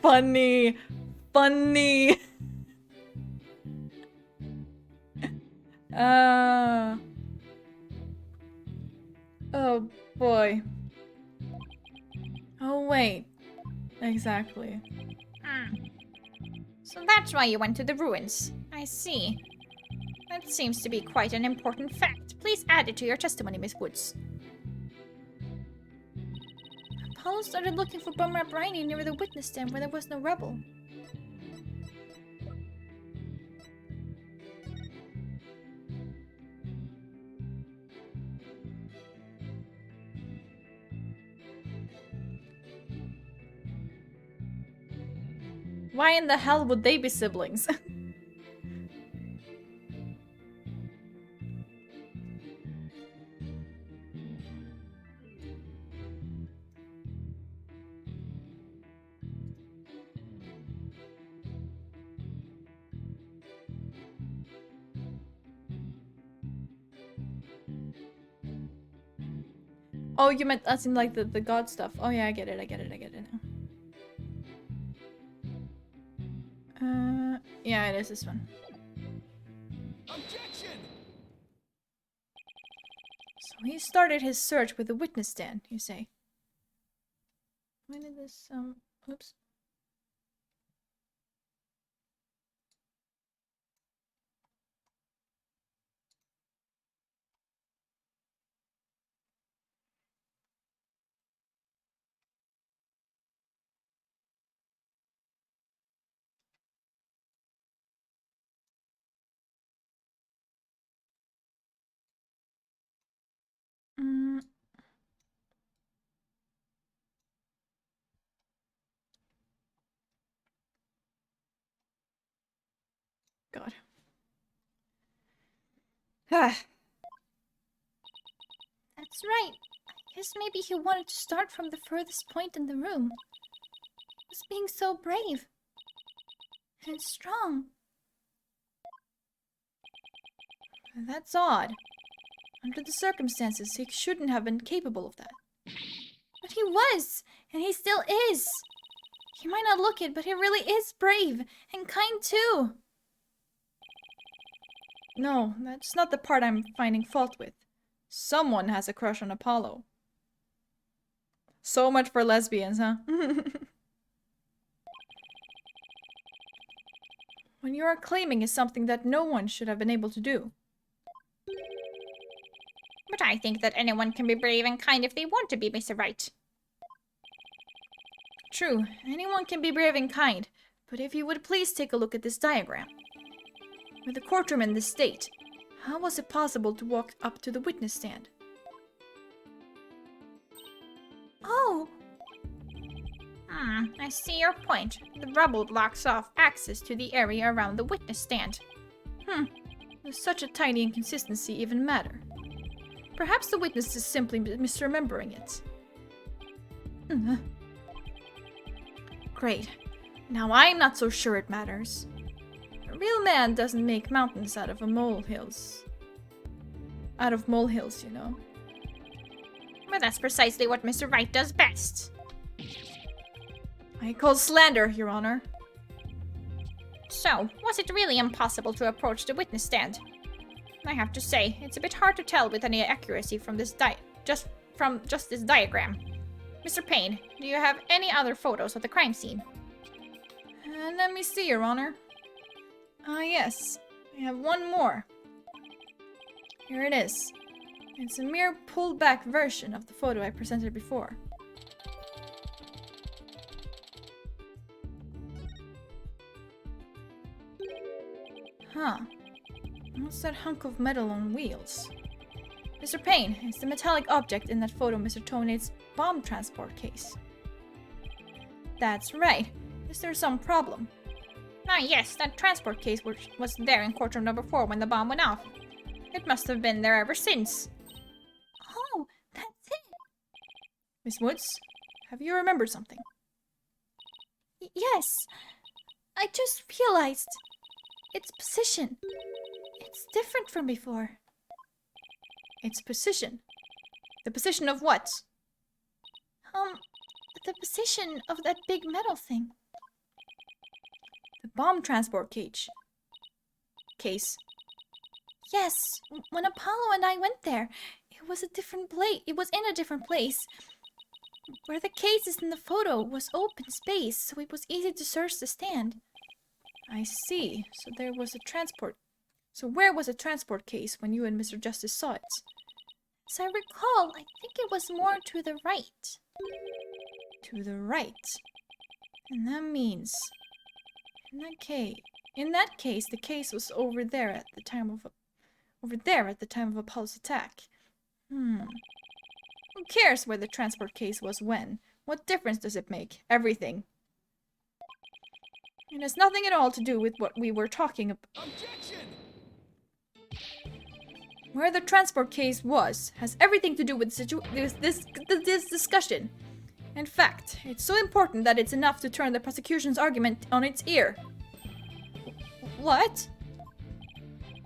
Funny. Funny. Oh boy. Oh wait. Exactly. So that's why you went to the ruins. I see. That seems to be quite an important fact. Please add it to your testimony, Miss Woods. Apollo started looking for Bumrap Riney near the witness stand where there was no rubble. Why in the hell would they be siblings? Oh, you meant as in like the god stuff. Oh yeah, I get it now. Yeah, it is this one. Objection! So he started his search with the witness stand, you say? When did this, oops. God. Ah. That's right. I guess maybe he wanted to start from the furthest point in the room. He was being so brave. And strong. That's odd. Under the circumstances, he shouldn't have been capable of that. But he was! And he still is! He might not look it, but he really is brave. And kind too. No, that's not the part I'm finding fault with. Someone has a crush on Apollo. So much for lesbians, huh? When you are claiming is something that no one should have been able to do. But I think that anyone can be brave and kind if they want to be, Mr. Wright. True, anyone can be brave and kind, but if you would please take a look at this diagram. With the courtroom in this state, how was it possible to walk up to the witness stand? Oh! I see your point. The rubble blocks off access to the area around the witness stand. Does such a tiny inconsistency even matter? Perhaps the witness is simply misremembering it. Great. Now I'm not so sure it matters. A real man doesn't make mountains out of molehills. Out of molehills, you know. But that's precisely what Mr. Wright does best. I call slander, Your Honor. So, was it really impossible to approach the witness stand? I have to say, it's a bit hard to tell with any accuracy from this just this diagram. Mr. Payne, do you have any other photos of the crime scene? Let me see, Your Honor. Yes. I have one more. Here it is. It's a mere pulled-back version of the photo I presented before. Huh. What's that hunk of metal on wheels? Mr. Payne, it's the metallic object in that photo Mr. Toenate's bomb transport case. That's right. Is there some problem? Yes, that transport case was there in courtroom number 4 when the bomb went off. It must have been there ever since. Oh, that's it! Miss Woods, have you remembered something? Yes! I just realized. Its position. It's different from before. Its position? The position of what? The position of that big metal thing. The bomb transport case. Yes, when Apollo and I went there, it was a different place. It was in a different place. Where the case is in the photo was open space, so it was easy to search the stand. I see. So where was the transport case when you and Mr. Justice saw it? As I recall, I think it was more to the right. To the right. And that means... In that case, the case was over there at the time of Apollo's attack. Who cares where the transport case was when? What difference does it make? Everything. It has nothing at all to do with what we were talking about. Objection! Where the transport case was has everything to do with this discussion. In fact, it's so important that it's enough to turn the prosecution's argument on its ear. What?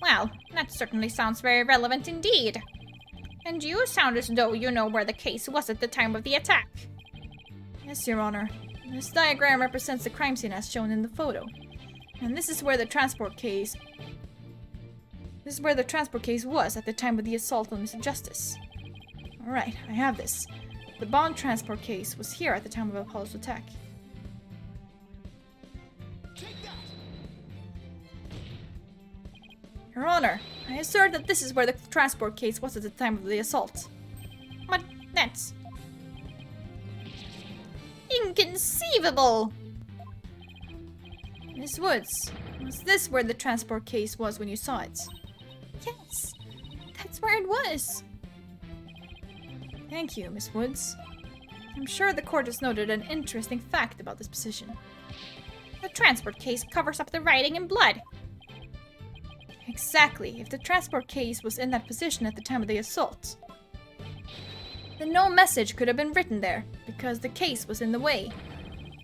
Well, that certainly sounds very relevant indeed. And you sound as though you know where the case was at the time of the attack. Yes, Your Honor. This diagram represents the crime scene as shown in the photo. And this is where the transport case... This is where the transport case was at the time of the assault on Mr. Justice. Alright, I have this. The bomb transport case was here at the time of Apollo's attack. Take that! Your Honor, I assert that this is where the transport case was at the time of the assault. But that's inconceivable! Miss Woods, was this where the transport case was when you saw it? Yes, that's where it was. Thank you, Miss Woods. I'm sure the court has noted an interesting fact about this position. The transport case covers up the writing in blood. Exactly, if the transport case was in that position at the time of the assault, then no message could have been written there, because the case was in the way.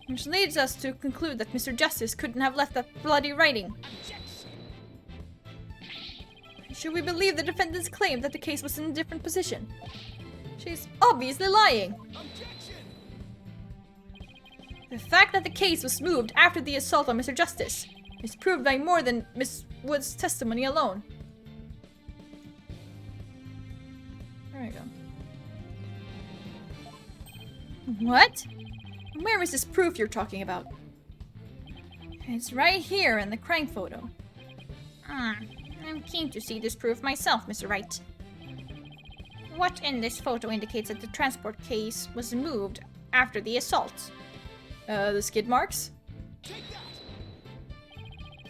Which leads us to conclude that Mr. Justice couldn't have left that bloody writing. Objection! Should we believe the defendant's claim that the case was in a different position? She's obviously lying. Objection! The fact that the case was moved after the assault on Mr. Justice is proved by more than Miss Wood's testimony alone. There we go. What? Where is this proof you're talking about? It's right here in the crime photo. I'm keen to see this proof myself, Mr. Wright. What in this photo indicates that the transport case was moved after the assault? The skid marks? Take that!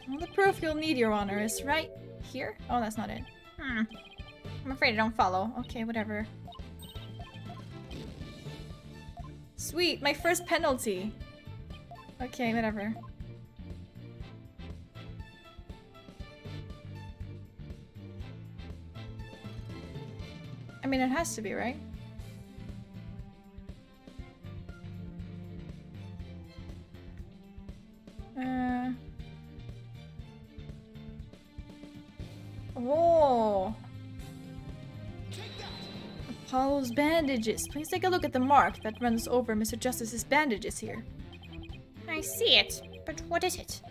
Well, the proof you'll need, Your Honor, is right here? Oh, that's not it. I'm afraid I don't follow. Okay, whatever. Sweet, my first penalty. Okay, whatever. I mean, it has to be, right? Whoa! Take that! Apollo's bandages. Please take a look at the mark that runs over Mr. Justice's bandages here. I see it, but what is it?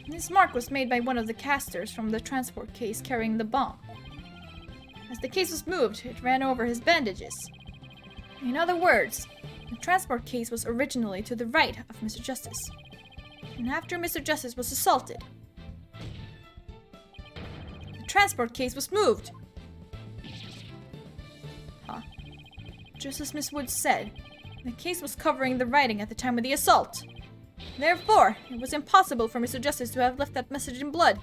This mark was made by one of the casters from the transport case carrying the bomb. As the case was moved, it ran over his bandages. In other words, the transport case was originally to the right of Mr. Justice. And after Mr. Justice was assaulted, the transport case was moved. Huh. Just as Miss Woods said, the case was covering the writing at the time of the assault. Therefore, it was impossible for Mr. Justice to have left that message in blood.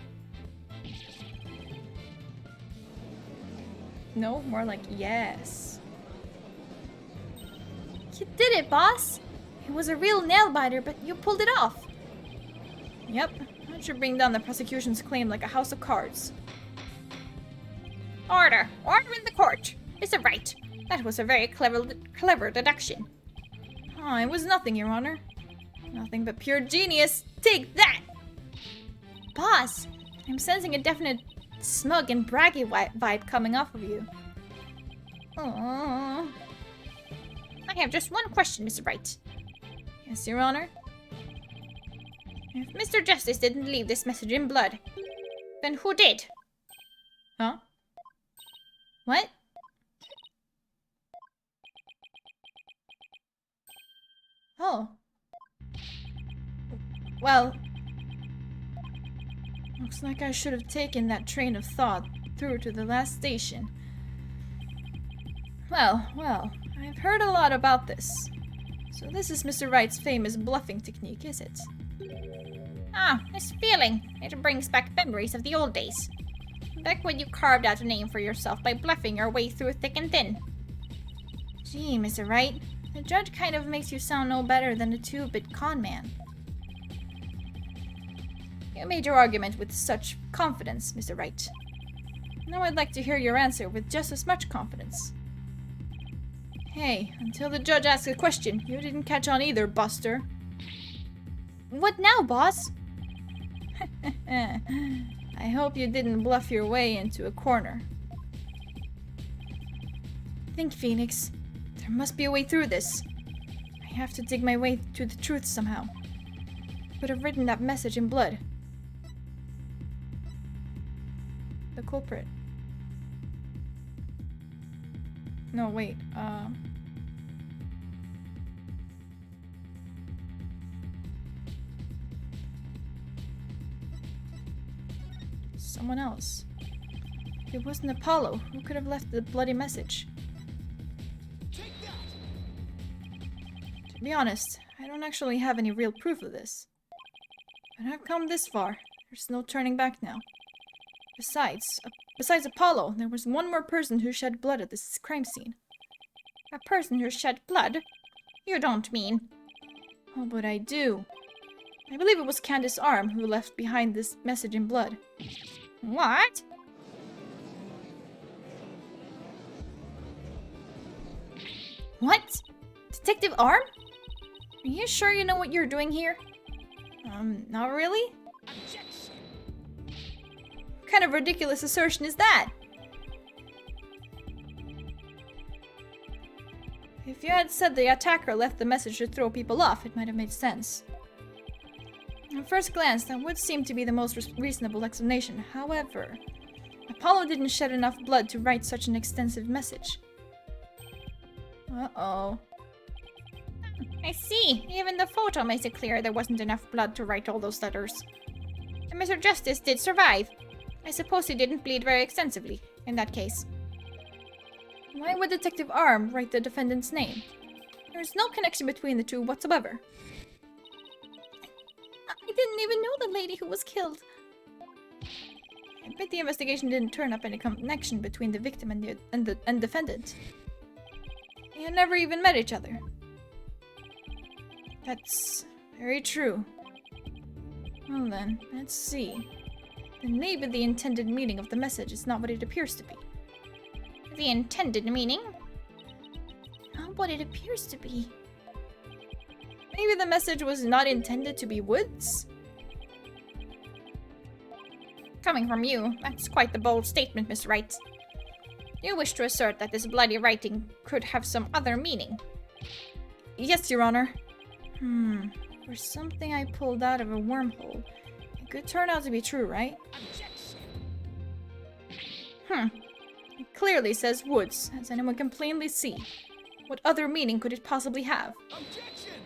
No, more like yes. You did it, boss! It was a real nail-biter, but you pulled it off. Yep, that should bring down the prosecution's claim like a house of cards. Order! Order in the court! Mr. Wright, that was a very clever deduction. Oh, it was nothing, Your Honor. Nothing but pure genius. Take that! Boss, I'm sensing a definite smug and braggy vibe coming off of you. I have just one question, Mr. Wright. Yes, Your Honor? If Mr. Justice didn't leave this message in blood, then who did? Huh? What? Oh. Well, looks like I should have taken that train of thought through to the last station. Well, I've heard a lot about this. So this is Mr. Wright's famous bluffing technique, is it? This feeling. It brings back memories of the old days. Back when you carved out a name for yourself by bluffing your way through thick and thin. Gee, Mr. Wright, the judge kind of makes you sound no better than a 2-bit con man. You made your argument with such confidence, Mr. Wright. Now I'd like to hear your answer with just as much confidence. Hey, until the judge asks a question, you didn't catch on either, Buster. What now, boss? I hope you didn't bluff your way into a corner. Think, Phoenix. There must be a way through this. I have to dig my way to the truth somehow. Could have written that message in blood. The culprit. No, wait. Someone else. If it wasn't Apollo, who could have left the bloody message? Take that! To be honest, I don't actually have any real proof of this. But I've come this far. There's no turning back now. Besides Apollo, there was one more person who shed blood at this crime scene. A person who shed blood? You don't mean... Oh, but I do. I believe it was Candace Arm who left behind this message in blood. What? What? Detective Arm? Are you sure you know what you're doing here? Not really? Objection! What kind of ridiculous assertion is that? If you had said the attacker left the message to throw people off, it might have made sense. At first glance, that would seem to be the most reasonable explanation. However, Apollo didn't shed enough blood to write such an extensive message. Uh-oh. I see. Even the photo makes it clear there wasn't enough blood to write all those letters. And Mr. Justice did survive. I suppose he didn't bleed very extensively, in that case. Why would Detective Arm write the defendant's name? There is no connection between the two whatsoever. I didn't even know the lady who was killed. I bet the investigation didn't turn up any connection between the victim and the defendant. They had never even met each other. That's very true. Well then, let's see. Then maybe the intended meaning of the message is not what it appears to be. The intended meaning? Not what it appears to be. Maybe the message was not intended to be Woods? Coming from you, that's quite the bold statement, Miss Wright. You wish to assert that this bloody writing could have some other meaning? Yes, Your Honor. For something I pulled out of a wormhole. It could turn out to be true, right? Objection! It clearly says Woods, as anyone can plainly see. What other meaning could it possibly have? Objection!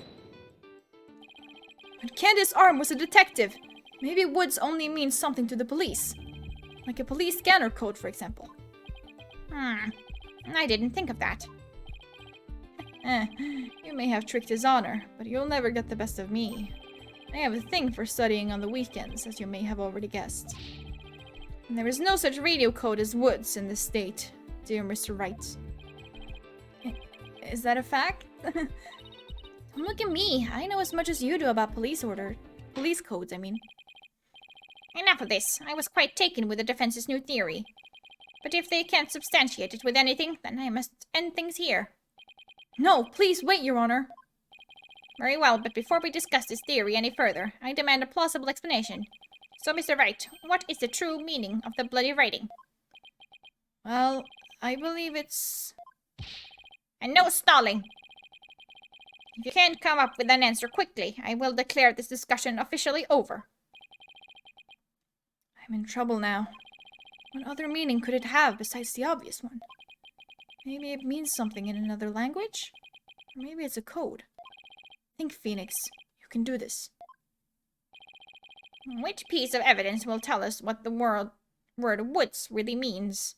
But Candace Arm was a detective. Maybe Woods only means something to the police. Like a police scanner code, for example. I didn't think of that. You may have tricked his honor, but you'll never get the best of me. I have a thing for studying on the weekends, as you may have already guessed. And there is no such radio code as Woods in this state, dear Mr. Wright. Is that a fact? Don't look at me. I know as much as you do about police codes, I mean. Enough of this. I was quite taken with the defense's new theory. But if they can't substantiate it with anything, then I must end things here. No, please wait, Your Honor. Very well, but before we discuss this theory any further, I demand a plausible explanation. So, Mr. Wright, what is the true meaning of the bloody writing? Well, I believe it's... And no stalling! If you can't come up with an answer quickly, I will declare this discussion officially over. I'm in trouble now. What other meaning could it have besides the obvious one? Maybe it means something in another language? Or maybe it's a code. Think, Phoenix. You can do this. Which piece of evidence will tell us what the word woods really means?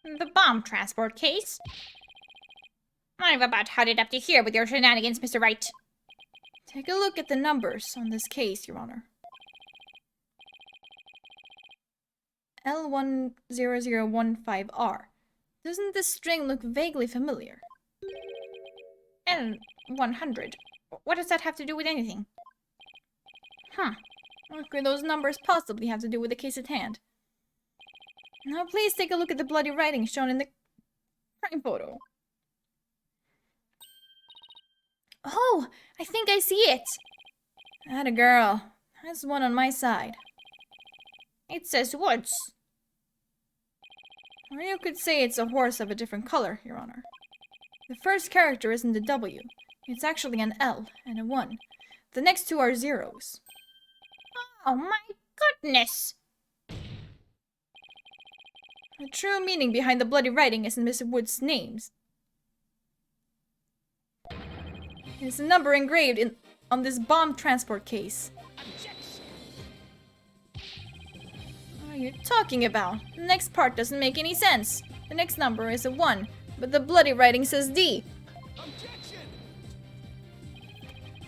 The bomb transport case? I've about had it up to here with your shenanigans, Mr. Wright. Take a look at the numbers on this case, Your Honor. L10015R. Doesn't this string look vaguely familiar? L100. What does that have to do with anything? What could those numbers possibly have to do with the case at hand? Now please take a look at the bloody writing shown in the crime photo. Oh, I think I see it. Atta girl. That's one on my side. It says woods. Or you could say it's a horse of a different color, Your Honor. The first character isn't a W. It's actually an L and a 1. The next two are zeros. Oh my goodness! The true meaning behind the bloody writing isn't Mr. Wood's names. It's a number engraved on this bomb transport case. What are you talking about? The next part doesn't make any sense. The next number is a 1, but the bloody writing says D.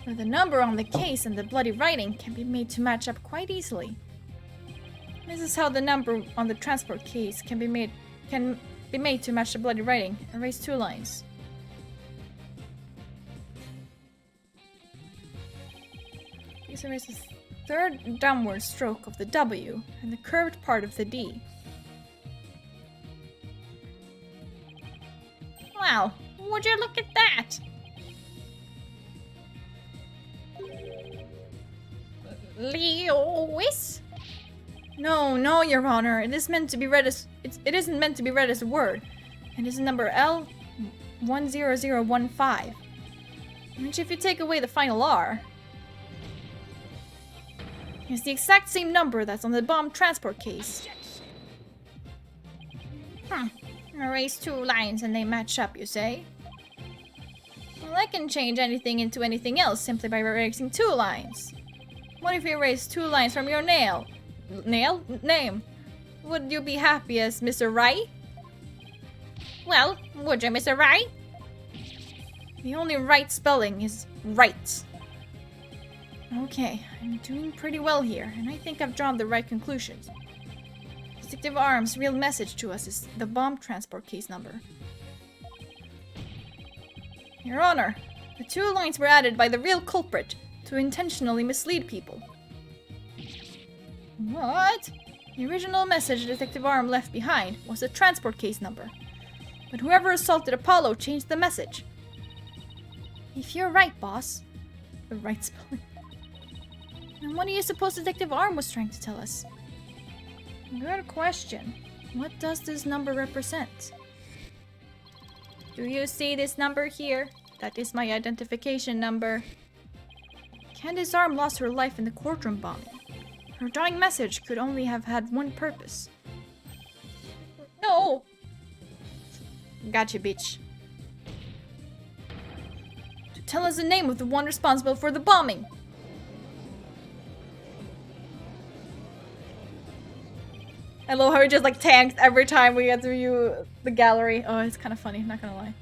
But the number on the case and the bloody writing can be made to match up quite easily. This is how the number on the transport case can be made to match the bloody writing. Erase 2 lines. Please erase the third downward stroke of the W and the curved part of the D. Wow, would you look at that? Lewis? No, Your Honor. It is meant to be read as it isn't meant to be read as a word. It is number L10015. Which, if you take away the final R, is the exact same number that's on the bomb transport case. Erase 2 lines and they match up, you say? Well, I can change anything into anything else simply by erasing 2 lines. What if you erase 2 lines from your name? Would you be happy as Mr. Wright? Well, would you, Mr. Wright? The only right spelling is right. Okay, I'm doing pretty well here, and I think I've drawn the right conclusions. Detective Arm's real message to us is the bomb transport case number. Your Honor, the 2 lines were added by the real culprit to intentionally mislead people. What? The original message Detective Arm left behind was the transport case number. But whoever assaulted Apollo changed the message. If you're right, boss. The right spelling. Then what do you suppose Detective Arm was trying to tell us? Good question. What does this number represent? Do you see this number here? That is my identification number. Candace Arm lost her life in the courtroom bombing. Her dying message could only have had one purpose. No! Gotcha, bitch. To tell us the name of the one responsible for the bombing. I love how he just like tanks every time we get to view the gallery. Oh, it's kind of funny, not gonna lie.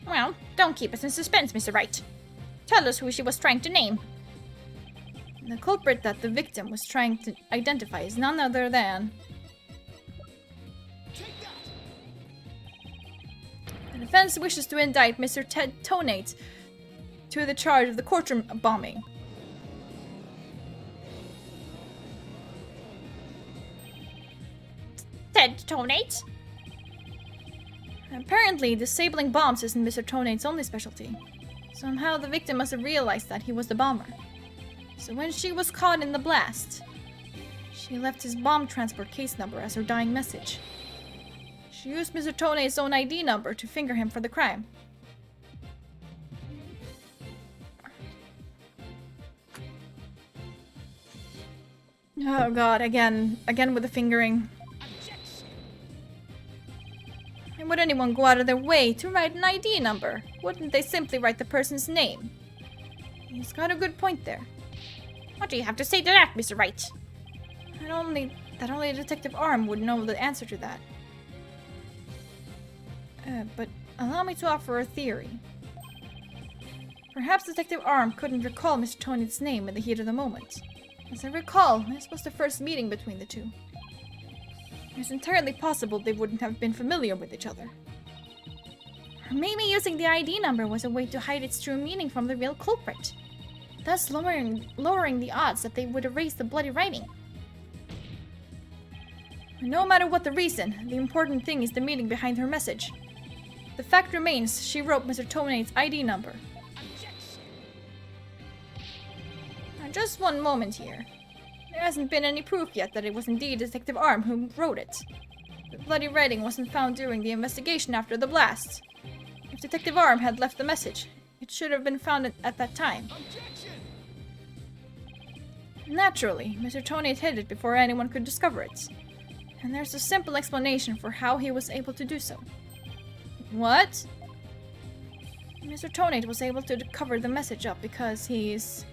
Well, don't keep us in suspense, Mr. Wright. Tell us who she was trying to name. The culprit that the victim was trying to identify is none other than... The defense wishes to indict Mr. Ted Tonate to the charge of the courtroom bombing. Ted Tonate? Apparently, disabling bombs isn't Mr. Tonate's only specialty. Somehow the victim must have realized that he was the bomber. So when she was caught in the blast, she left his bomb transport case number as her dying message. She used Mr. Tonate's own ID number to finger him for the crime. Oh god, again with the fingering. And would anyone go out of their way to write an ID number? Wouldn't they simply write the person's name? He's got a good point there. What do you have to say to that, Mr. Wright? That only Detective Arm would know the answer to that. But allow me to offer a theory. Perhaps Detective Arm couldn't recall Mr. Tony's name in the heat of the moment. As I recall, this was the first meeting between the two. It's entirely possible they wouldn't have been familiar with each other. Or maybe using the ID number was a way to hide its true meaning from the real culprit, thus lowering the odds that they would erase the bloody writing. No matter what the reason, the important thing is the meaning behind her message. The fact remains she wrote Mr. Tonate's ID number. Now, just one moment here. There hasn't been any proof yet that it was indeed Detective Arm who wrote it. The bloody writing wasn't found during the investigation after the blast. If Detective Arm had left the message, it should have been found at that time. Naturally, Mr. Tonate hid it before anyone could discover it. And there's a simple explanation for how he was able to do so. What? Mr. Tonate was able to cover the message up because he's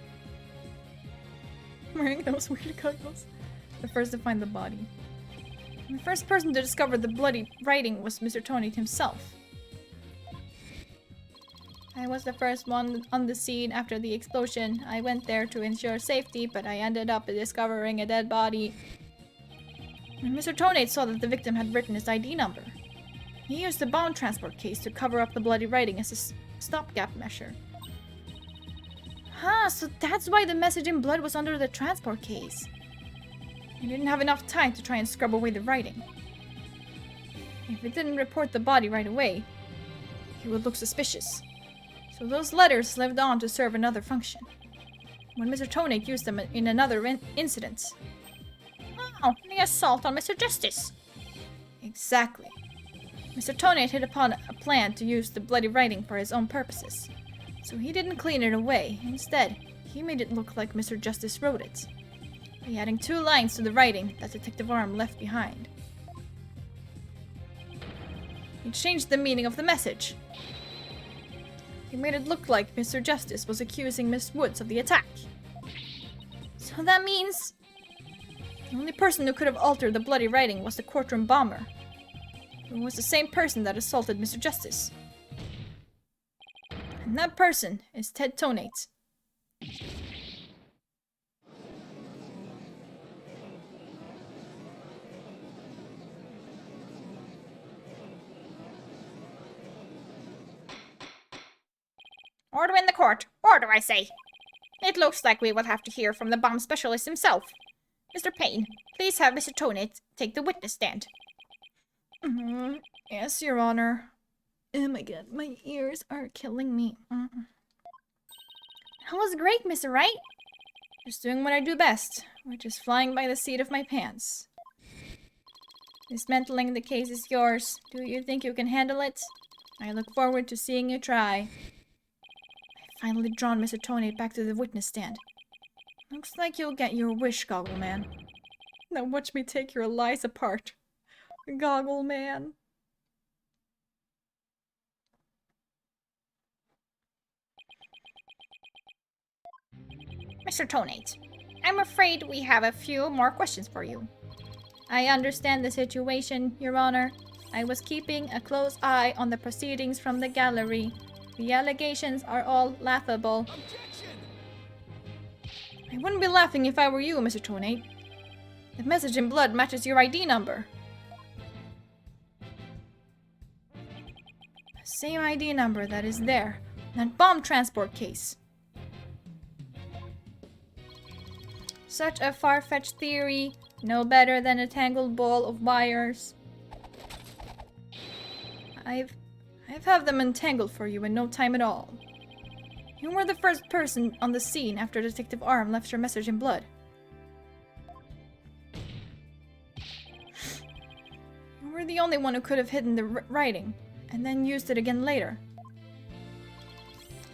wearing those weird goggles. The first to find the body. And the first person to discover the bloody writing was Mr. Tonate himself. I was the first one on the scene after the explosion. I went there to ensure safety, but I ended up discovering a dead body. And Mr. Tonate saw that the victim had written his ID number. He used the bomb transport case to cover up the bloody writing as a stopgap measure. So that's why the message in blood was under the transport case. He didn't have enough time to try and scrub away the writing. If it didn't report the body right away, he would look suspicious. So those letters lived on to serve another function. When Mr. Tonate used them in another incident. Oh, the assault on Mr. Justice. Exactly. Mr. Tonate hit upon a plan to use the bloody writing for his own purposes. So he didn't clean it away. Instead, he made it look like Mr. Justice wrote it, by adding 2 lines to the writing that Detective Arm left behind. He changed the meaning of the message. He made it look like Mr. Justice was accusing Miss Woods of the attack. So that means the only person who could have altered the bloody writing was the courtroom bomber, who was the same person that assaulted Mr. Justice. And that person is Ted Tonate. Order in the court. Order, I say. It looks like we will have to hear from the bomb specialist himself. Mr. Payne, please have Mr. Tonate take the witness stand. Yes, Your Honor. Oh my god, my ears are killing me. That was great, Mr. Wright. Just doing what I do best, which is flying by the seat of my pants. Dismantling the case is yours. Do you think you can handle it? I look forward to seeing you try. I've finally drawn Mr. Tonate back to the witness stand. Looks like you'll get your wish, Goggle Man. Now watch me take your lies apart. Goggle Man. Mr. Tonate, I'm afraid we have a few more questions for you. I understand the situation, Your Honor. I was keeping a close eye on the proceedings from the gallery. The allegations are all laughable. I wouldn't be laughing if I were you, Mr. Tonate. The message in blood matches your ID number. The same ID number that is there in that bomb transport case. Such a far-fetched theory, no better than a tangled ball of wires. I've had them entangled for you in no time at all. You were the first person on the scene after Detective Arm left your message in blood. You were the only one who could have hidden the writing, and then used it again later.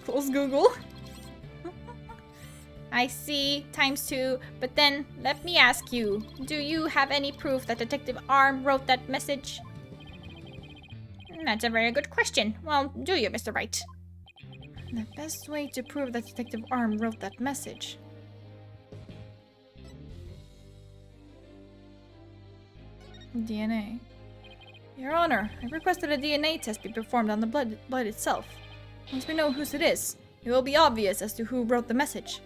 Close Google. I see, ×2, but then let me ask you, do you have any proof that Detective Arm wrote that message? That's a very good question. Well, do you, Mr. Wright? The best way to prove that Detective Arm wrote that message. DNA. Your Honor, I requested a DNA test be performed on the blood itself. Once we know whose it is, it will be obvious as to who wrote the message.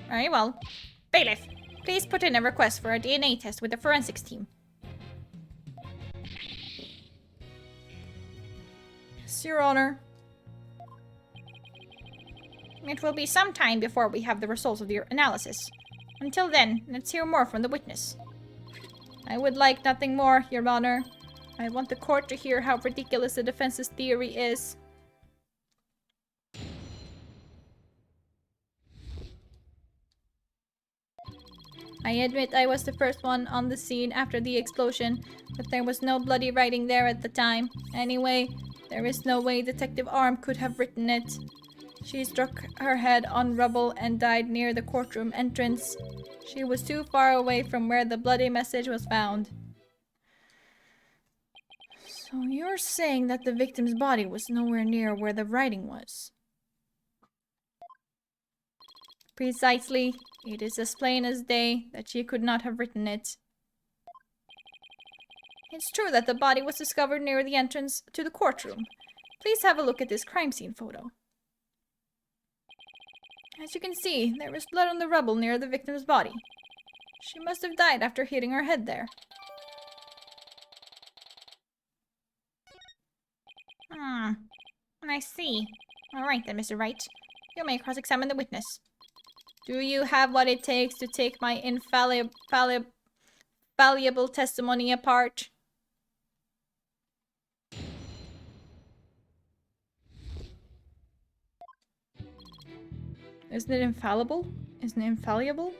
Very well. Bailiff, please put in a request for a DNA test with the forensics team. Yes, Your Honor. It will be some time before we have the results of your analysis. Until then, let's hear more from the witness. I would like nothing more, Your Honor. I want the court to hear how ridiculous the defense's theory is. I admit I was the first one on the scene after the explosion, but there was no bloody writing there at the time. Anyway, there is no way Detective Arm could have written it. She struck her head on rubble and died near the courtroom entrance. She was too far away from where the bloody message was found. So you're saying that the victim's body was nowhere near where the writing was? Precisely. It is as plain as day that she could not have written it. It's true that the body was discovered near the entrance to the courtroom. Please have a look at this crime scene photo. As you can see, there is blood on the rubble near the victim's body. She must have died after hitting her head there. I see. Alright then, Mr. Wright. You may cross-examine the witness. Do you have what it takes to take my valuable testimony apart? Isn't it infallible? Isn't it infallible?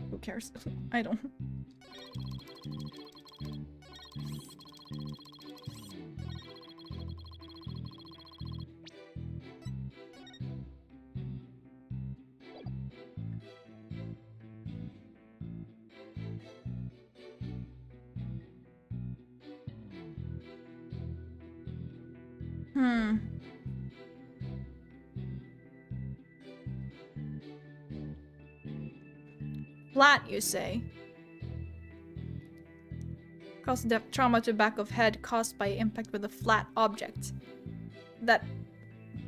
Who cares? I don't. Flat, you say? Caused death trauma to back of head caused by impact with a flat object. That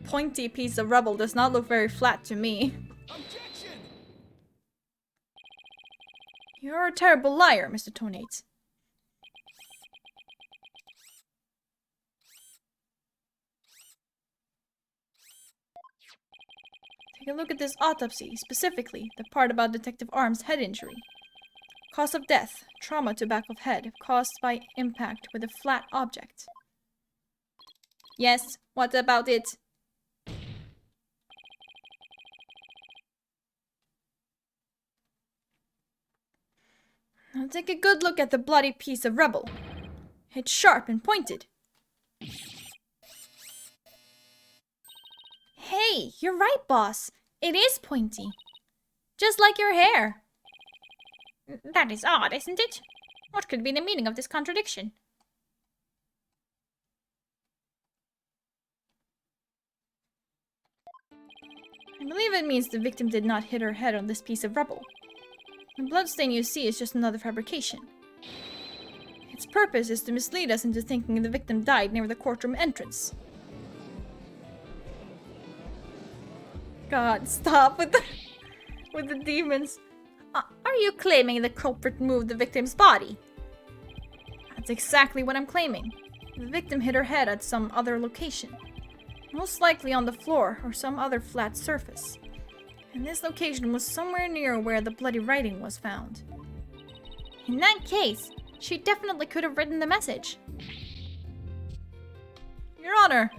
pointy piece of rubble does not look very flat to me. Objection! You're a terrible liar, Mr. Tonate. Take a look at this autopsy, specifically the part about Detective Arm's head injury. Cause of death, trauma to back of head, caused by impact with a flat object. Yes, what about it? Now take a good look at the bloody piece of rubble. It's sharp and pointed. Hey, you're right, boss. It is pointy. Just like your hair. That is odd, isn't it? What could be the meaning of this contradiction? I believe it means the victim did not hit her head on this piece of rubble. The bloodstain you see is just another fabrication. Its purpose is to mislead us into thinking the victim died near the courtroom entrance. God, stop with the demons. Are you claiming the culprit moved the victim's body? That's exactly what I'm claiming. The victim hit her head at some other location. Most likely on the floor or some other flat surface. And this location was somewhere near where the bloody writing was found. In that case, she definitely could have written the message. Your Honor,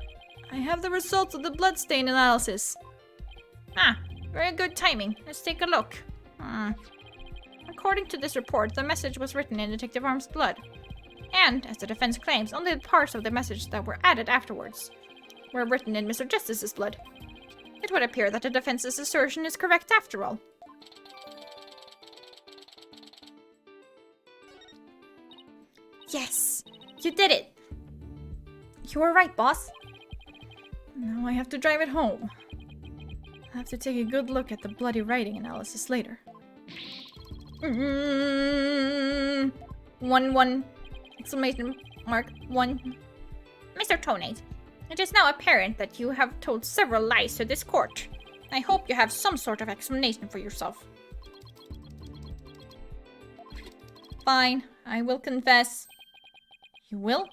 I have the results of the bloodstain analysis. Very good timing. Let's take a look. According to this report, the message was written in Detective Arm's blood. And, as the defense claims, only the parts of the message that were added afterwards were written in Mr. Justice's blood. It would appear that the defense's assertion is correct after all. Yes! You did it! You were right, boss. Now I have to drive it home. I'll have to take a good look at the bloody writing analysis later. One exclamation mark 1. Mr. Tonate, it is now apparent that you have told several lies to this court. I hope you have some sort of explanation for yourself. Fine, I will confess. You will?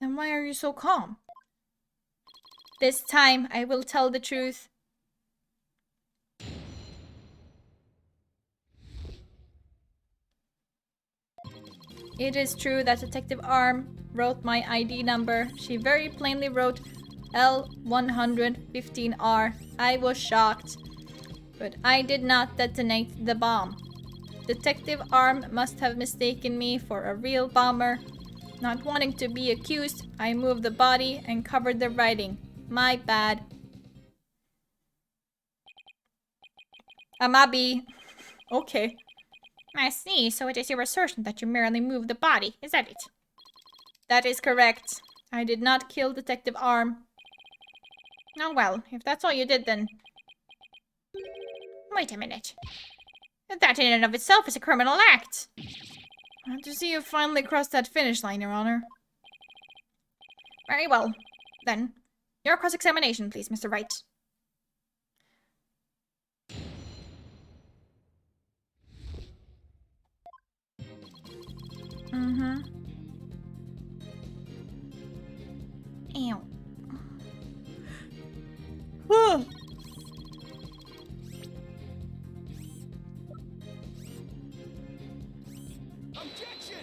Then why are you so calm? This time I will tell the truth. It is true that Detective Arm wrote my ID number. She very plainly wrote L115R. I was shocked, but I did not detonate the bomb. Detective Arm must have mistaken me for a real bomber. Not wanting to be accused, I moved the body and covered the writing. My bad. Amabi. Okay. I see, so it is your assertion that you merely moved the body, is that it? That is correct. I did not kill Detective Arm. Oh well, if that's all you did then... Wait a minute. That in and of itself is a criminal act. Glad to see you finally crossed that finish line, Your Honor. Very well. Then, your cross-examination, please, Mr. Wright. Ew. Objection!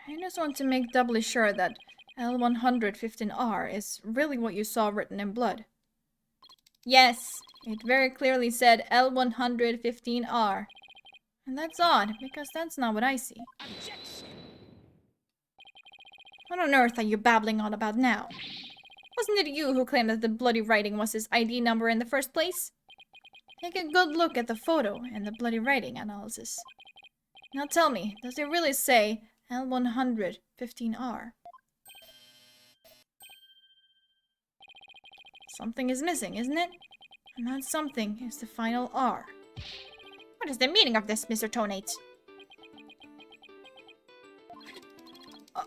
I just want to make doubly sure that L115R is really what you saw written in blood. Yes, it very clearly said L115R. And that's odd, because that's not what I see. Objection! What on earth are you babbling on about now? Wasn't it you who claimed that the bloody writing was his ID number in the first place? Take a good look at the photo and the bloody writing analysis. Now tell me, does it really say L115R? Something is missing, isn't it? And that something is the final R. What is the meaning of this, Mr. Tonate?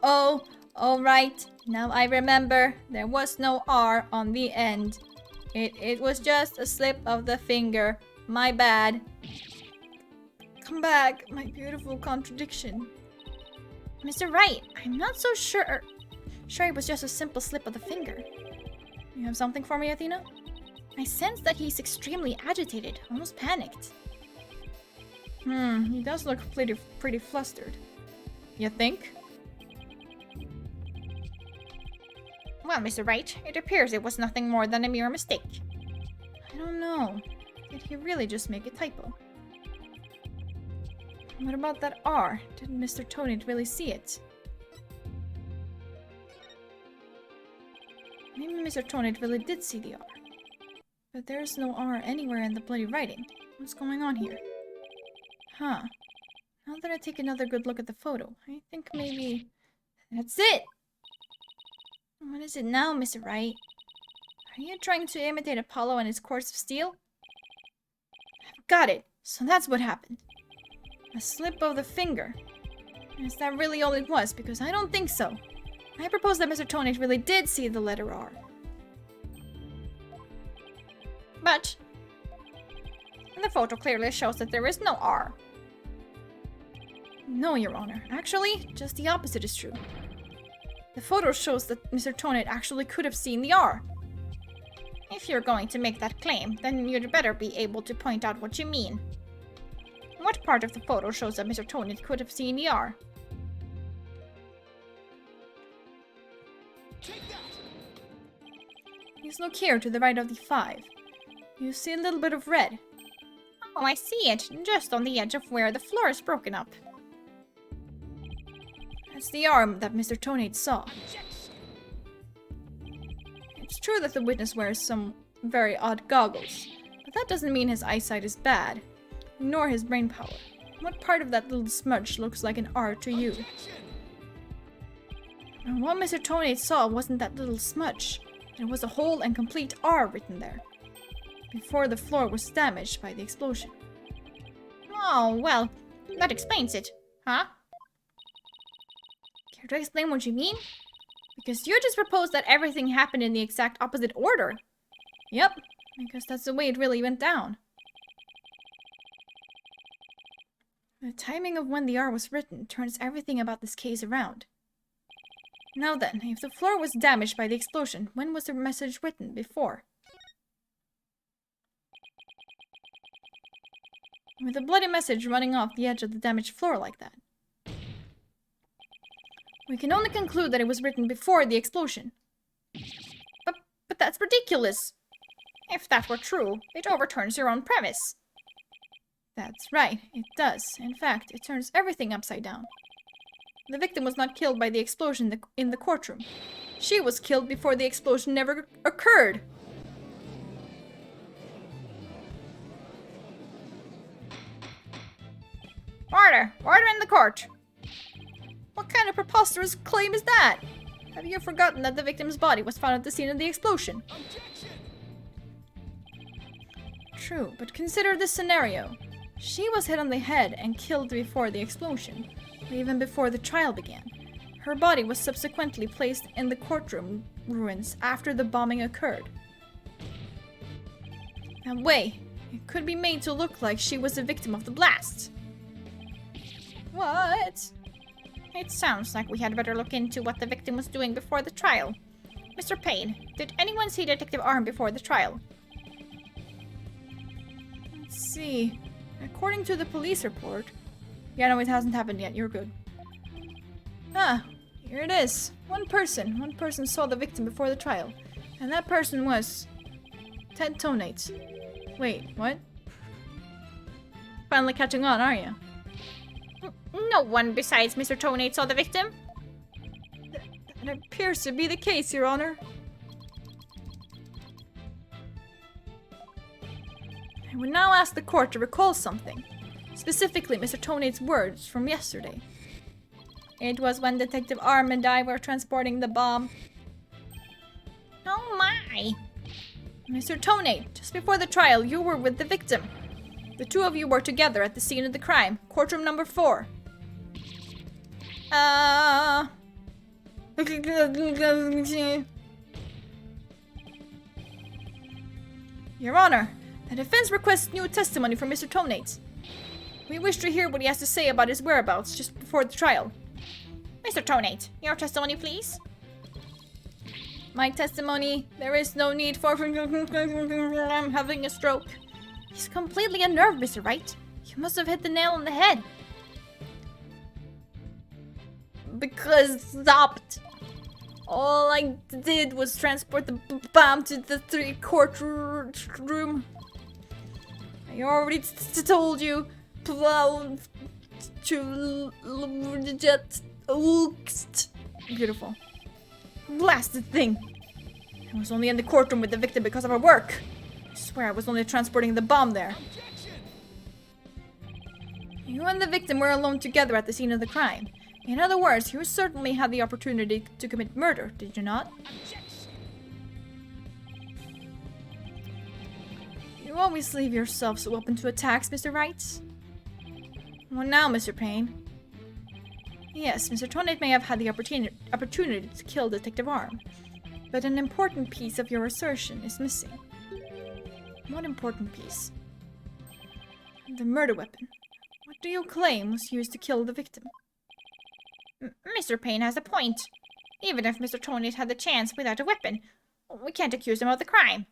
Oh, all right. Now I remember. There was no R on the end. It was just a slip of the finger. My bad. Come back, my beautiful contradiction. Mr. Wright, I'm not so sure it was just a simple slip of the finger. You have something for me, Athena? I sense that he's extremely agitated, almost panicked. He does look pretty flustered. You think? Well, Mr. Wright, it appears it was nothing more than a mere mistake. I don't know. Did he really just make a typo? What about that R? Did Mr. Tonate really see it? Maybe Mr. Tonate really did see the R. But there's no R anywhere in the bloody writing. What's going on here? Huh. Now that I take another good look at the photo, I think maybe... That's it! What is it now, Mr. Wright? Are you trying to imitate Apollo and his course of steel? I've got it! So that's what happened. A slip of the finger. Is that really all it was? Because I don't think so. I propose that Mr. Tonate really did see the letter R. But the photo clearly shows that there is no R. No, Your Honor. Actually, just the opposite is true. The photo shows that Mr. Tonate actually could have seen the R. If you're going to make that claim, then you'd better be able to point out what you mean. What part of the photo shows that Mr. Tonate could have seen the R? Take that! Please look here to the right of the 5. You see a little bit of red. Oh, I see it, just on the edge of where the floor is broken up. That's the arm that Mr. Tonate saw. Objection! It's true that the witness wears some very odd goggles, but that doesn't mean his eyesight is bad, nor his brain power. What part of that little smudge looks like an R to you? Objection! And what Mr. Tonate saw wasn't that little smudge. It was a whole and complete R written there. before the floor was damaged by the explosion. Oh, well, that explains it, huh? Care to explain what you mean? Because you just proposed that everything happened in the exact opposite order. Yep, because that's the way it really went down. The timing of when the R was written turns everything about this case around. Now then, if the floor was damaged by the explosion, when was the message written before? With a bloody message running off the edge of the damaged floor like that. We can only conclude that it was written before the explosion. But that's ridiculous. If that were true, it overturns your own premise. That's right, it does. In fact, it turns everything upside down. The victim was not killed by the explosion in the courtroom. She was killed before the explosion ever occurred. Order! Order in the court! What kind of preposterous claim is that? Have you forgotten that the victim's body was found at the scene of the explosion? Objection! True, but consider this scenario. She was hit on the head and killed before the explosion, or even before the trial began. Her body was subsequently placed in the courtroom ruins after the bombing occurred. That way, it could be made to look like she was a victim of the blast. What? It sounds like we had better look into what the victim was doing before the trial. Mr. Payne, did anyone see Detective Arm before the trial? Let's see. According to the police report... Yeah, no, it hasn't happened yet. You're good. Ah, here it is. One person saw the victim before the trial. And that person was... Ted Tonates. Wait, what? Finally catching on, are you? No one besides Mr. Tonate saw the victim. That appears to be the case, Your Honor. I would now ask the court to recall something. Specifically, Mr. Tonate's words from yesterday. It was when Detective Arm and I were transporting the bomb. Oh my! Mr. Tonate, just before the trial, you were with the victim. The two of you were together at the scene of the crime, courtroom number 4. Your Honor, the defense requests new testimony from Mr. Tonate. We wish to hear what he has to say about his whereabouts just before the trial. Mr. Tonate, your testimony, please. My testimony, there is no need for I'm having a stroke. He's completely unnerved, Mr. Wright. You must have hit the nail on the head. Because stopped. All I did was transport the bomb to the 3-courtroom. I already told you. Beautiful. Blasted thing. I was only in the courtroom with the victim because of her work. I swear I was only transporting the bomb there. Objection! You and the victim were alone together at the scene of the crime. In other words, you certainly had the opportunity to commit murder, did you not? Objection! You always leave yourself so open to attacks, Mr. Wright. What now, Mr. Payne? Yes, Mr. Tonate may have had the opportunity to kill Detective Arm, but an important piece of your assertion is missing. What important piece? The murder weapon. What do you claim was used to kill the victim? Mr. Payne has a point. Even if Mr. Tonate had the chance without a weapon, we can't accuse him of the crime.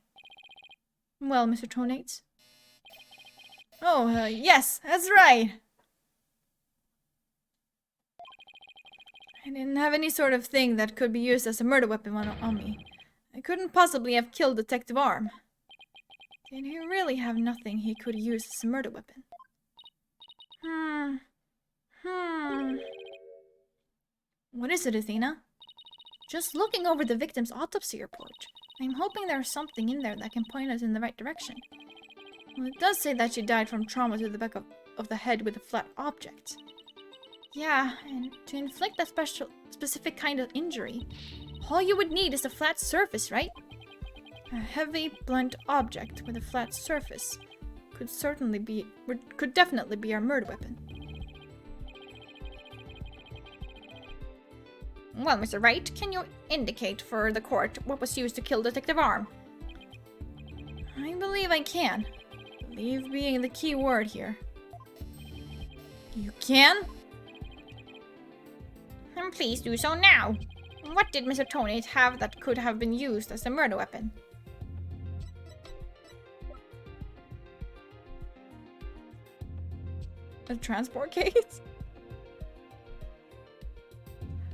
Well, Mr. Tonate? Oh, yes, that's right! I didn't have any sort of thing that could be used as a murder weapon on me. I couldn't possibly have killed Detective Arm. Did he really have nothing he could use as a murder weapon? What is it, Athena? Just looking over the victim's autopsy report. I'm hoping there's something in there that can point us in the right direction. Well, it does say that she died from trauma to the back of the head with a flat object. Yeah, and to inflict that specific kind of injury, all you would need is a flat surface, right? A heavy, blunt object with a flat surface could definitely be our murder weapon. Well, Mr. Wright, can you indicate for the court what was used to kill Detective Arm? I believe I can. Believe being the key word here. You can? And please do so now. What did Mr. Tonate have that could have been used as a murder weapon? A transport case?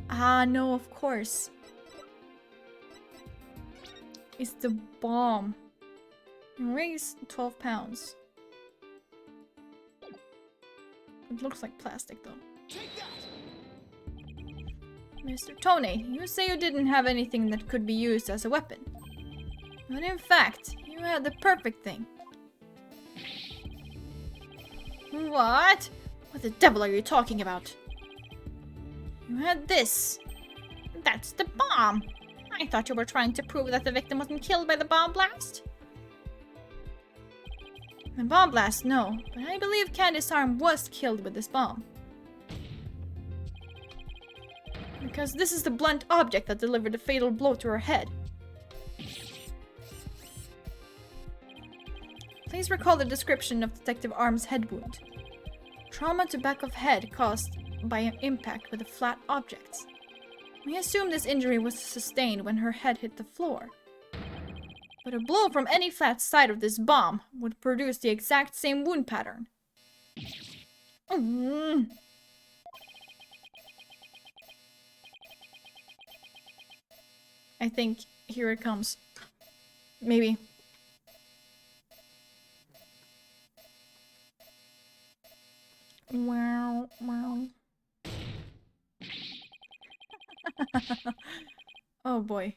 Ah, no, of course. It's the bomb. It weighs 12 pounds. It looks like plastic, though. Take that! Mr. Tonate, you say you didn't have anything that could be used as a weapon. But in fact, you had the perfect thing. What? What the devil are you talking about? You had this. That's the bomb. I thought you were trying to prove that the victim wasn't killed by the bomb blast. The bomb blast, no. But I believe Candace Arm was killed with this bomb. Because this is the blunt object that delivered the fatal blow to her head. Please recall the description of Detective Arm's head wound. Trauma to back of head caused by an impact with a flat object. We assume this injury was sustained when her head hit the floor. But a blow from any flat side of this bomb would produce the exact same wound pattern. I think here it comes. Maybe. Wow, wow. Oh boy.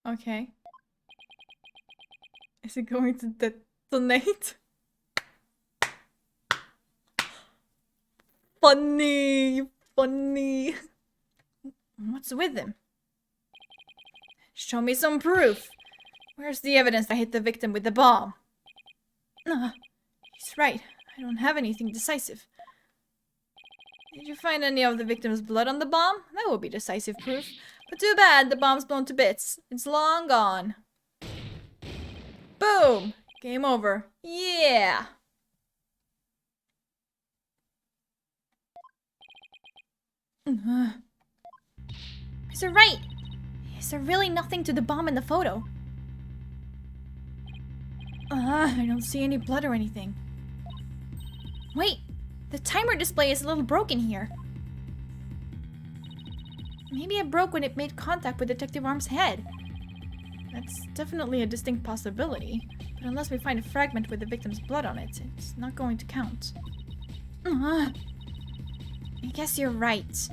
Okay. Is it going to detonate? Funny, funny. What's with him? Show me some proof. Where's the evidence that I hit the victim with the bomb? He's right. I don't have anything decisive. Did you find any of the victim's blood on the bomb? That would be decisive proof. But too bad, the bomb's blown to bits. It's long gone. Boom! Game over. Yeah! Mr. Wright! Is there really nothing to the bomb in the photo? I don't see any blood or anything. Wait! The timer display is a little broken here. Maybe it broke when it made contact with Detective Arm's head. That's definitely a distinct possibility. But unless we find a fragment with the victim's blood on it, it's not going to count. I guess you're right.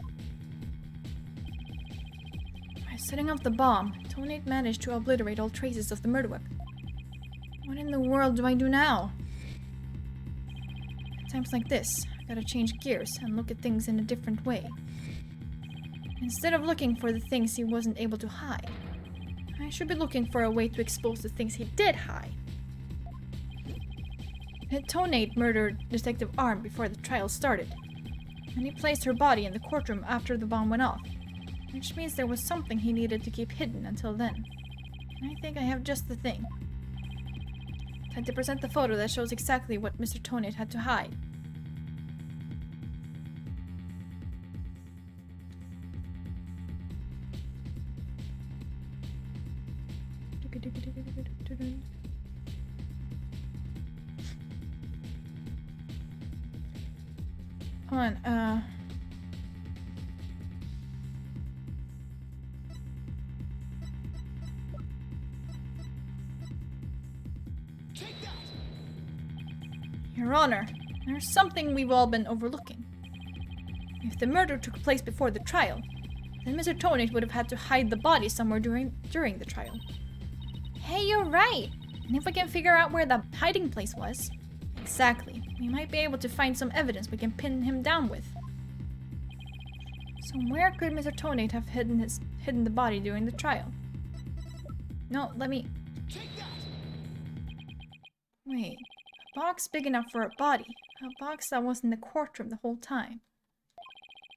By setting off the bomb, Tonate managed to obliterate all traces of the murder weapon. What in the world do I do now? At times like this, I gotta change gears and look at things in a different way. Instead of looking for the things he wasn't able to hide, I should be looking for a way to expose the things he did hide. Tonate murdered Detective Arm before the trial started, and he placed her body in the courtroom after the bomb went off, which means there was something he needed to keep hidden until then. And I think I have just the thing. Time to present the photo that shows exactly what Mr. Tonate had to hide. Come on, Take that! Your Honor, there's something we've all been overlooking. If the murder took place before the trial, then Mr. Tonate would have had to hide the body somewhere during the trial. Hey, you're right. And if we can figure out where the hiding place was. Exactly. We might be able to find some evidence we can pin him down with. So where could Mr. Tonate have hidden the body during the trial? No, let me... Take that! Wait. A box big enough for a body. A box that was in the courtroom the whole time.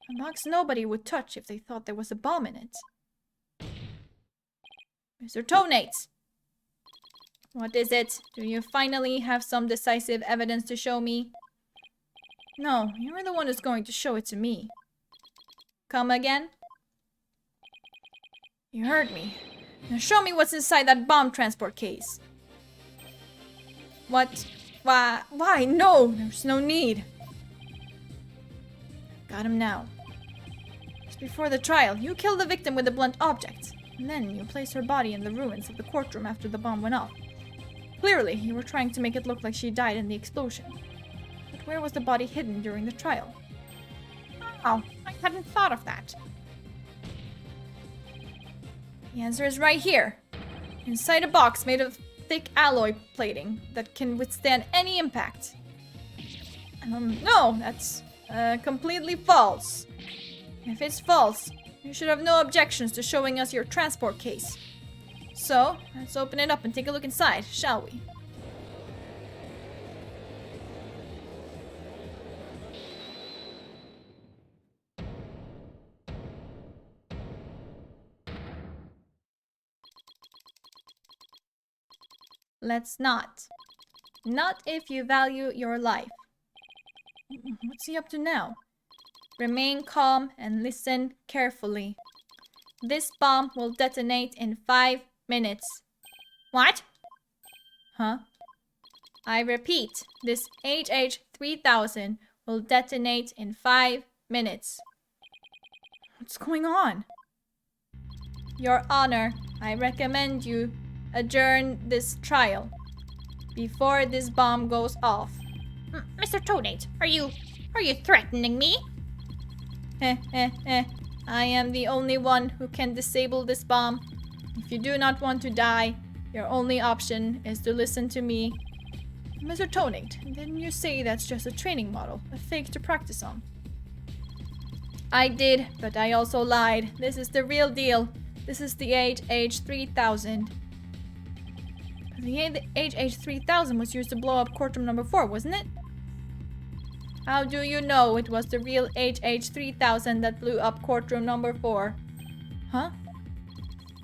A box nobody would touch if they thought there was a bomb in it. Mr. Tonate! What is it? Do you finally have some decisive evidence to show me? No, you're the one who's going to show it to me. Come again? You heard me. Now show me what's inside that bomb transport case. What? Why? No, there's no need. Got him now. Just before the trial, you killed the victim with a blunt object. And then you placed her body in the ruins of the courtroom after the bomb went off. Clearly, you were trying to make it look like she died in the explosion. But where was the body hidden during the trial? Oh, I hadn't thought of that. The answer is right here. Inside a box made of thick alloy plating that can withstand any impact. No, that's completely false. If it's false, you should have no objections to showing us your transport case. So, let's open it up and take a look inside, shall we? Let's not. Not if you value your life. What's he up to now? Remain calm and listen carefully. This bomb will detonate in 5 minutes. What? Huh? I repeat, this HH-3000 will detonate in 5 minutes. What's going on? Your Honor, I recommend you adjourn this trial before this bomb goes off. Mr. Tonate, are you threatening me? I am the only one who can disable this bomb. If you do not want to die, your only option is to listen to me. Mr. Tonate, didn't you say that's just a training model, a fake to practice on? I did, but I also lied. This is the real deal. This is the HH-3000. The HH-3000 was used to blow up courtroom number 4, wasn't it? How do you know it was the real HH-3000 that blew up courtroom number 4? Huh?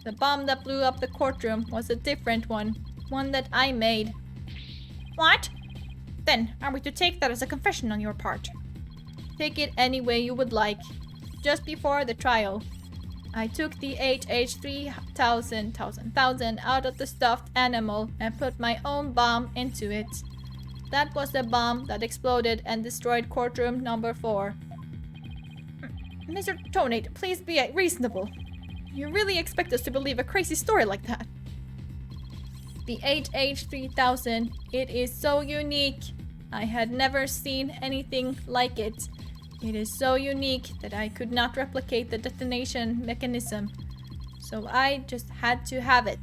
The bomb that blew up the courtroom was a different one. One that I made. What? Then, are we to take that as a confession on your part? Take it any way you would like. Just before the trial, I took the HH-3000 out of the stuffed animal and put my own bomb into it. That was the bomb that exploded and destroyed courtroom number 4. Mr. Tonate, please be reasonable. You really expect us to believe a crazy story like that? The HH-3000, it is so unique. I had never seen anything like it. It is so unique that I could not replicate the detonation mechanism. So I just had to have it.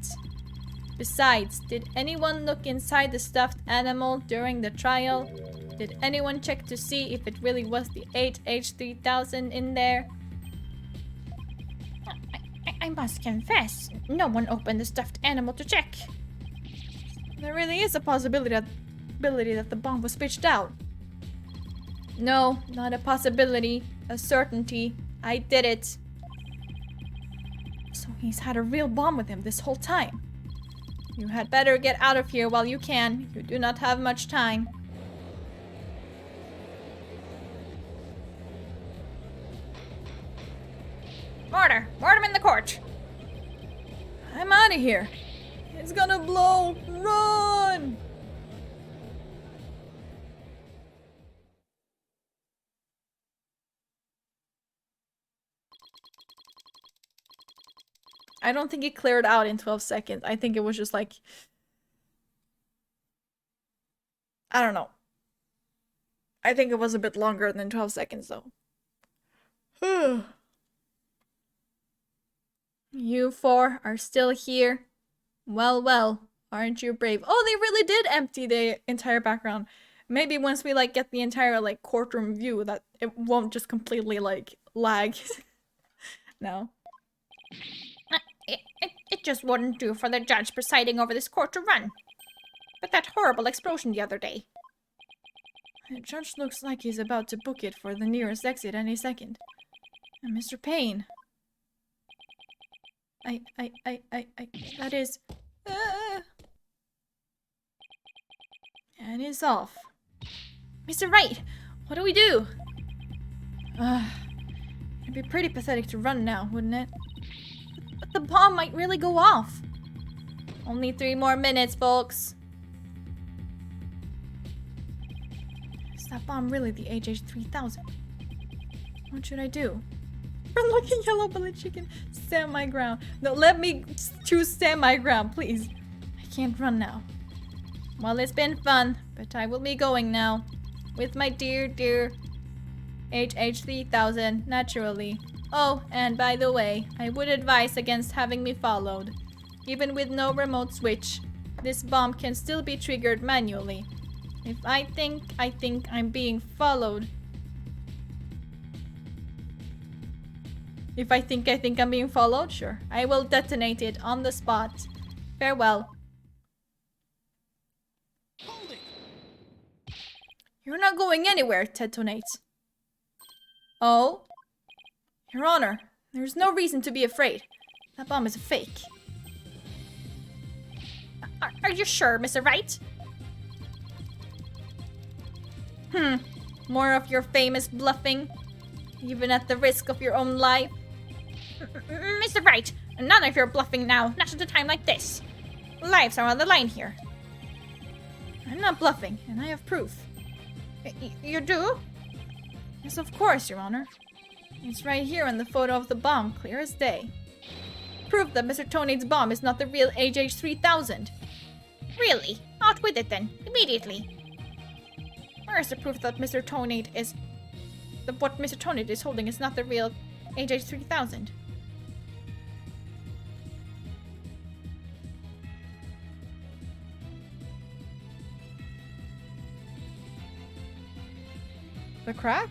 Besides, did anyone look inside the stuffed animal during the trial? Did anyone check to see if it really was the HH-3000 in there? I must confess, no one opened the stuffed animal to check. There really is a possibility that the bomb was pitched out. No, not a possibility, a certainty. I did it. So he's had a real bomb with him this whole time. You had better get out of here while you can. You do not have much time. Order! Order him in the court! I'm out of here. It's gonna blow. Run! I don't think it cleared out in 12 seconds. I think it was just like... I don't know. I think it was a bit longer than 12 seconds though. You 4 are still here. Well, aren't you brave? Oh, they really did empty the entire background. Maybe once we like get the entire like courtroom view that it won't just completely like lag. No. It just wouldn't do for the judge presiding over this court to run. But that horrible explosion the other day. The judge looks like he's about to book it for the nearest exit any second. And Mr. Payne. That is... And he's off. Mr. Wright, what do we do? It'd be pretty pathetic to run now, wouldn't it? But the bomb might really go off. Only 3 more minutes, folks. Is that bomb really the HH-3000? What should I do? Run like a yellow-bellied chicken. Stand my ground. No, let me choose stand my ground, please. I can't run now. Well, it's been fun, but I will be going now. With my dear, dear HH-3000, naturally. Oh, and by the way, I would advise against having me followed. Even with no remote switch, this bomb can still be triggered manually. If I think I'm being followed. If I think I'm being followed, sure. I will detonate it on the spot. Farewell. Hold it! You're not going anywhere, detonates. Oh? Your Honor, there's no reason to be afraid. That bomb is a fake. Are you sure, Mr. Wright? More of your famous bluffing? Even at the risk of your own life? Mr. Wright, none of your bluffing now, not at a time like this. Lives are on the line here. I'm not bluffing, and I have proof. You do? Yes, of course, Your Honor. It's right here in the photo of the bomb, clear as day. Proof that Mr. Tonade's bomb is not the real HH-3000. Really? Out with it then, immediately. Where's the proof that Mr. Tonade is... that what Mr. Tonade is holding is not the real HH-3000? The crack?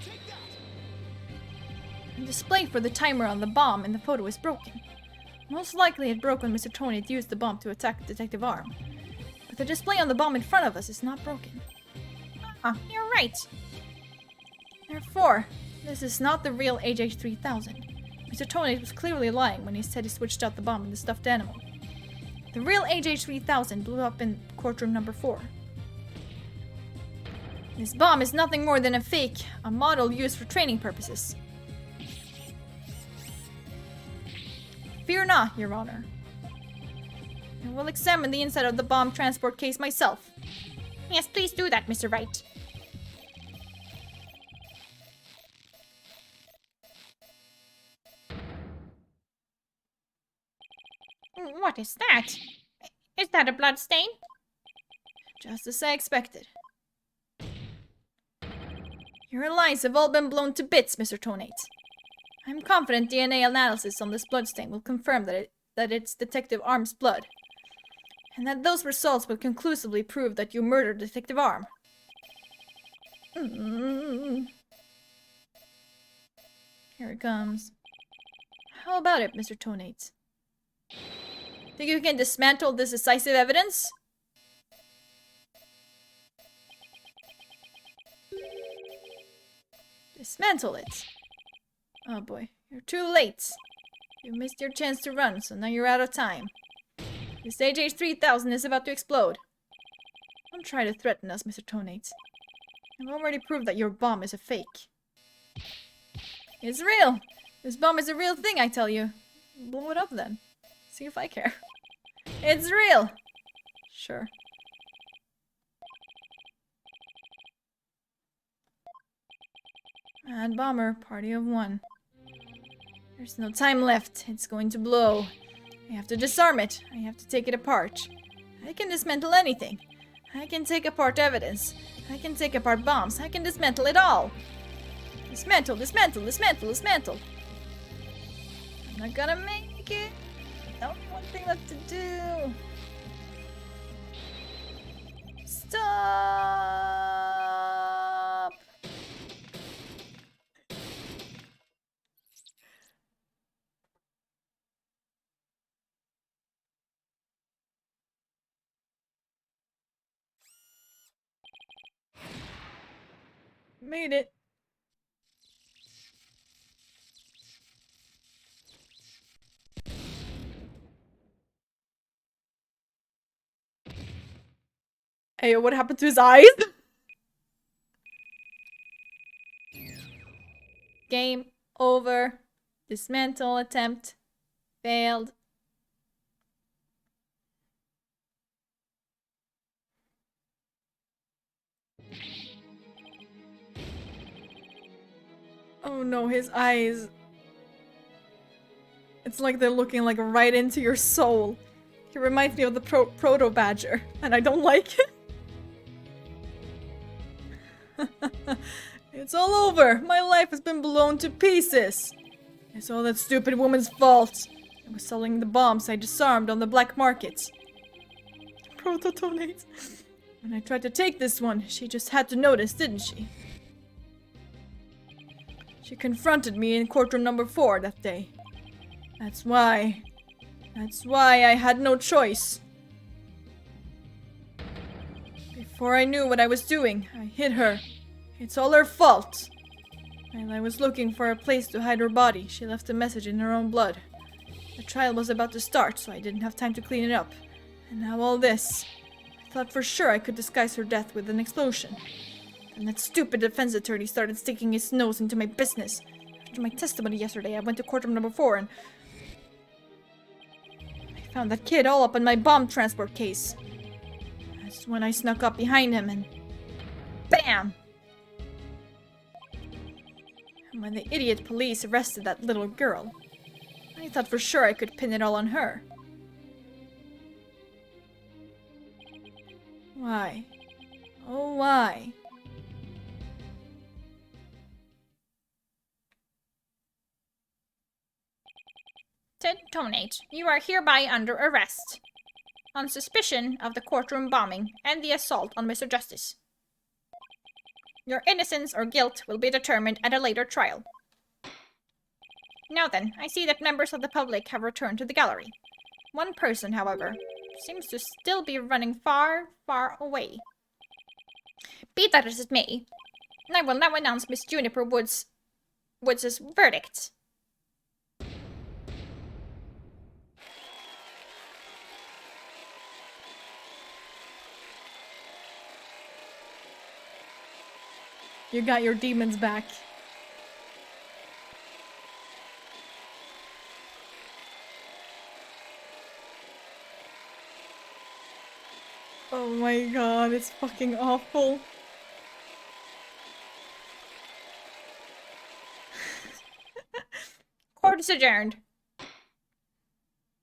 Take that! The display for the timer on the bomb in the photo is broken. Most likely it broke when Mr. Tonade used the bomb to attack Detective Arm. But the display on the bomb in front of us is not broken. You're right. Therefore, this is not the real HH-3000. Mr. Tonade was clearly lying when he said he switched out the bomb in the stuffed animal. The real HH-3000 blew up in courtroom number 4. This bomb is nothing more than a fake, a model used for training purposes. Fear not, Your Honor. I will examine the inside of the bomb transport case myself. Yes, please do that, Mr. Wright. What is that? Is that a blood stain? Just as I expected. Your lies have all been blown to bits, Mr. Tonate. I'm confident DNA analysis on this bloodstain will confirm that it's Detective Arm's blood. And that those results will conclusively prove that you murdered Detective Arm. Here it comes. How about it, Mr. Tonate? Think you can dismantle this decisive evidence? Dismantle it. Oh boy, you're too late. You missed your chance to run, so now you're out of time. This HH-3000 is about to explode. Don't try to threaten us, Mr. Tonate. I've already proved that your bomb is a fake. It's real! This bomb is a real thing, I tell you. Blow it up then. See if I care. It's real! Sure. Mad bomber, party of 1. There's no time left. It's going to blow. I have to disarm it. I have to take it apart. I can dismantle anything. I can take apart evidence. I can take apart bombs. I can dismantle it all. Dismantle, dismantle, dismantle, dismantle. I'm not gonna make it. Only one thing left to do. Stop! Made it. Hey, what happened to his eyes? Game over. Dismantle attempt failed. Oh no, his eyes. It's like they're looking like right into your soul. He reminds me of the proto badger, and I don't like it. It's all over. My life has been blown to pieces. It's all that stupid woman's fault. I was selling the bombs I disarmed on the black market. Prototonate. When I tried to take this one, she just had to notice, didn't she? She confronted me in courtroom number 4 that day. That's why I had no choice. Before I knew what I was doing, I hit her. It's all her fault. While I was looking for a place to hide her body, she left a message in her own blood. The trial was about to start, so I didn't have time to clean it up. And now all this. I thought for sure I could disguise her death with an explosion. And that stupid defense attorney started sticking his nose into my business. After my testimony yesterday, I went to courtroom number 4 and I found that kid all up in my bomb transport case. That's when I snuck up behind him and BAM! And when the idiot police arrested that little girl, I thought for sure I could pin it all on her. Why? Oh, why? Tonate, you are hereby under arrest on suspicion of the courtroom bombing and the assault on Mr. Justice. Your innocence or guilt will be determined at a later trial. Now then, I see that members of the public have returned to the gallery. One person, however, seems to still be running far, far away. Be that as it may, I will now announce Miss Juniper Woods' verdict. You got your demons back. Oh my god, it's fucking awful. Court is adjourned.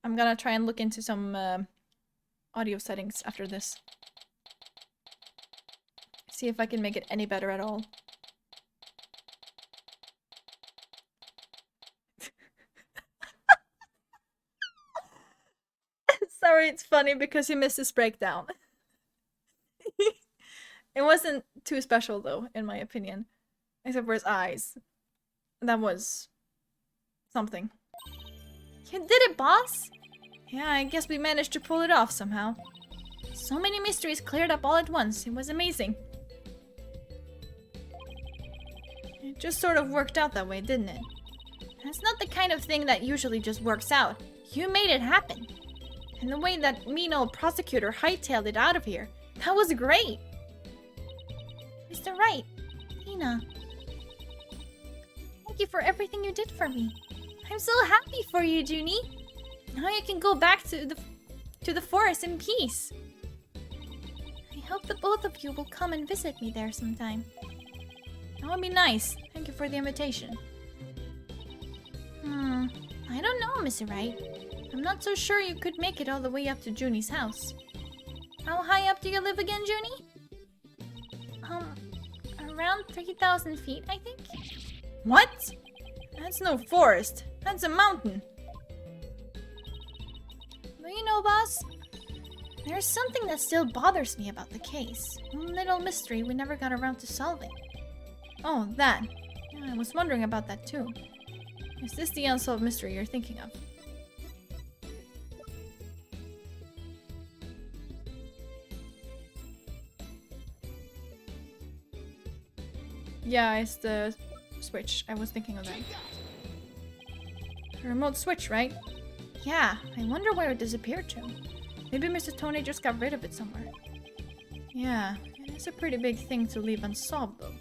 I'm gonna try and look into some audio settings after this. See if I can make it any better at all. Sorry, it's funny because you missed this breakdown. It wasn't too special though, in my opinion. Except for his eyes. That was something. You did it, boss! Yeah, I guess we managed to pull it off somehow. So many mysteries cleared up all at once. It was amazing. It just sort of worked out that way, didn't it? That's not the kind of thing that usually just works out. You made it happen. And the way that mean old prosecutor hightailed it out of here, that was great. Mr. Wright, Tina, thank you for everything you did for me. I'm so happy for you, Junie. Now you can go back to the forest in peace. I hope the both of you will come and visit me there sometime. That would be nice. Thank you for the invitation. I don't know, Mr. Wright. I'm not so sure you could make it all the way up to Junie's house. How high up do you live again, Junie? Around 3,000 feet, I think. What? That's no forest. That's a mountain. Well, you know, boss, there's something that still bothers me about the case. A little mystery we never got around to solving. Oh, that. Yeah, I was wondering about that too. Is this the unsolved mystery you're thinking of? Yeah, it's the switch. I was thinking of that. Take that. The remote switch, right? Yeah, I wonder where it disappeared to. Maybe Mr. Tony just got rid of it somewhere. Yeah, it is a pretty big thing to leave unsolved, though.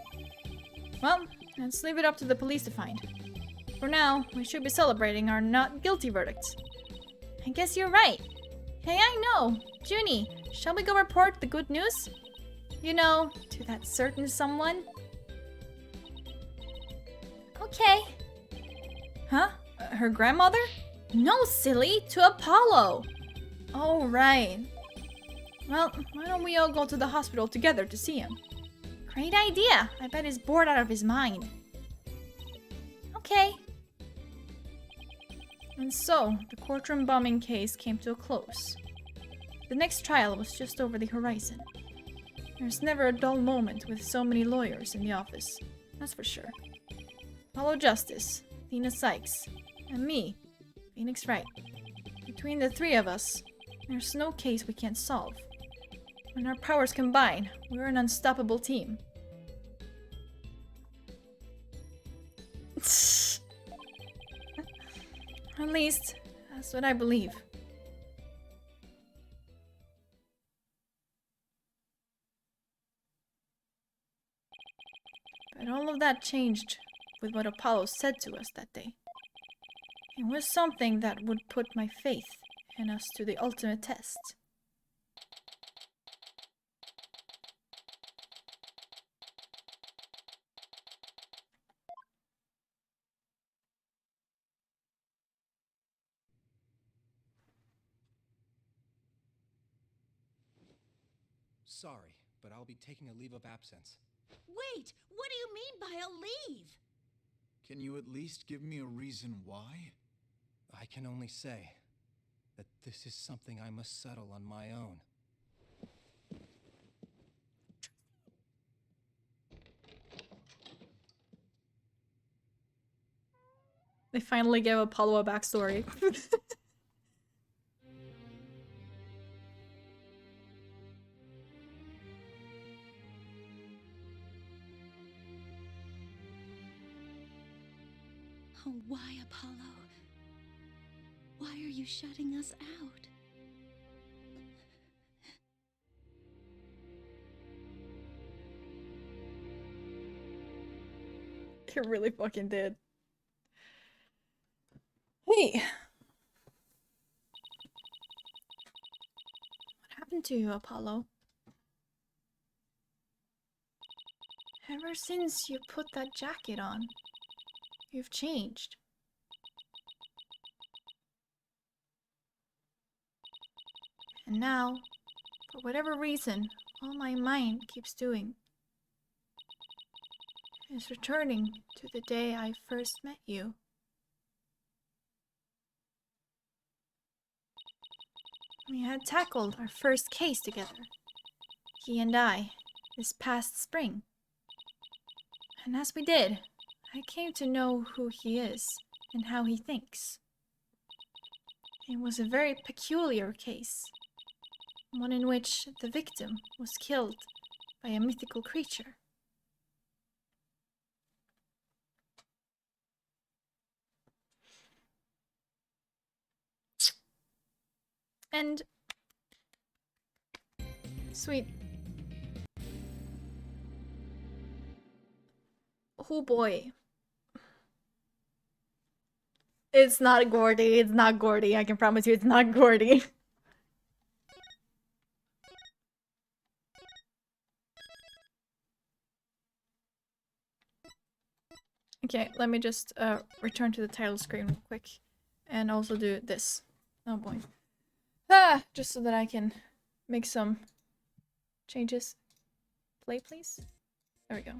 Well, let's leave it up to the police to find. For now, we should be celebrating our not guilty verdict. I guess you're right. Hey, I know. Junie, shall we go report the good news? You know, to that certain someone? Okay. Huh? Her grandmother? No, silly, to Apollo. Oh, right. Well, why don't we all go to the hospital together to see him? Great idea. I bet he's bored out of his mind. Okay. And so, the courtroom bombing case came to a close. The next trial was just over the horizon. There's never a dull moment with so many lawyers in the office, that's for sure. Apollo Justice, Tina Sykes, and me, Phoenix Wright. Between the three of us, there's no case we can't solve. When our powers combine, we're an unstoppable team. At least, that's what I believe. But all of that changed with what Apollo said to us that day. It was something that would put my faith in us to the ultimate test. Sorry, but I'll be taking a leave of absence. Wait, what do you mean by a leave? Can you at least give me a reason why? I can only say that this is something I must settle on my own. They finally gave Apollo a backstory. Oh, why, Apollo? Why are you shutting us out? It really fucking did. Hey! What happened to you, Apollo? Ever since you put that jacket on, you've changed. And now, for whatever reason, all my mind keeps doing is returning to the day I first met you. We had tackled our first case together, he and I, this past spring. And as we did, I came to know who he is and how he thinks. It was a very peculiar case, one in which the victim was killed by a mythical creature. And sweet. Oh boy. It's not Gordy. It's not Gordy. I can promise you it's not Gordy. Okay, let me just return to the title screen real quick. And also do this. Oh boy. Ah! Just so that I can make some changes. Play, please. There we go.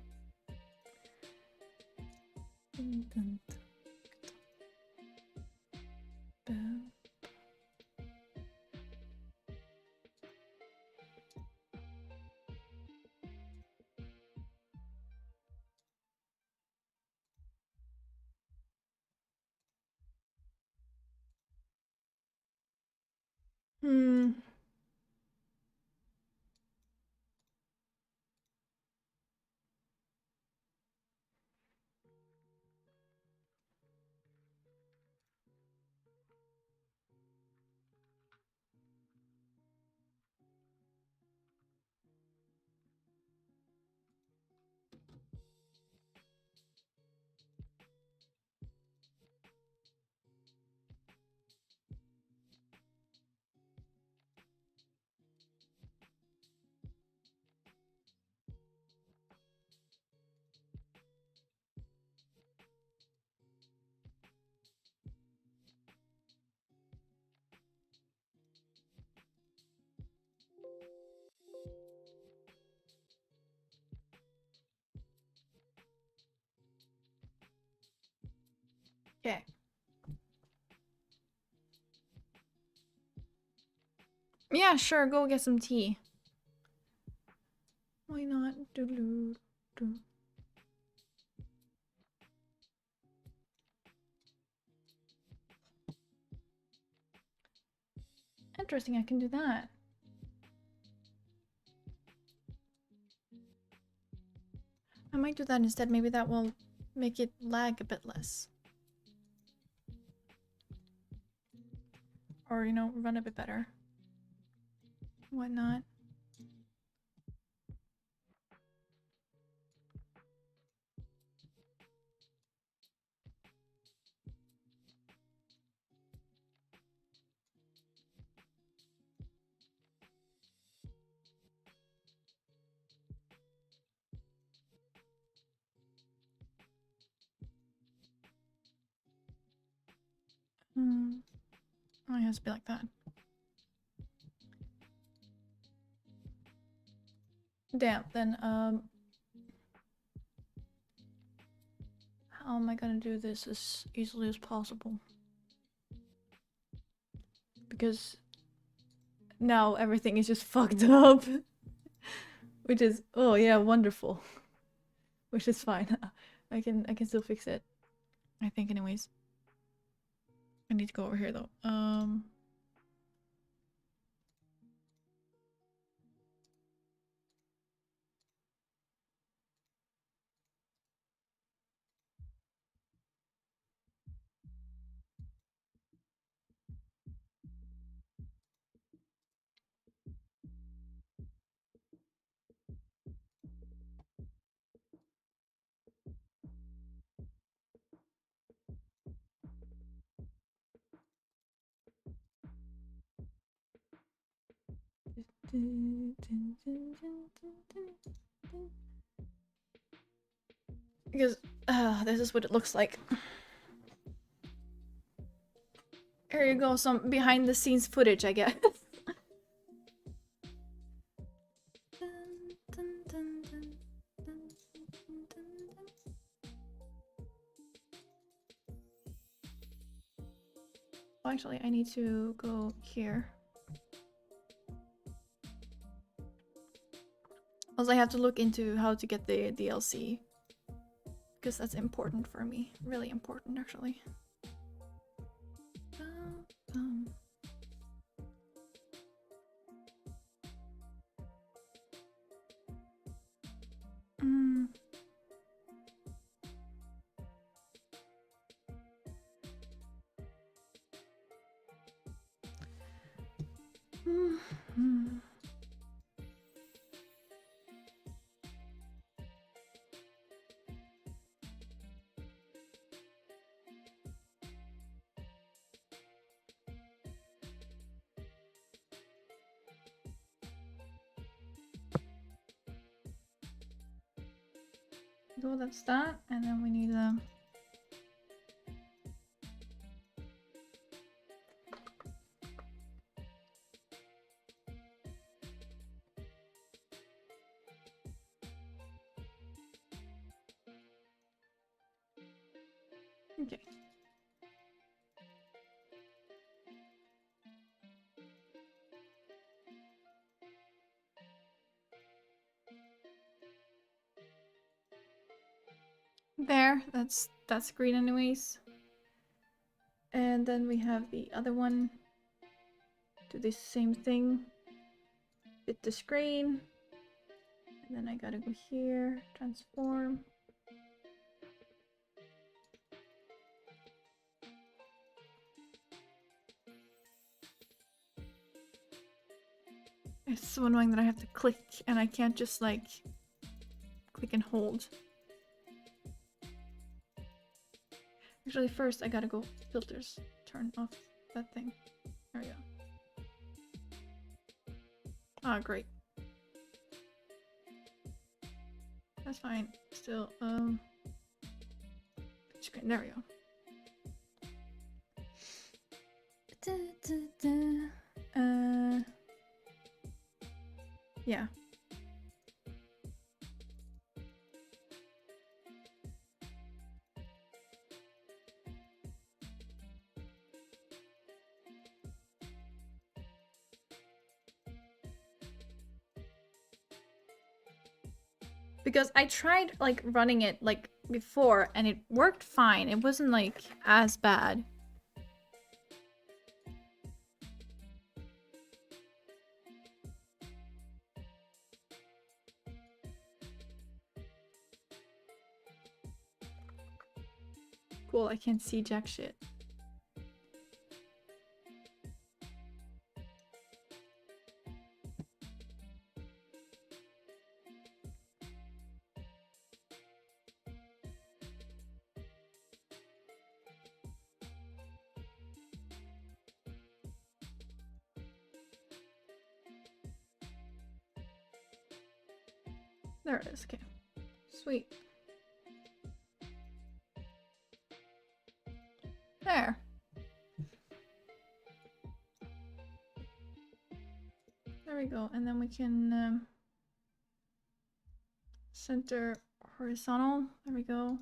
Hmm. Yeah, sure, go get some tea. Why not? Interesting, I can do that. I might do that instead. Maybe that will make it lag a bit less. Or, you know, run a bit better. Why not? Oh, it has to be like that. Damn, then, how am I gonna do this as easily as possible? Because now everything is just fucked up. Which is, oh yeah, wonderful. Which is fine. I can still fix it. I think anyways. I need to go over here though. Because this is what it looks like. Here you go, some behind the scenes footage, I guess. Oh, actually, I need to go here. Also, I have to look into how to get the DLC. Because that's important for me. Really important, actually. So that's that, and then we need okay. There, that's green anyways. And then we have the other one. Do the same thing. Fit the screen. And then I gotta go here, transform. It's so annoying that I have to click and I can't just like click and hold. Actually, first I gotta go filters. Turn off that thing. There we go. Ah, great. That's fine. Still, screen. There we go. Yeah. Because I tried like running it like before and it worked fine. It wasn't like as bad. Cool, I can't see jack shit. There it is, okay. Sweet. There. There we go, and then we can center horizontal. There we go.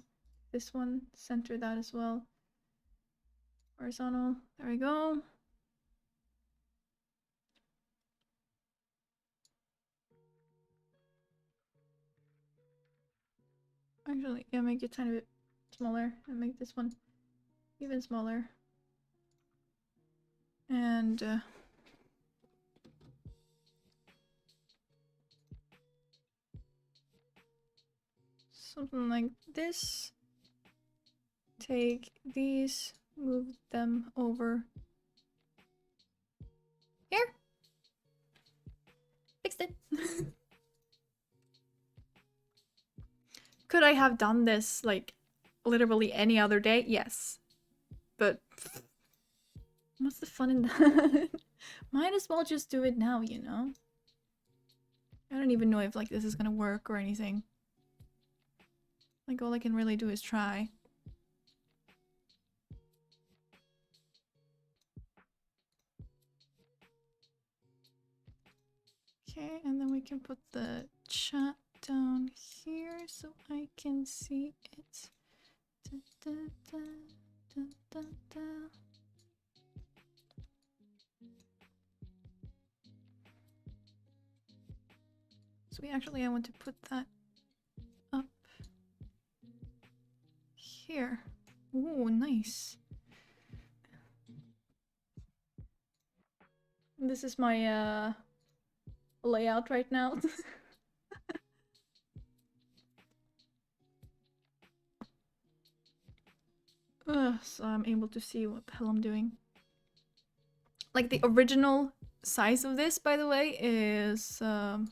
This one, center that as well. Horizontal. There we go. Actually, yeah, make it a tiny bit smaller and make this one even smaller. And something like this. Take these, move them over here. Fixed it. Could I have done this like literally any other day? Yes. But what's the fun in that? Might as well just do it now, you know? I don't even know if like this is gonna work or anything. Like all I can really do is try. Okay, and then we can put the chat down here so I can see it. Da, da, da, da, da, da. So actually I want to put that up here. Ooh, nice. This is my layout right now. So I'm able to see what the hell I'm doing. Like the original size of this, by the way, is God,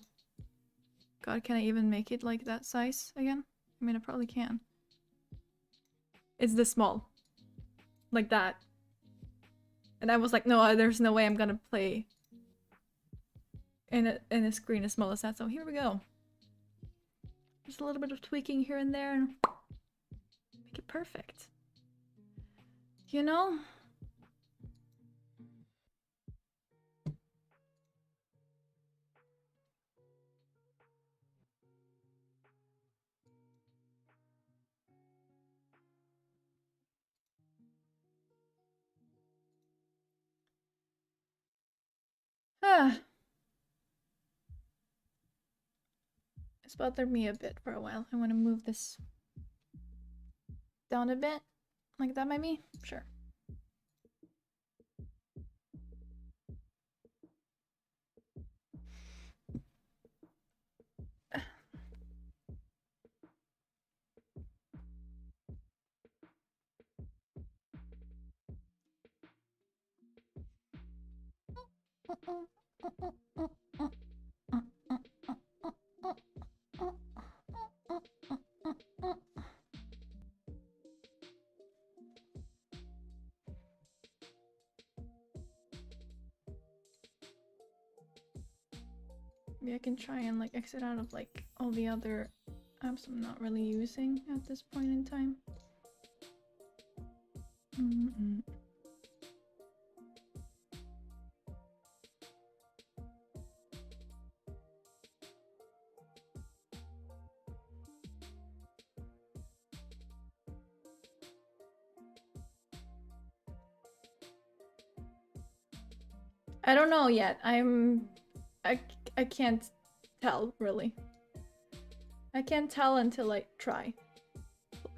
can I even make it like that size again? I mean, I probably can. It's this small. Like that. And I was like, no, there's no way I'm gonna play in a screen as small as that. So here we go. Just a little bit of tweaking here and there and make it perfect. You know? Ah. It's bothered me a bit for a while. I want to move this down a bit. Like that maybe? Sure. Maybe I can try and like exit out of like all the other apps I'm not really using at this point in time. I don't know yet. I can't tell really. I can't tell until I try.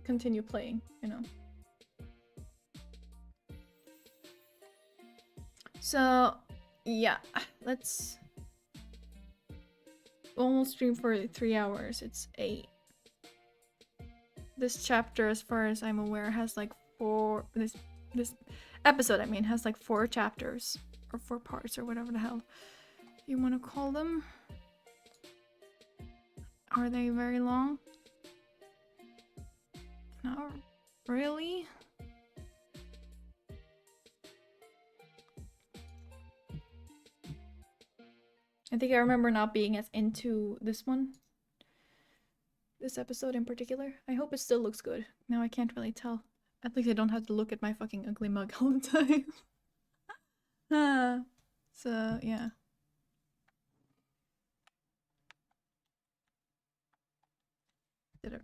Continue playing, you know. So, yeah, let's almost stream for 3 hours. It's 8. This chapter, as far as I'm aware, has like 4. This episode, I mean, has like 4 chapters or 4 parts or whatever the hell you want to call them. Are they very long? Not really. I think I remember not being as into this one. This episode in particular. I hope it still looks good. Now I can't really tell. At least I don't have to look at my fucking ugly mug all the time. So, yeah.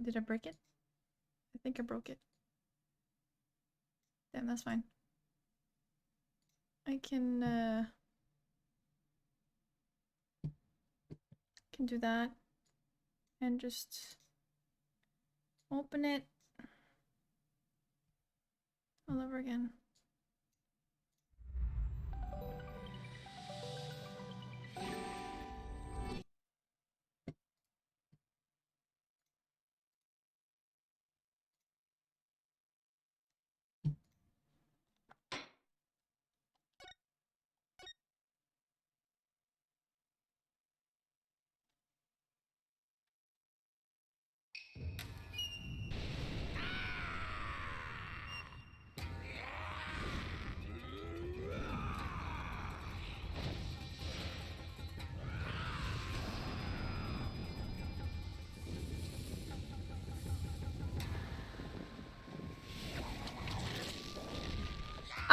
Did I break it? I think I broke it. Damn, that's fine. I can do that. And just open it all over again.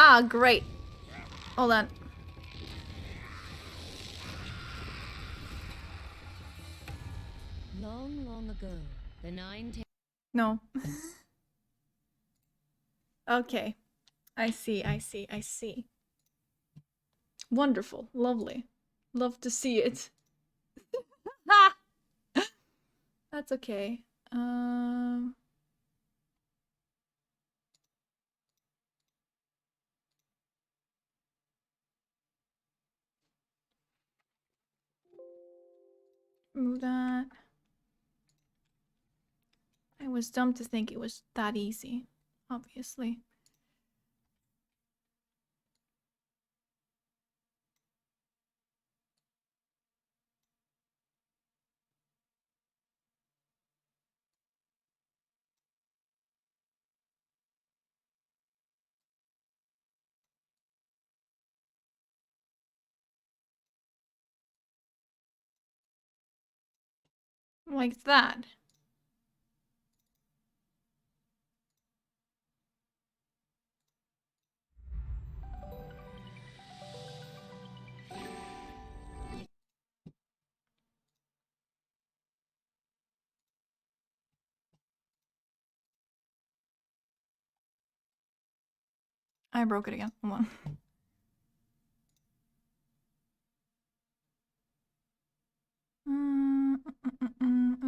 Ah, great. Hold on. Long, long ago, the No. Okay. I see. Wonderful. Lovely. Love to see it. That's okay. Move that. I was dumb to think it was that easy, obviously. Like that. I broke it again. Hold on.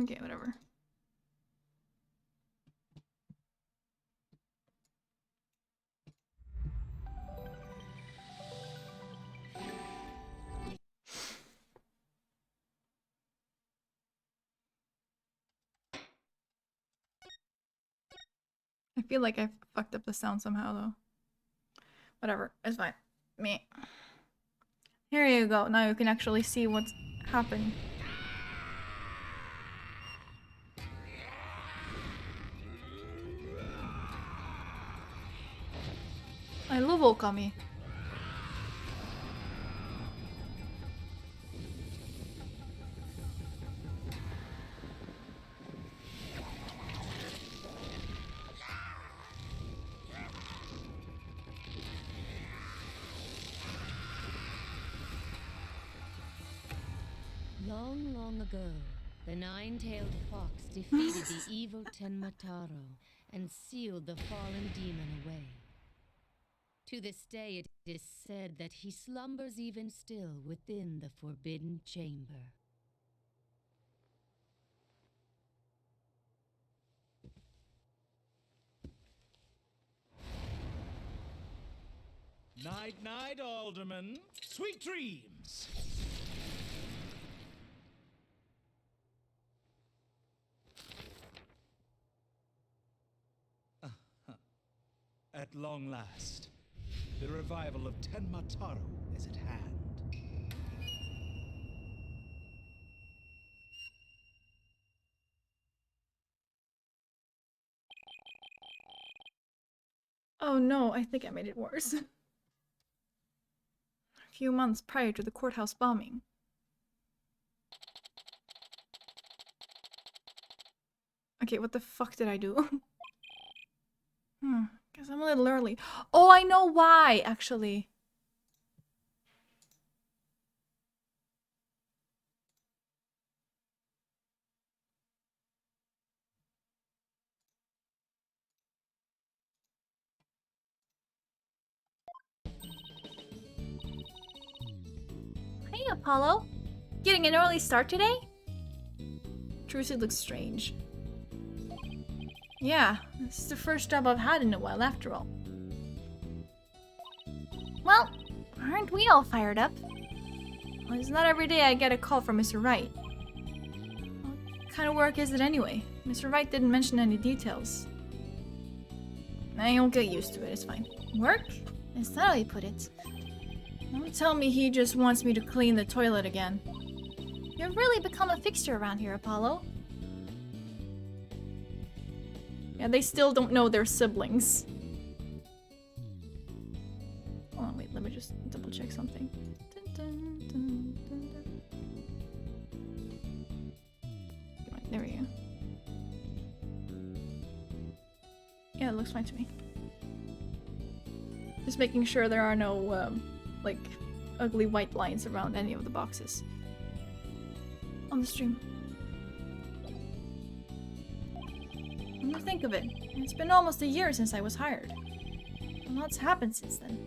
Okay, whatever. I feel like I fucked up the sound somehow, though. Whatever, it's fine. Me. Here you go. Now you can actually see what's happening. I love Okami. Long, long ago, the nine-tailed fox defeated the evil Tenmataro and sealed the fallen demon away. To this day, it is said that he slumbers even still within the Forbidden Chamber. Night, night, Alderman. Sweet dreams. At long last, the revival of Tenmataro is at hand. Oh no, I think I made it worse. A few months prior to the courthouse bombing. Okay, what the fuck did I do? Guess I'm a little early. Oh, I know why, actually. Hey, Apollo. Getting an early start today? Trucy looks strange. Yeah, this is the first job I've had in a while, after all. Well, aren't we all fired up? Well, it's not every day I get a call from Mr. Wright. What kind of work is it anyway? Mr. Wright didn't mention any details. I'll get used to it, it's fine. Work? Is that how you put it? Don't tell me he just wants me to clean the toilet again. You've really become a fixture around here, Apollo. Yeah, they still don't know they're siblings. Hold on, wait, let me just double check something. Dun, dun, dun, dun, dun. Right, there we go. Yeah, it looks fine to me. Just making sure there are no, like, ugly white lines around any of the boxes. On the stream. When you think of it, it's been almost a year since I was hired. A lot's happened since then.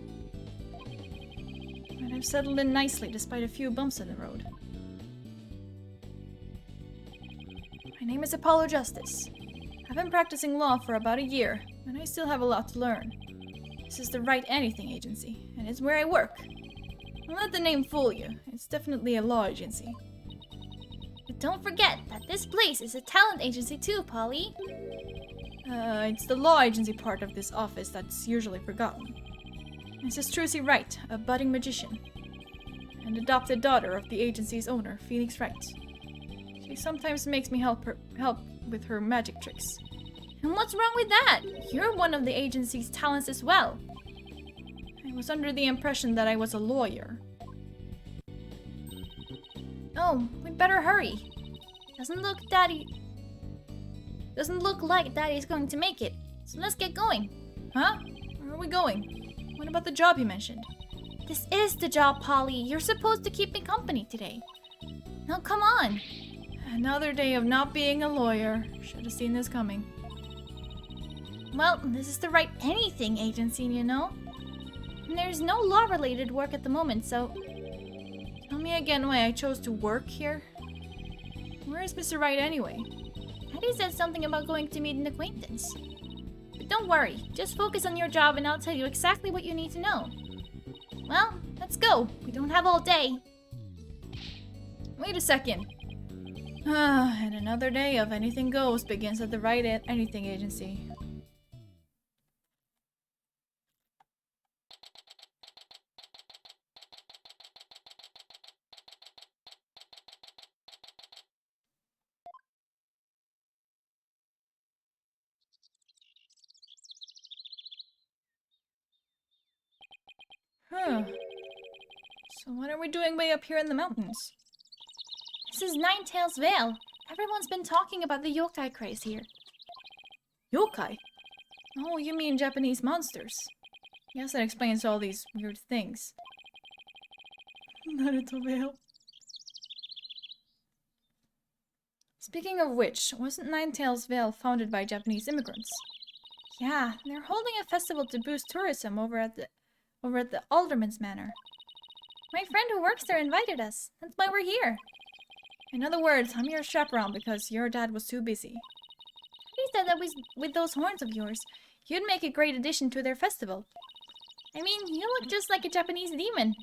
And I've settled in nicely despite a few bumps in the road. My name is Apollo Justice. I've been practicing law for about a year, and I still have a lot to learn. This is the Right Anything Agency, and it's where I work. Don't let the name fool you. It's definitely a law agency. But don't forget that this place is a talent agency too, Polly. It's the law agency part of this office that's usually forgotten. This is Trucy Wright, a budding magician, and adopted daughter of the agency's owner, Phoenix Wright. She sometimes makes me help with her magic tricks. And what's wrong with that? You're one of the agency's talents as well. I was under the impression that I was a lawyer. Oh, we'd better hurry. Doesn't look like Daddy's going to make it. So let's get going. Huh? Where are we going? What about the job you mentioned? This is the job, Polly. You're supposed to keep me company today. Now come on. Another day of not being a lawyer. Should have seen this coming. Well, this is the Right Anything Agency, you know. And there's no law-related work at the moment, so... Tell me again why I chose to work here? Where is Mr. Wright anyway? Daddy said something about going to meet an acquaintance. But don't worry, just focus on your job and I'll tell you exactly what you need to know. Well, let's go. We don't have all day. Wait a second. And another day of anything goes begins at the Right Anything Agency. Huh. So what are we doing way up here in the mountains? This is Ninetales Vale. Everyone's been talking about the yokai craze here. Yokai? Oh, you mean Japanese monsters. Yes, that explains all these weird things. Naruto Vale. Speaking of which, wasn't Ninetales Vale founded by Japanese immigrants? Yeah, they're holding a festival to boost tourism over at the Alderman's Manor. My friend who works there invited us. That's why we're here. In other words, I'm your chaperone because your dad was too busy. He said that with those horns of yours, you'd make a great addition to their festival. I mean, you look just like a Japanese demon.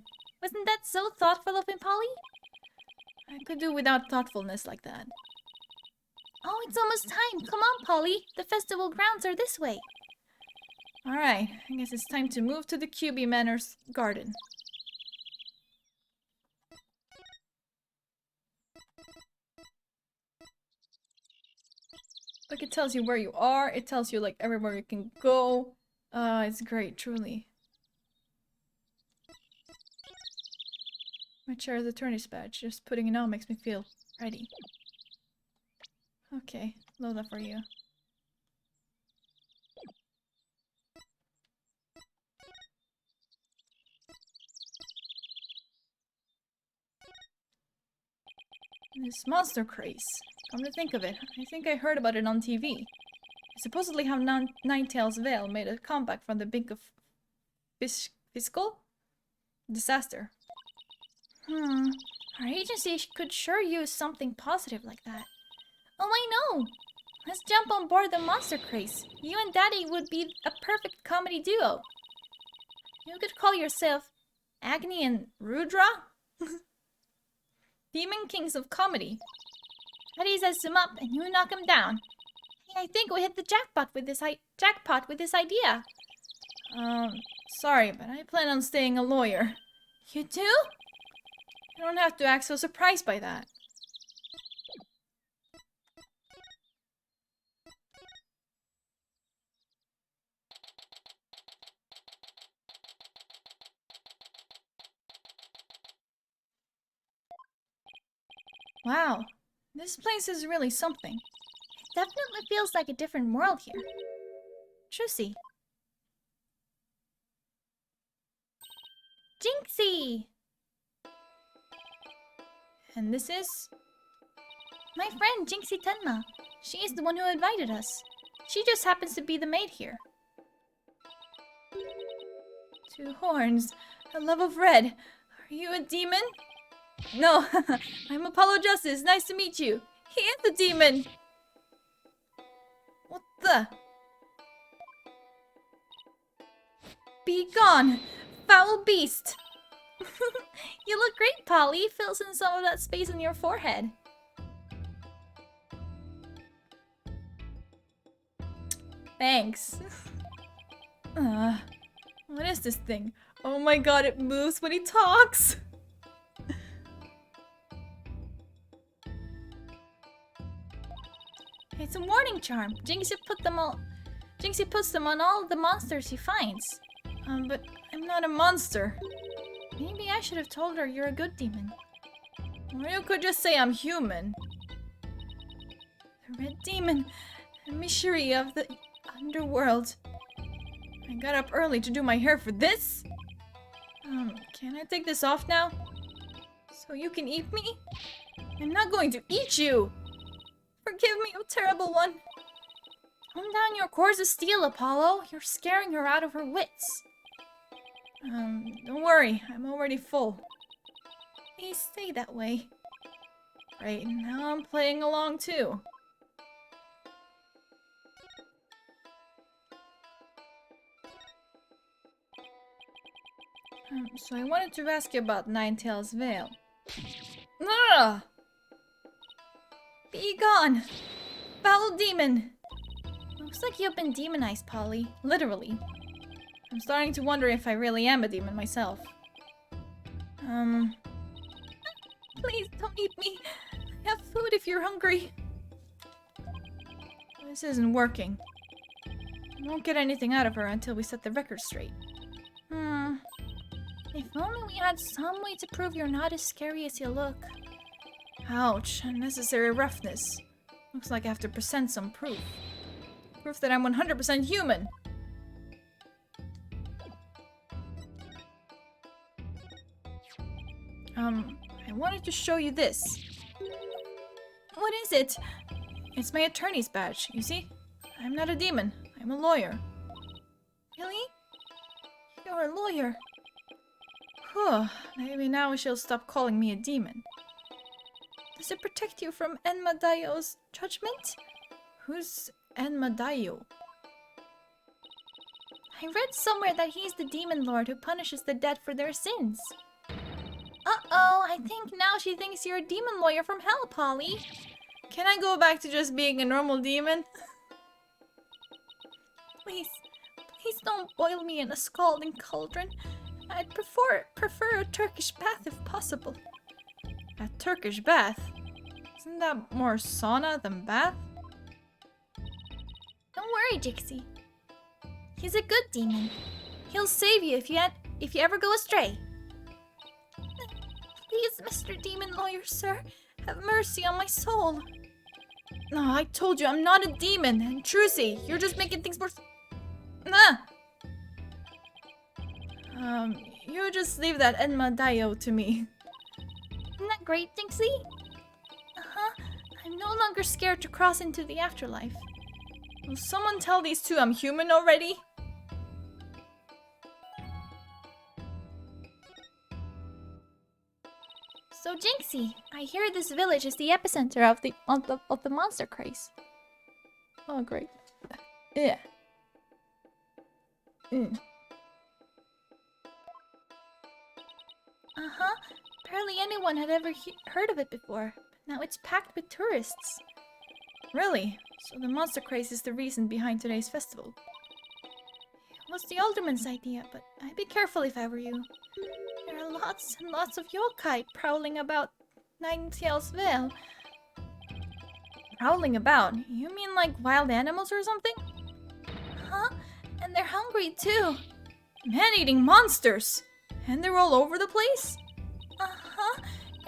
Wasn't that so thoughtful of him, Polly? I could do without thoughtfulness like that. Oh, it's almost time. Come on, Polly. The festival grounds are this way. Alright, I guess it's time to move to the QB Manor's garden. Look, it tells you where you are. It tells you like everywhere you can go. It's great, truly. My chair is a Turnabout badge. Just putting it on makes me feel ready. Okay, load that for you. This monster craze. Come to think of it, I think I heard about it on TV. Supposedly how Ninetales Vale made a comeback from the brink of fiscal disaster. Our agency could sure use something positive like that. Oh, I know! Let's jump on board the monster craze. You and Daddy would be a perfect comedy duo. You could call yourself Agni and Rudra? Demon Kings of Comedy. Daddy says him up and you knock him down. Hey, I think we hit the jackpot with this idea. Sorry, but I plan on staying a lawyer. You do? You don't have to act so surprised by that. Wow, this place is really something. It definitely feels like a different world here. Trucy. Jinxie! And this is? My friend Jinxie Tenma. She is the one who invited us. She just happens to be the maid here. Two horns, a love of red. Are you a demon? No, I'm Apollo Justice. Nice to meet you. He is a demon. What the? Be gone, foul beast. You look great, Polly. Fills in some of that space on your forehead. Thanks. What is this thing? Oh my god, it moves when he talks. It's a warning charm. Jinxie puts them on all the monsters he finds. But I'm not a monster. Maybe I should have told her you're a good demon. Or you could just say I'm human. The red demon, a Mishiri of the underworld. I got up early to do my hair for this? Can I take this off now? So you can eat me? I'm not going to eat you! Forgive me, you terrible one. Calm down your cores of steel, Apollo. You're scaring her out of her wits. Don't worry. I'm already full. Please stay that way. Right, now I'm playing along too. So I wanted to ask you about Ninetales Vale. Ugh! Be gone! Foul demon! Looks like you've been demonized, Polly. Literally. I'm starting to wonder if I really am a demon myself. Please don't eat me. I have food if you're hungry. This isn't working. I won't get anything out of her until we set the record straight. If only we had some way to prove you're not as scary as you look. Ouch, unnecessary roughness. Looks like I have to present some proof. Proof that I'm 100% human. I wanted to show you this. What is it? It's my attorney's badge, you see? I'm not a demon. I'm a lawyer. Really? You're a lawyer. Whew, maybe now she'll stop calling me a demon. Does it protect you from Enmadaio's judgment? Who's Enmadaio? I read somewhere that he's the demon lord who punishes the dead for their sins. Uh-oh, I think now she thinks you're a demon lawyer from hell, Polly. Can I go back to just being a normal demon? Please don't boil me in a scalding cauldron. I'd prefer a Turkish bath if possible. A Turkish bath? Isn't that more sauna than bath? Don't worry, Jixie. He's a good demon. He'll save you if you ever go astray. Please, Mr. Demon Lawyer, sir, have mercy on my soul. No, I told you I'm not a demon. And Trucy, you're just making things worse. Nah. You just leave that Enma Daio to me. Isn't that great, Jixie? I'm no longer scared to cross into the afterlife. Will someone tell these two I'm human already? So Jinxie, I hear this village is the epicenter of the monster craze. Oh great. Yeah. Barely anyone had ever heard of it before. But now it's packed with tourists. Really? So the monster craze is the reason behind today's festival? It was the alderman's idea, but I'd be careful if I were you. There are lots and lots of yokai prowling about Ninetales Vale. Prowling about? You mean like wild animals or something? And they're hungry too. Man-eating monsters! And they're all over the place?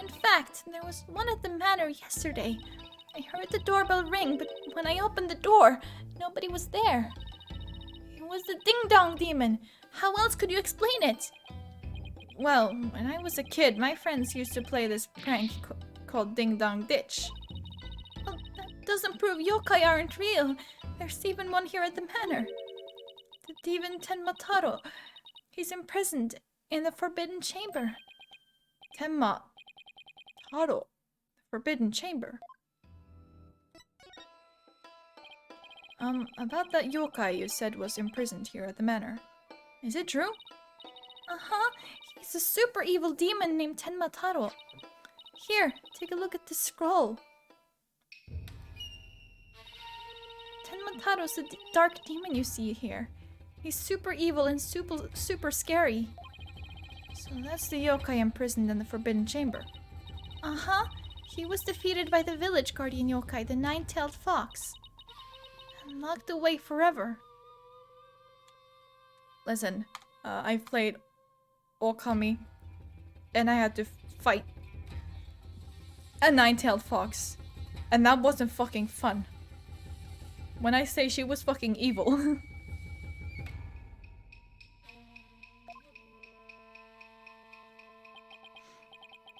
In fact, there was one at the manor yesterday. I heard the doorbell ring, but when I opened the door, nobody was there. It was the Ding-Dong Demon. How else could you explain it? Well, when I was a kid, my friends used to play this prank called Ding Dong Ditch. Well, that doesn't prove yokai aren't real. There's even one here at the manor. The demon Tenmataro. He's imprisoned in the Forbidden Chamber. Tenma Taro, Forbidden Chamber. About that yokai you said was imprisoned here at the manor. Is it true? He's a super evil demon named Tenmataro. Here, take a look at this scroll. Tenmataro's the dark demon you see here. He's super evil and super scary. So that's the yokai imprisoned in the Forbidden Chamber. He was defeated by the village guardian yokai, the Nine-Tailed Fox. And locked away forever. Listen, I've played Okami, and I had to fight a Nine-Tailed Fox. And that wasn't fucking fun. When I say she was fucking evil.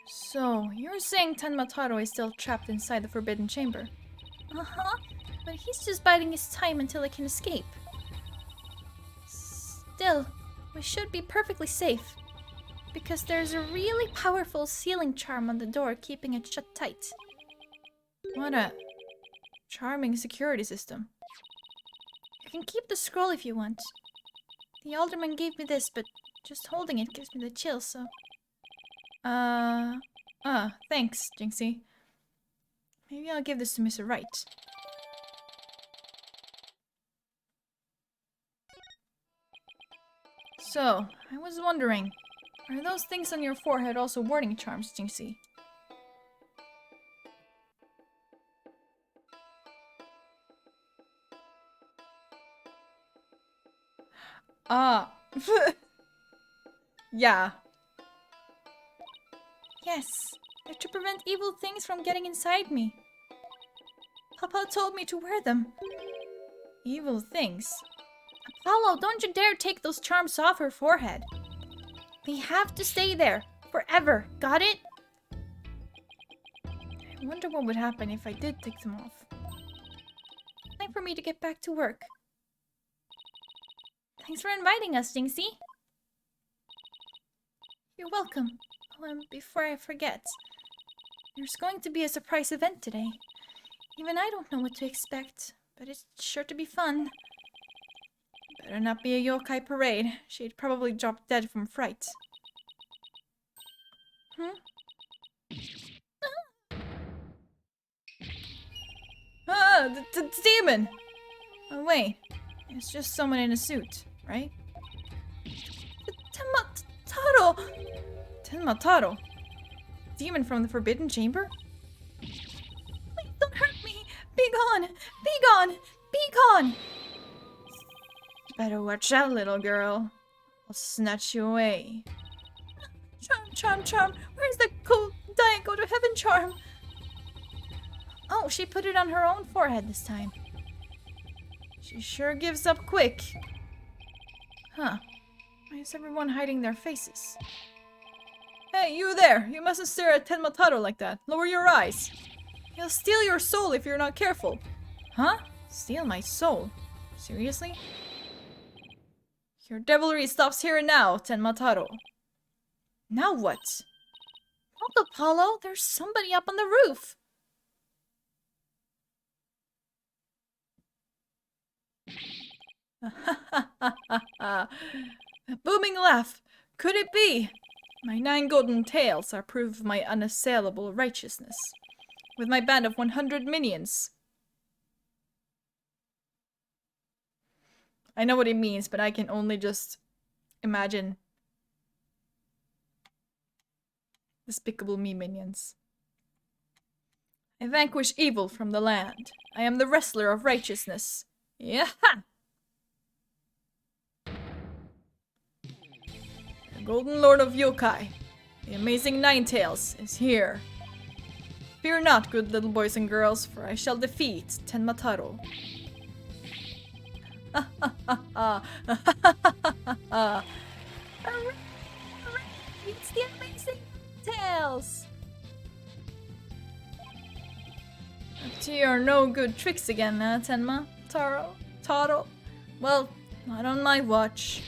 So, you're saying Tenmataro is still trapped inside the Forbidden Chamber? But he's just biding his time until he can escape. Still, we should be perfectly safe. Because there's a really powerful sealing charm on the door keeping it shut tight. What a charming security system. You can keep the scroll if you want. The alderman gave me this, but just holding it gives me the chills, so... Thanks, Jinxie. Maybe I'll give this to Mr. Wright. So, I was wondering, are those things on your forehead also warning charms, Jinxie? Yeah. Yes, they're to prevent evil things from getting inside me. Papa told me to wear them. Evil things? Apollo, don't you dare take those charms off her forehead. They have to stay there, forever, got it? I wonder what would happen if I did take them off. Time for me to get back to work. Thanks for inviting us, Jinxie. You're welcome. Before I forget, there's going to be a surprise event today. Even I don't know what to expect, but it's sure to be fun. Better not be a yokai parade. She'd probably drop dead from fright. Ah, the demon! Oh wait, it's just someone in a suit, right? Tenmataro! Tenmataro? Demon from the Forbidden Chamber? Please don't hurt me! Be gone! Be gone! Be gone! Better watch out, little girl. I'll snatch you away. Charm. Where's the cool Diet Go to Heaven charm? Oh, she put it on her own forehead this time. She sure gives up quick. Huh. Why is everyone hiding their faces? Hey, you there! You mustn't stare at Tenmataro like that. Lower your eyes. He'll steal your soul if you're not careful. Huh? Steal my soul? Seriously? Your devilry stops here and now, Tenmataro. Now what? Look, Apollo, there's somebody up on the roof. A booming laugh. Could it be? My 9 golden tails are proof of my unassailable righteousness. With my band of 100 minions. I know what it means, but I can only just imagine Despicable Me minions. I vanquish evil from the land. I am the wrestler of righteousness. Yaha! The Golden Lord of Yokai, the amazing Ninetales, is here. Fear not, good little boys and girls, for I shall defeat Tenmataro. It's the amazing Tails! Up to your no good tricks again, Tenma? Taro? Well, not on my watch.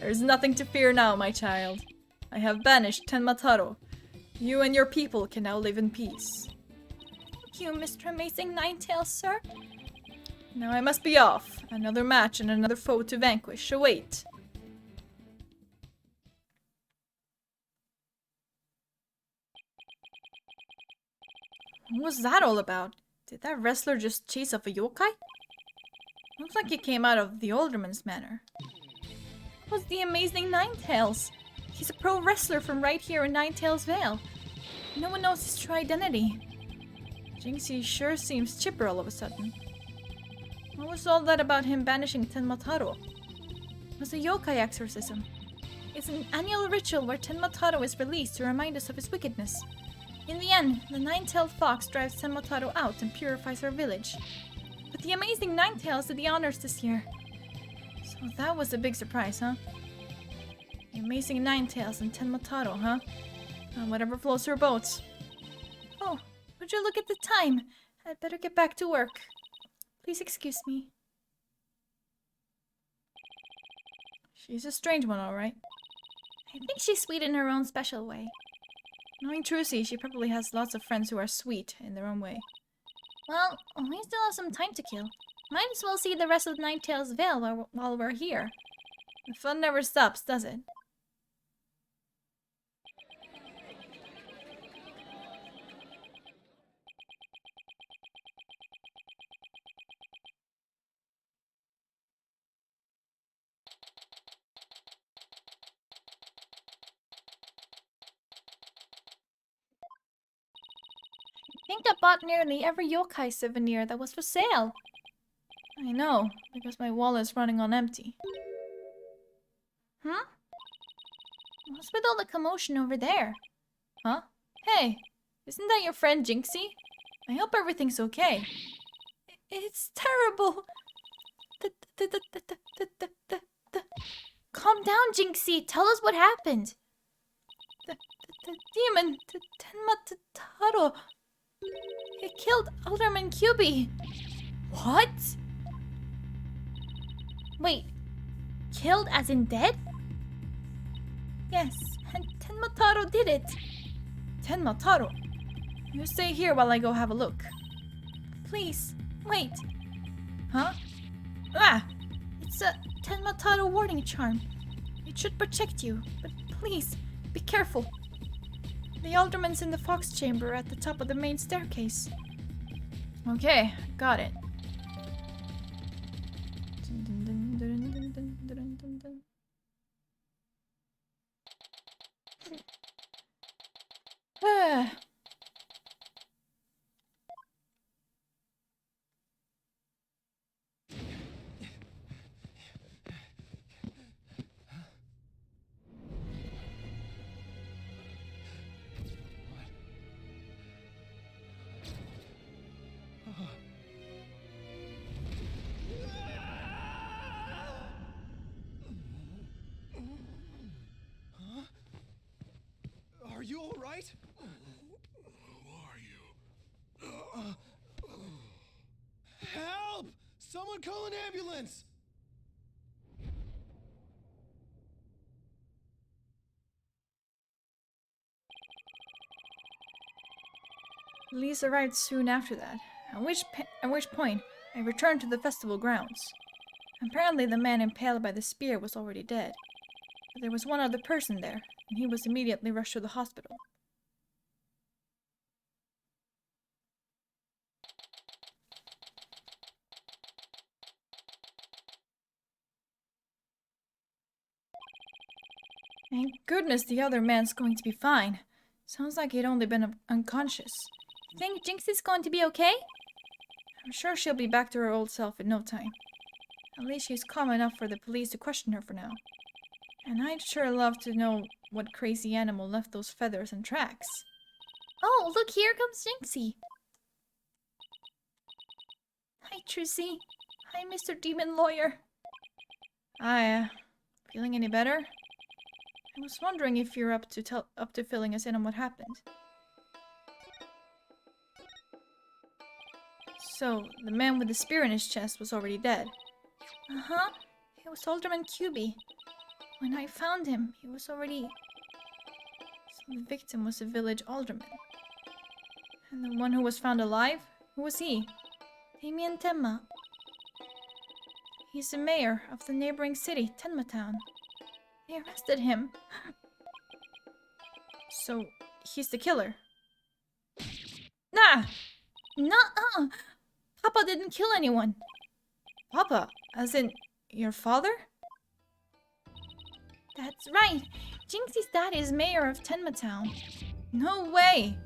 There's nothing to fear now, my child. I have banished Tenmataro. You and your people can now live in peace. Thank you, Mr. Amazing Ninetales, sir. Now I must be off. Another match and another foe to vanquish await. What was that all about? Did that wrestler just chase off a yokai? Looks like it came out of the Alderman's manor. It was the amazing Ninetales. He's a pro wrestler from right here in Ninetales Vale. No one knows his true identity. Jinxie sure seems chipper all of a sudden. What was all that about him banishing Tenmataro? It was a yokai exorcism. It's an annual ritual where Tenmataro is released to remind us of his wickedness. In the end, the nine-tailed fox drives Tenmataro out and purifies our village. But the amazing Ninetales did the honors this year. So that was a big surprise, huh? The amazing Ninetales and Tenmataro, huh? Whatever floats your boat. Oh, would you look at the time? I'd better get back to work. Please excuse me. She's a strange one, alright. I think she's sweet in her own special way. Knowing Trucy, she probably has lots of friends who are sweet in their own way. Well, we still have some time to kill. Might as well see the rest of Ninetales Vale while we're here. The fun never stops, does it? I think I bought nearly every yokai souvenir that was for sale. I know, because my wallet's running on empty. Huh? What's with all the commotion over there? Huh? Hey, isn't that your friend Jinxie? I hope everything's okay. It's terrible. Calm down, Jinxie. Tell us what happened. The demon, Tenmataro. It killed Alderman Kyubi. What? Wait, killed as in dead? Yes, and Tenmataro did it. Tenmataro? You stay here while I go have a look. Please, wait. Huh? Ah! It's a Tenmataro warning charm. It should protect you, but please, be careful. The alderman's in the fox chamber at the top of the main staircase. Okay, got it. Ah. Are you all right? Who are you? Help! Someone call an ambulance! Police arrived soon after that, at which point I returned to the festival grounds. Apparently the man impaled by the spear was already dead, but there was one other person there, and he was immediately rushed to the hospital. Thank goodness the other man's going to be fine. Sounds like he'd only been unconscious. Think Jinxie's going to be okay? I'm sure she'll be back to her old self in no time. At least she's calm enough for the police to question her for now. And I'd sure love to know what crazy animal left those feathers and tracks. Oh, look, here comes Jinxie. Hi, Trucy. Hi, Mr. Demon Lawyer. Hi, feeling any better? I was wondering if you're up to filling us in on what happened. So, the man with the spear in his chest was already dead. Uh-huh. It was Alderman QB. When I found him, he was already... So the victim was a village alderman. And the one who was found alive? Who was he? Damien Tenma. He's the mayor of the neighboring city, Tenmatown. They arrested him. So, he's the killer. Nah! Nuh-uh! Papa didn't kill anyone. Papa? As in, your father? That's right. Jinxie's dad is mayor of Tenmatown. No way!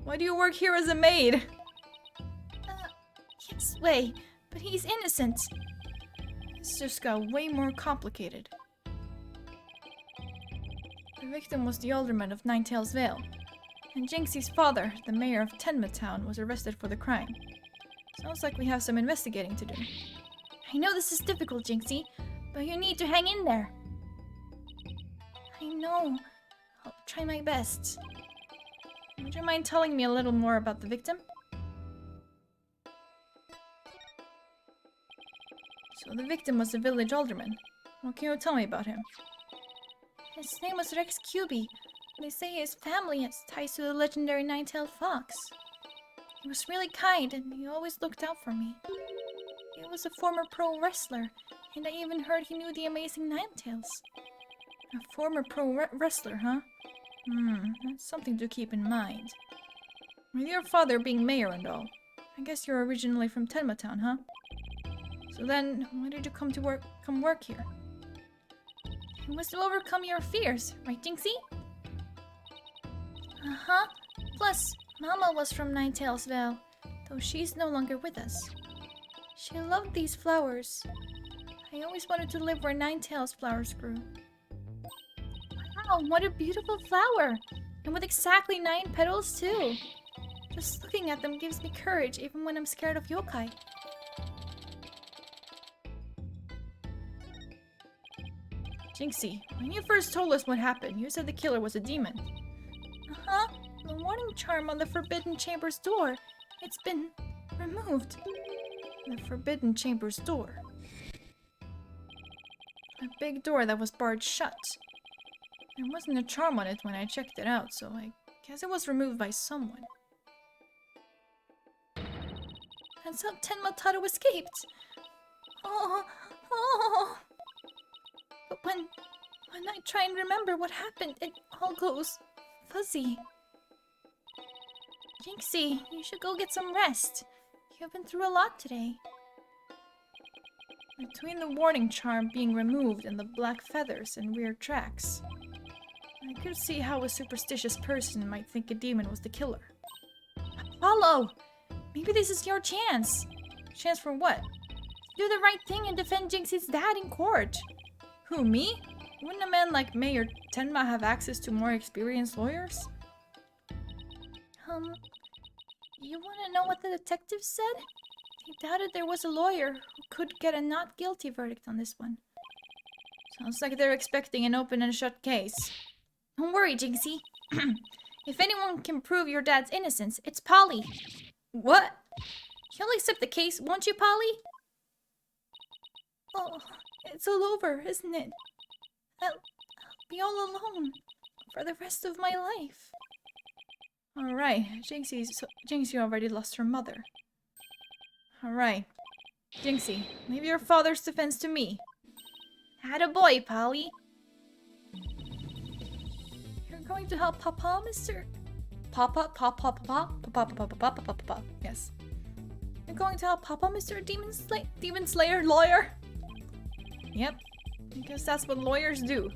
Why do you work here as a maid? Yes, way, but he's innocent. This just got way more complicated. The victim was the alderman of Ninetails Vale, and Jinxie's father, the mayor of Tenmatown, was arrested for the crime. Sounds like we have some investigating to do. I know this is difficult, Jinxie, but you need to hang in there. I know. I'll try my best. Would you mind telling me a little more about the victim? So the victim was a village alderman. What can you tell me about him? His name was Rex QB. They say his family has ties to the legendary nine-tailed fox. He was really kind and he always looked out for me. He was a former pro wrestler, and I even heard he knew the amazing Ninetales. A former pro wrestler, huh? That's something to keep in mind. With your father being mayor and all, I guess you're originally from Tenmatown, huh? So then, why did you come work here? It was to overcome your fears, right, Jinxie? Uh-huh. Plus, Mama was from Ninetails Vale, though she's no longer with us. She loved these flowers. I always wanted to live where Ninetails flowers grew. Wow, what a beautiful flower! And with exactly 9 petals, too! Just looking at them gives me courage even when I'm scared of yokai. Jinxie, when you first told us what happened, you said the killer was a demon. Uh-huh. The warning charm on the Forbidden Chamber's door. It's been removed. The Forbidden Chamber's door. A big door that was barred shut. There wasn't a charm on it when I checked it out, so I Guess it was removed by someone. And so Tenmataro escaped. Oh. But when I try and remember what happened, it all goes fuzzy. Jinxie, you should go get some rest. You've been through a lot today. Between the warning charm being removed and the black feathers and weird tracks, I could see how a superstitious person might think a demon was the killer. Apollo! Maybe this is your chance. Chance for what? Do the right thing and defend Jinxie's dad in court. Who, me? Wouldn't a man like Mayor Tenma have access to more experienced lawyers? You want to know what the detective said? He doubted there was a lawyer who could get a not guilty verdict on this one. Sounds like they're expecting an open and shut case. Don't worry, Jinxie. If anyone can prove your dad's innocence, it's Polly. What? You'll accept the case, won't you, Polly? Oh, it's all over, isn't it? I'll be all alone for the rest of my life. Alright, Jinxie already lost her mother. Alright. Jinxie, leave your father's defense to me. Attaboy, Polly. You're going to help Papa, Mr. Papa? Yes. You're going to help Papa, Mr. Demon Slayer lawyer? Yep. I guess that's what lawyers do.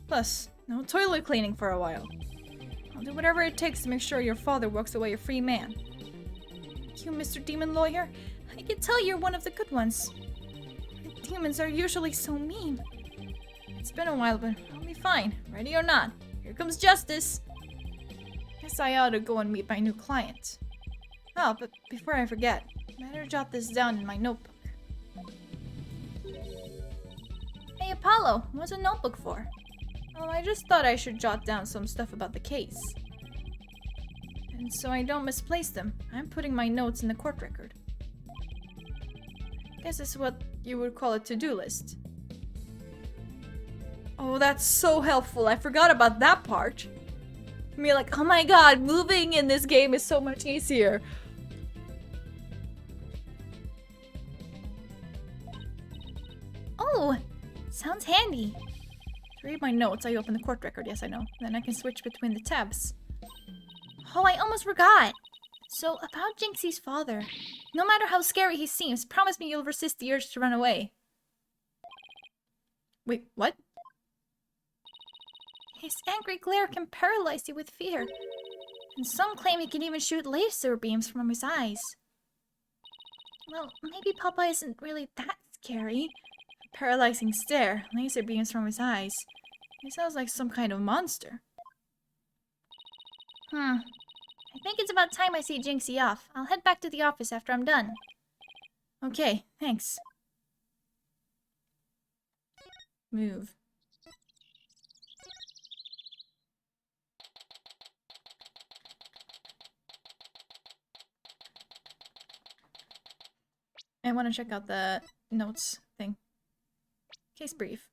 Plus, no toilet cleaning for a while. I'll do whatever it takes to make sure your father walks away a free man. You, Mr. Demon Lawyer, I can tell you're one of the good ones. Demons are usually so mean. It's been a while, but I'll be fine. Ready or not. Here comes justice. Guess I ought to go and meet my new client. Oh, but before I forget, better jot this down in my notebook. Hey, Apollo, what's a notebook for? Oh, I just thought I should jot down some stuff about the case. And so I don't misplace them, I'm putting my notes in the court record. Guess it's what you would call a to-do list. Oh, that's so helpful. I forgot about that part. I mean, like, oh my god, moving in this game is so much easier. Oh, sounds handy. To read my notes, I open the court record. Yes, I know. Then I can switch between the tabs. Oh, I almost forgot. So, about Jinxie's father. No matter how scary he seems, promise me you'll resist the urge to run away. Wait, what? His angry glare can paralyze you with fear. And some claim he can even shoot laser beams from his eyes. Well, maybe Papa isn't really that scary. Paralyzing stare, laser beams from his eyes. He sounds like some kind of monster. I think it's about time I see Jinxie off. I'll head back to the office after I'm done. Okay, thanks. Move. I want to check out the notes thing. Case brief.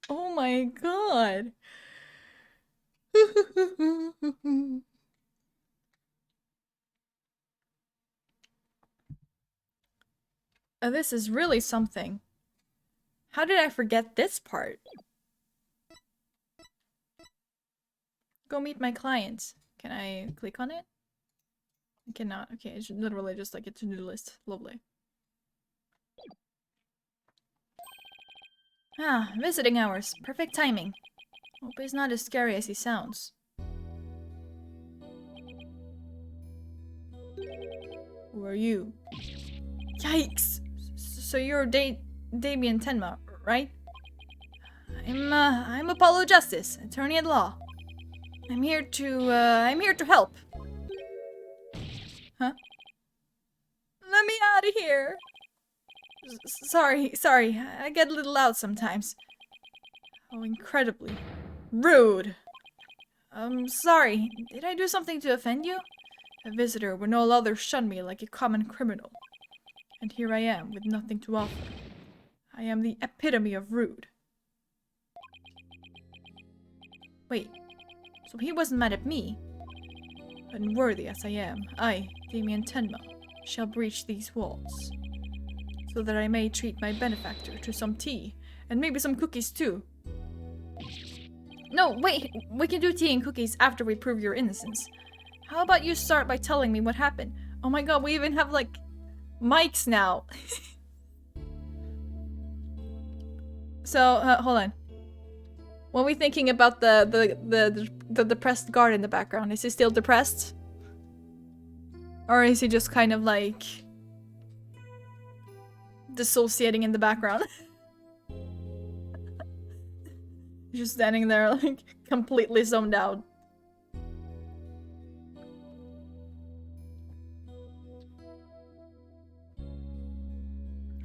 Oh my god. This is really something. How did I forget this part? Go meet my client. Can I click on it? I cannot. Okay, it's literally just like a to-do list. Lovely. Ah, visiting hours. Perfect timing. Hope he's not as scary as he sounds. Who are you? Yikes! So you're Damien Tenma, right? I'm Apollo Justice, attorney at law. I'm here to help. Huh? Let me out of here. Sorry, I get a little loud sometimes. Oh, incredibly rude. Sorry, did I do something to offend you? A visitor when all others shun me like a common criminal. And here I am with nothing to offer. I am the epitome of rude. Wait, so he wasn't mad at me? Unworthy as I am, I, Damien Tenma, shall breach these walls, so that I may treat my benefactor to some tea, and maybe some cookies too. No, wait, we can do tea and cookies after we prove your innocence. How about you start by telling me what happened? Oh my god, we even have, like, mics now. So, hold on. What are we thinking about the depressed guard in the background? Is he still depressed? Or is he just kind of, like, dissociating in the background? Just standing there, like, completely zoned out.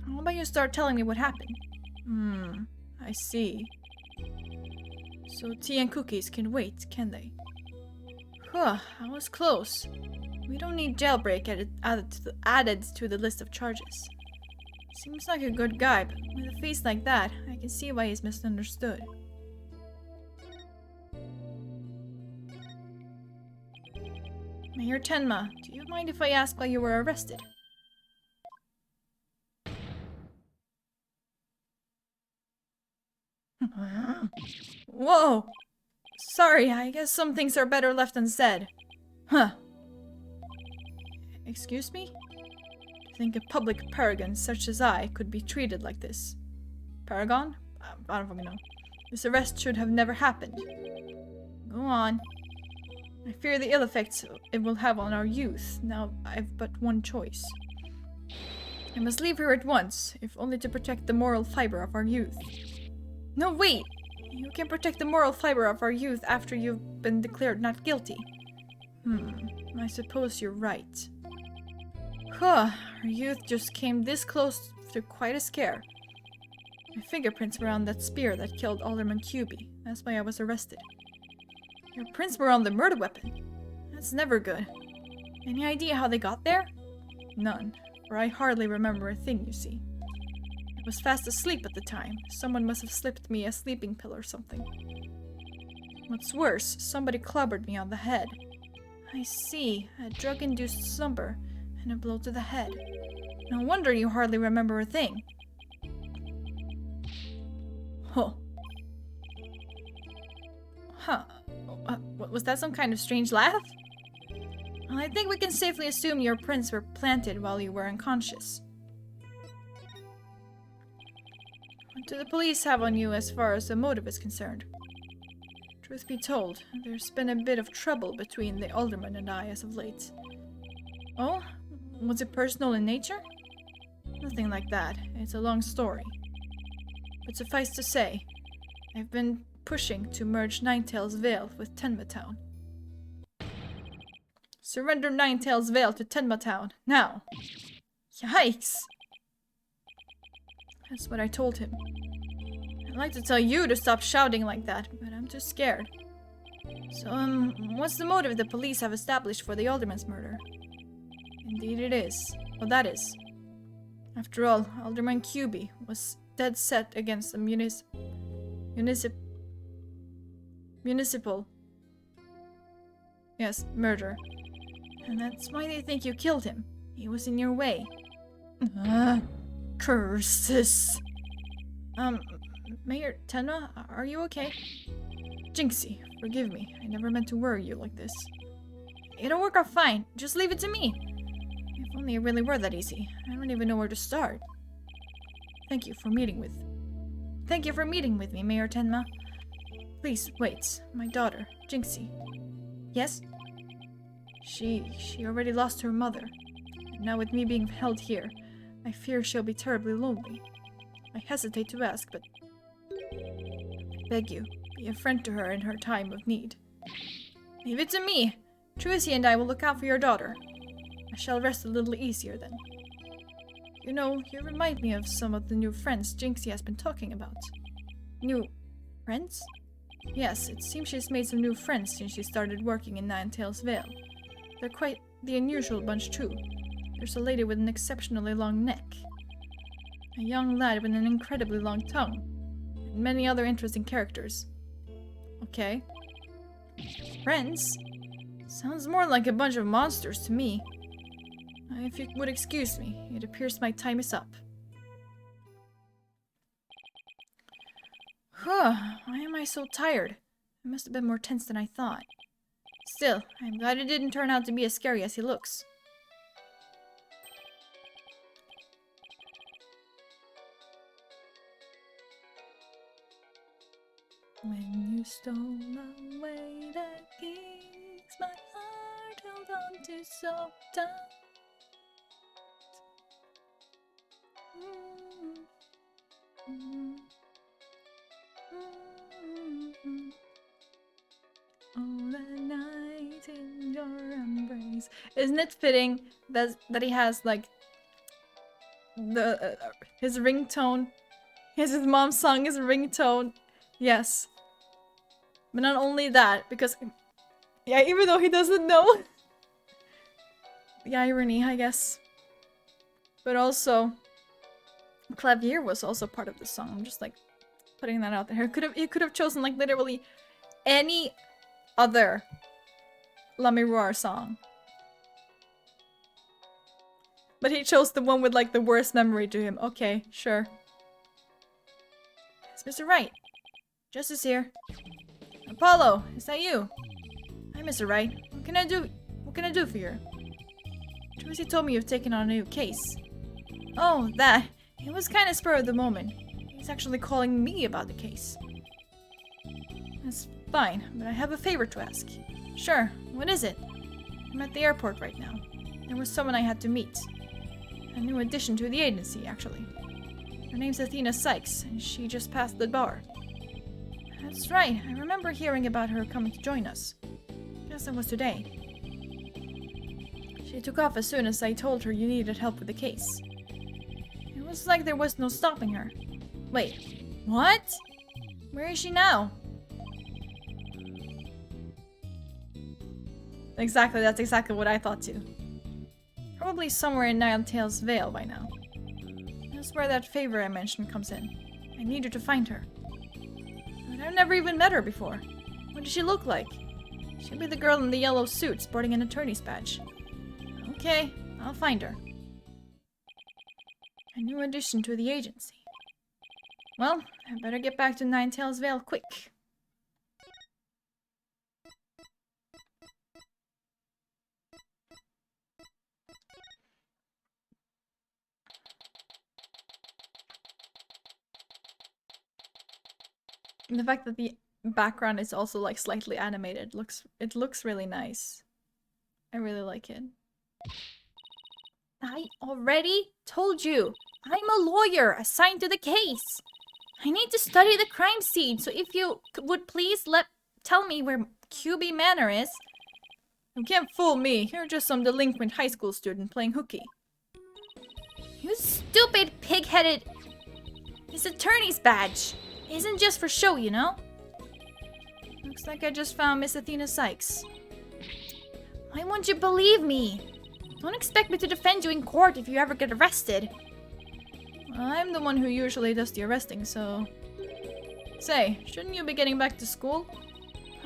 How about you start telling me what happened? I see. So tea and cookies can wait, can they? Huh, I was close. We don't need jailbreak added to the list of charges. Seems like a good guy, but with a face like that, I can see why he's misunderstood. Mayor Tenma, do you mind if I ask why you were arrested? Whoa! Sorry, I guess some things are better left unsaid. Huh. Excuse me? To think a public paragon such as I could be treated like this. Paragon? I don't fucking know. This arrest should have never happened. Go on. I fear the ill effects it will have on our youth. Now I've but one choice. I must leave here at once, if only to protect the moral fiber of our youth. No, wait! You can protect the moral fiber of our youth after you've been declared not guilty. I suppose you're right. Huh, our youth just came this close to quite a scare. My fingerprints were on that spear that killed Alderman Cuby. That's why I was arrested. Your prints were on the murder weapon. That's never good. Any idea how they got there? None, for I hardly remember a thing, you see. I was fast asleep at the time. Someone must have slipped me a sleeping pill or something. What's worse, somebody clobbered me on the head. I see, a drug-induced slumber and a blow to the head. No wonder you hardly remember a thing. Huh. Was that some kind of strange laugh? Well, I think we can safely assume your prints were planted while you were unconscious. What do the police have on you as far as the motive is concerned? Truth be told, there's been a bit of trouble between the alderman and I as of late. Oh? Was it personal in nature? Nothing like that. It's a long story. But suffice to say, I've been pushing to merge Ninetales Vale with Tenma Town. Surrender Ninetales Vale to Tenma Town, now! Yikes! That's what I told him. I'd like to tell you to stop shouting like that, but I'm too scared. So, what's the motive the police have established for the alderman's murder? Indeed it is. Well, that is. After all, Alderman Cuby was dead set against the municipal murder. And that's why they think you killed him. He was in your way. Curses. Mayor Tenma, are you okay? Jinxie, forgive me. I never meant to worry you like this. It'll work out fine. Just leave it to me. If only it really were that easy. I don't even know where to start. Thank you for meeting with me, Mayor Tenma. Please, wait. My daughter, Jinxie. Yes? She already lost her mother. And now with me being held here, I fear she'll be terribly lonely. I hesitate to ask, but I beg you, be a friend to her in her time of need. Leave it to me! Trucy and I will look out for your daughter. I shall rest a little easier then. You know, you remind me of some of the new friends Jinxie has been talking about. New friends? Yes, it seems she's made some new friends since she started working in Ninetales Vale. They're quite the unusual bunch too. There's a lady with an exceptionally long neck. A young lad with an incredibly long tongue. And many other interesting characters. Okay. Friends? Sounds more like a bunch of monsters to me. If you would excuse me, it appears my time is up. Why am I so tired? I must have been more tense than I thought. Still, I'm glad it didn't turn out to be as scary as he looks. When you stole away the keys, my heart held on to so tight. Oh, the night in your embrace. Isn't it fitting that he has like the his ringtone? His mom song his ringtone. Yes. But not only that, because yeah, even though he doesn't know the irony, I guess. But also Clavier was also part of the song. I'm just like putting that out there. He could have chosen like literally any other La Miroir song. But he chose the one with like the worst memory to him. Okay, sure. It's Mr. Wright. Justice here. Apollo, is that you? Hi, Mr. Wright. What can I do for you? Tracy told me you've taken on a new case. Oh, that. It was kind of spur of the moment. He's actually calling me about the case. That's fine, but I have a favor to ask. Sure, what is it? I'm at the airport right now. There was someone I had to meet. A new addition to the agency, actually. Her name's Athena Sykes, and she just passed the bar. That's right, I remember hearing about her coming to join us. Guess it was today. She took off as soon as I told her you needed help with the case. It was like there was no stopping her. Wait, what? Where is she now? Exactly, that's exactly what I thought too. Probably somewhere in Ninetales Vale by now. That's where that favor I mentioned comes in. I need her to find her. But I've never even met her before. What does she look like? She'll be the girl in the yellow suit sporting an attorney's badge. Okay, I'll find her. A new addition to the agency. Well, I better get back to Ninetales Vale quick. The fact that the background is also like slightly animated it looks really nice. I really like it. I already told you. I'm a lawyer assigned to the case. I need to study the crime scene, so if you would please tell me where QB Manor is. You can't fool me. You're just some delinquent high school student playing hooky. You stupid pig-headed... His attorney's badge. Isn't just for show, you know? Looks like I just found Miss Athena Sykes. Why won't you believe me? Don't expect me to defend you in court if you ever get arrested. Well, I'm the one who usually does the arresting, so... Say, shouldn't you be getting back to school?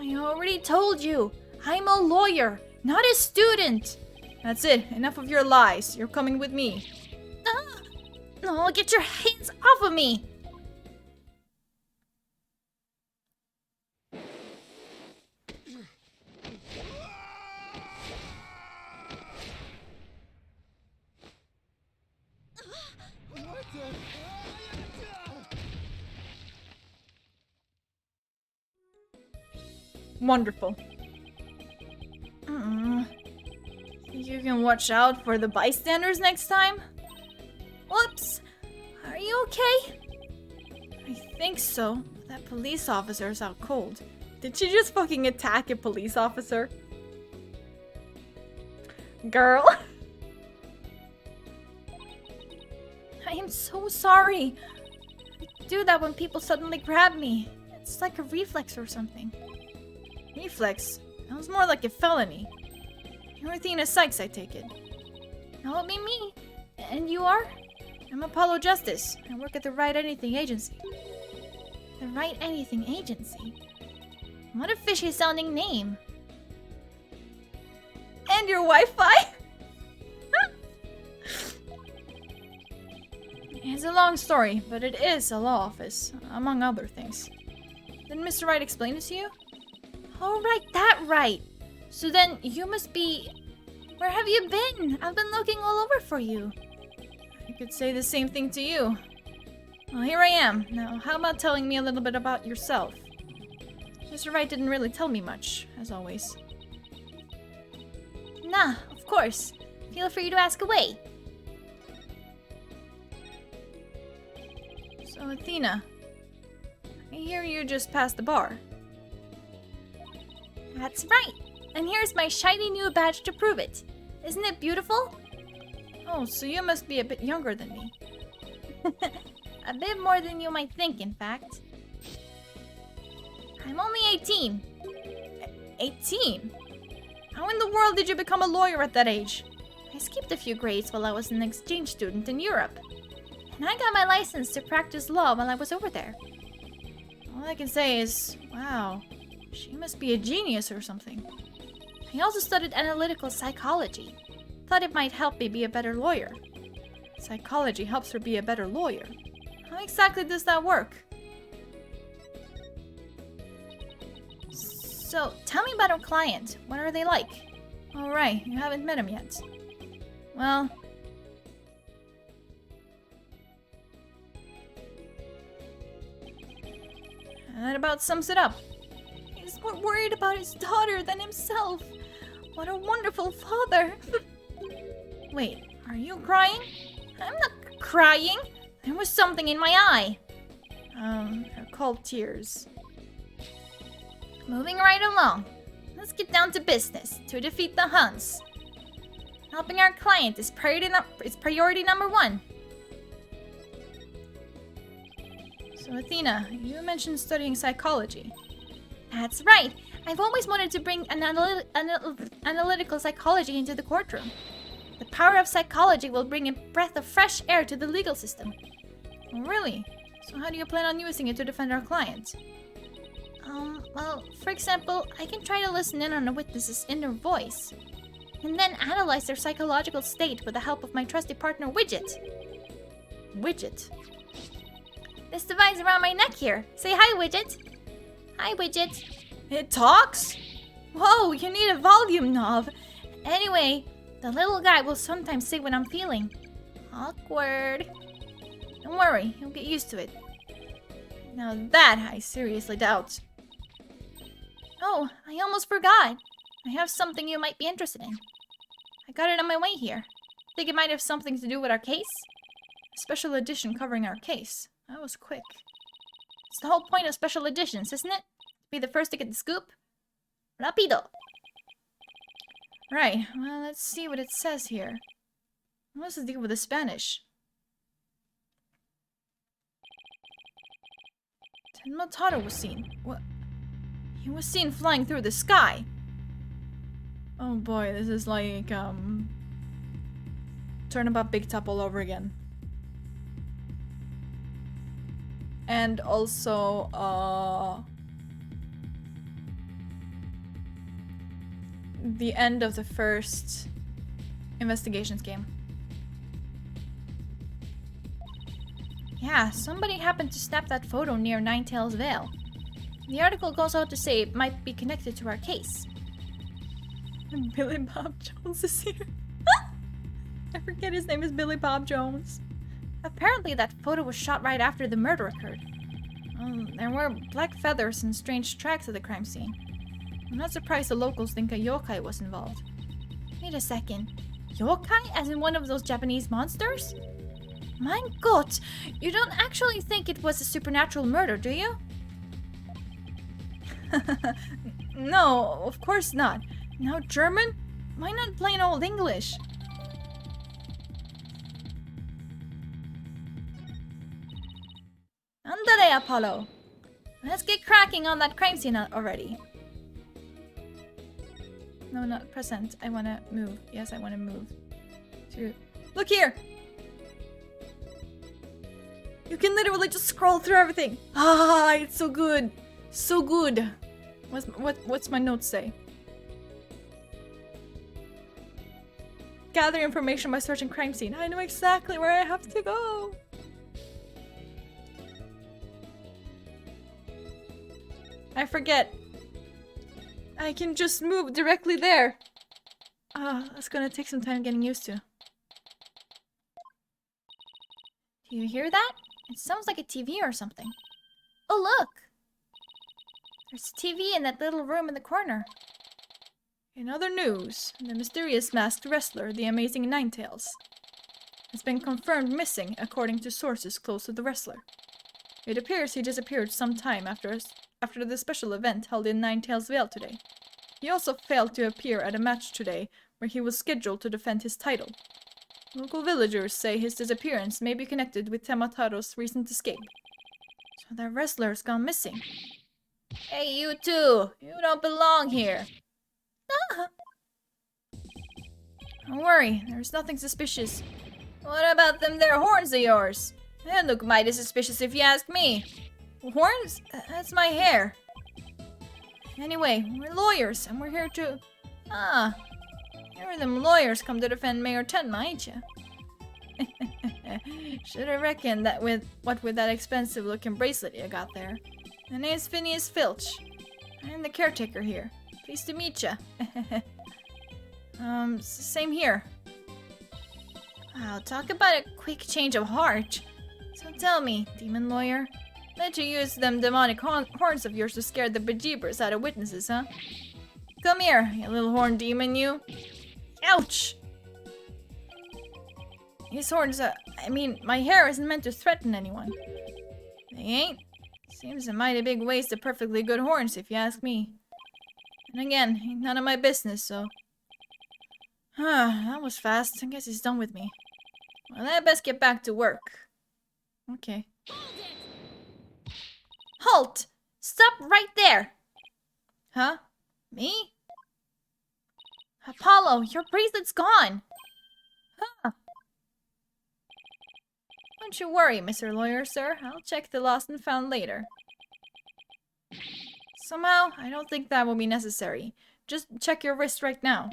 I already told you. I'm a lawyer, not a student. That's it. Enough of your lies. You're coming with me. Ah! No, get your hands off of me! Wonderful. You can watch out for the bystanders next time? Whoops! Are you okay? I think so. That police officer's out cold. Did she just fucking attack a police officer? Girl. I am so sorry. I do that when people suddenly grab me. It's like a reflex or something. Reflex? That was more like a felony. You're Athena Sykes, I take it. That would be me. And you are? I'm Apollo Justice. I work at the Right Anything Agency. The Right Anything Agency? What a fishy sounding name. And your Wi-Fi? It's a long story, but it is a law office, among other things. Didn't Mr. Wright explain it to you? Oh, right, that right. So then you must be... Where have you been? I've been looking all over for you. I could say the same thing to you. Well, here I am. Now, how about telling me a little bit about yourself? Mr. Wright didn't really tell me much, as always. Nah, of course. Feel free to ask away. So, Athena, I hear you just passed the bar. That's right. And here's my shiny new badge to prove it. Isn't it beautiful? Oh, so you must be a bit younger than me. A bit more than you might think, in fact. I'm only 18. 18? How in the world did you become a lawyer at that age? I skipped a few grades while I was an exchange student in Europe. And I got my license to practice law while I was over there. All I can say is, wow, she must be a genius or something. I also studied analytical psychology. Thought it might help me be a better lawyer. Psychology helps her be a better lawyer. How exactly does that work? So, tell me about our client. What are they like? All right, you haven't met him yet. Well... that about sums it up. He's more worried about his daughter than himself. What a wonderful father. Wait, are you crying? I'm not crying. There was something in my eye. They're called tears. Moving right along. Let's get down to business to defeat the Huns. Helping our client is priority number 1. So Athena, you mentioned studying psychology. That's right. I've always wanted to bring analytical psychology into the courtroom. The power of psychology will bring a breath of fresh air to the legal system. Oh, really? So how do you plan on using it to defend our client? Well, for example, I can try to listen in on a witness's inner voice, and then analyze their psychological state with the help of my trusty partner, Widget. Widget? This device around my neck here. Say hi, Widget. Hi, Widget. It talks? Whoa, you need a volume knob. Anyway, the little guy will sometimes say what I'm feeling. Awkward. Don't worry, he'll get used to it. Now that I seriously doubt. Oh, I almost forgot. I have something you might be interested in. I got it on my way here. Think it might have something to do with our case? A special edition covering our case. That was quick. It's the whole point of special editions, isn't it? Be the first to get the scoop? Rapido! Right, well, let's see what it says here. What's the deal with the Spanish? Tenmataro was seen. What? He was seen flying through the sky! Oh boy, this is like, Turnabout Big Top all over again. And also, the end of the first investigations game. Yeah, somebody happened to snap that photo near Ninetail's Vale. The article goes on to say it might be connected to our case. And Billy Bob Jones is here. I forget his name is Billy Bob Jones. Apparently that photo was shot right after the murder occurred. There were black feathers and strange tracks at the crime scene. I'm not surprised the locals think a yokai was involved. Wait a second. Yokai? As in one of those Japanese monsters? My god! You don't actually think it was a supernatural murder, do you? No, of course not. Now German? Why not plain old English? Andale, Apollo! Let's get cracking on that crime scene already. No, not present. I wanna move. Yes, I wanna move. Look here! You can literally just scroll through everything. Ah, it's so good. So good. What's my notes say? Gather information by searching crime scene. I know exactly where I have to go. I forget. I can just move directly there. That's gonna take some time getting used to. Do you hear that? It sounds like a TV or something. Oh, look! There's a TV in that little room in the corner. In other news, the mysterious masked wrestler, the Amazing Ninetales, has been confirmed missing according to sources close to the wrestler. It appears he disappeared some time after the special event held in Ninetales Vale today. He also failed to appear at a match today where he was scheduled to defend his title. Local villagers say his disappearance may be connected with Temataro's recent escape. So the wrestler's gone missing. Hey, you two! You don't belong here. Don't worry, there's nothing suspicious. What about them there horns of yours? They look mighty suspicious if you ask me. Horns? That's my hair. Anyway, we're lawyers, and we're here to... Ah, You're them lawyers come to defend Mayor Tenma, ain't ya? Should've reckoned that with that expensive-looking bracelet you got there. My name's Phineas Filch. I'm the caretaker here. Pleased to meet ya. Same here. wow, talk about a quick change of heart. So tell me, demon lawyer, let you use them demonic horns of yours to scare the bejeebers out of witnesses, huh? Come here, you little horn demon, you. Ouch! These horns, I mean, my hair isn't meant to threaten anyone. They ain't. Seems a mighty big waste of perfectly good horns, if you ask me. And again, ain't none of my business, so... that was fast. I guess he's done with me. Well, I best get back to work. Okay. Halt! Stop right there! Huh? Me? Apollo, your bracelet's gone! Huh. Don't you worry, Mr. Lawyer, sir. I'll check the lost and found later. Somehow, I don't think that will be necessary. Just check your wrist right now.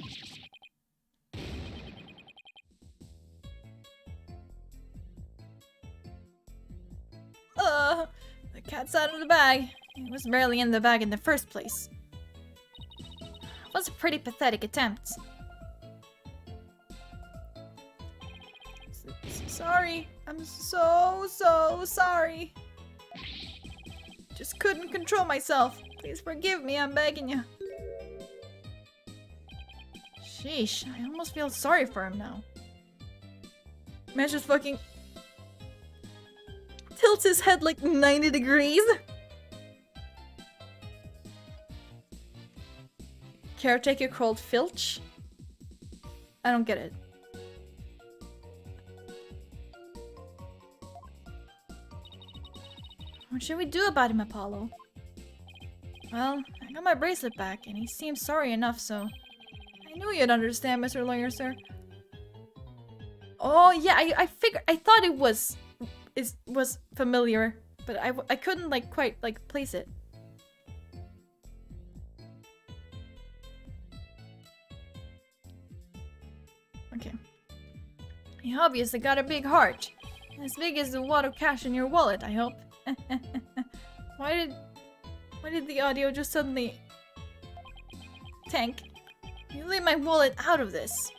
The cat's out of the bag. It was barely in the bag in the first place. It was a pretty pathetic attempt. Sorry. I'm so sorry. Just couldn't control myself. Please forgive me, I'm begging you. Sheesh, I almost feel sorry for him now. Man just fucking tilts his head like 90 degrees. Caretaker called Filch? I don't get it. What should we do about him, Apollo? Well, I got my bracelet back, and he seems sorry enough, so... I knew you'd understand, Mr. Lawyer, sir. Oh, yeah, I figured... I thought it was familiar, but I couldn't, like, quite, like, place it. Okay. You obviously got a big heart. As big as the wad of cash in your wallet, I hope. Why did the audio just suddenly tank? You leave my wallet out of this.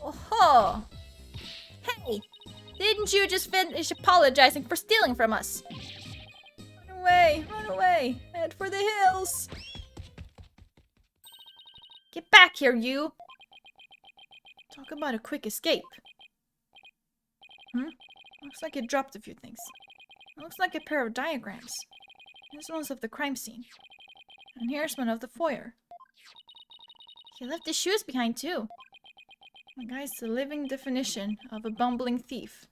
Oh! Hey! Didn't you just finish apologizing for stealing from us? Run away! Head for the hills! Get back here, you! Talk about a quick escape. Looks like it dropped a few things. It looks like a pair of diagrams. This one's of the crime scene. And here's one of the foyer. He left his shoes behind, too. The guy's the living definition of a bumbling thief.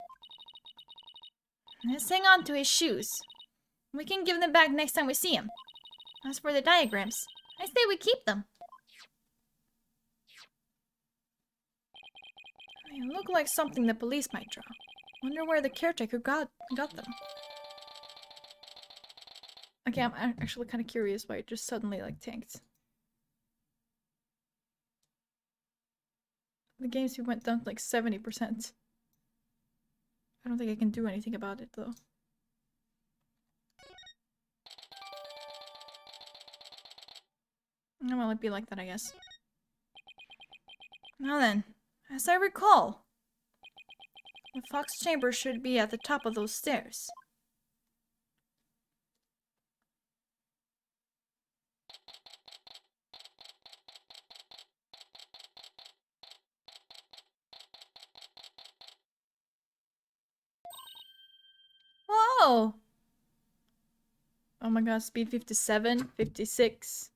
Let's hang on to his shoes. We can give them back next time we see him. As for the diagrams, I say we keep them. They look like something the police might draw. Wonder where the caretaker got them. Okay, I'm actually kind of curious why it just suddenly like tanked. The game speed went down to like 70%. I don't think I can do anything about it though. Oh, well, it'd be like that, I guess. Now then, as I recall, the Fox Chamber should be at the top of those stairs. Whoa! Oh my god, speed 57, 56.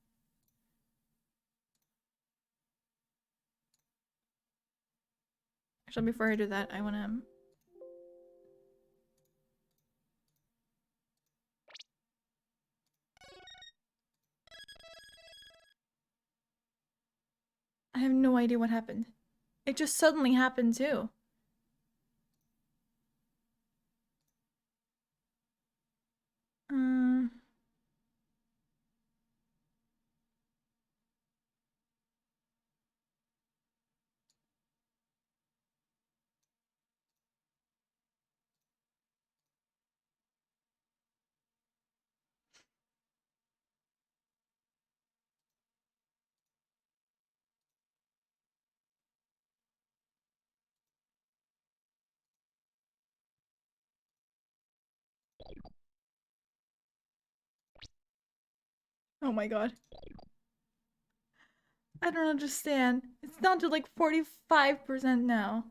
Actually, before I do that, I wanna... I have no idea what happened. It just suddenly happened too. Um... Oh my god. I don't understand. It's down to like 45% now.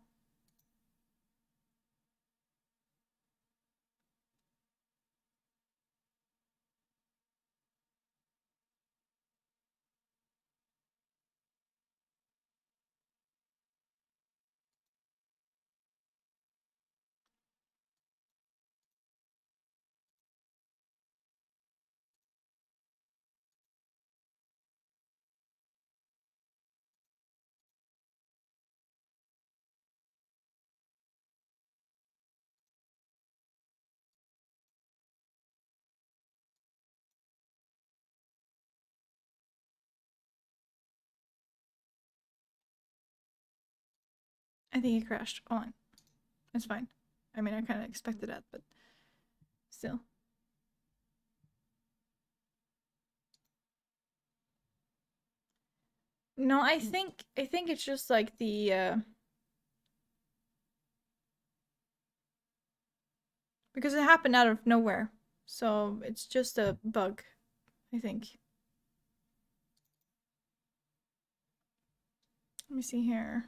I think it crashed. Hold on. It's fine. I mean, I kind of expected that, but still. No, I think it's just like the because it happened out of nowhere. So it's just a bug, I think. Let me see here.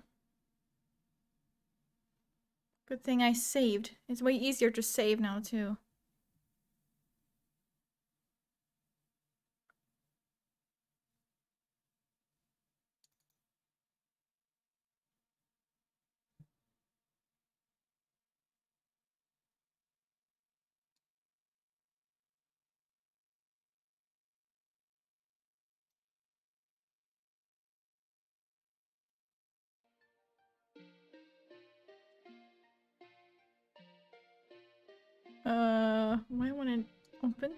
Good thing I saved. It's way easier to save now too. Why won't it open?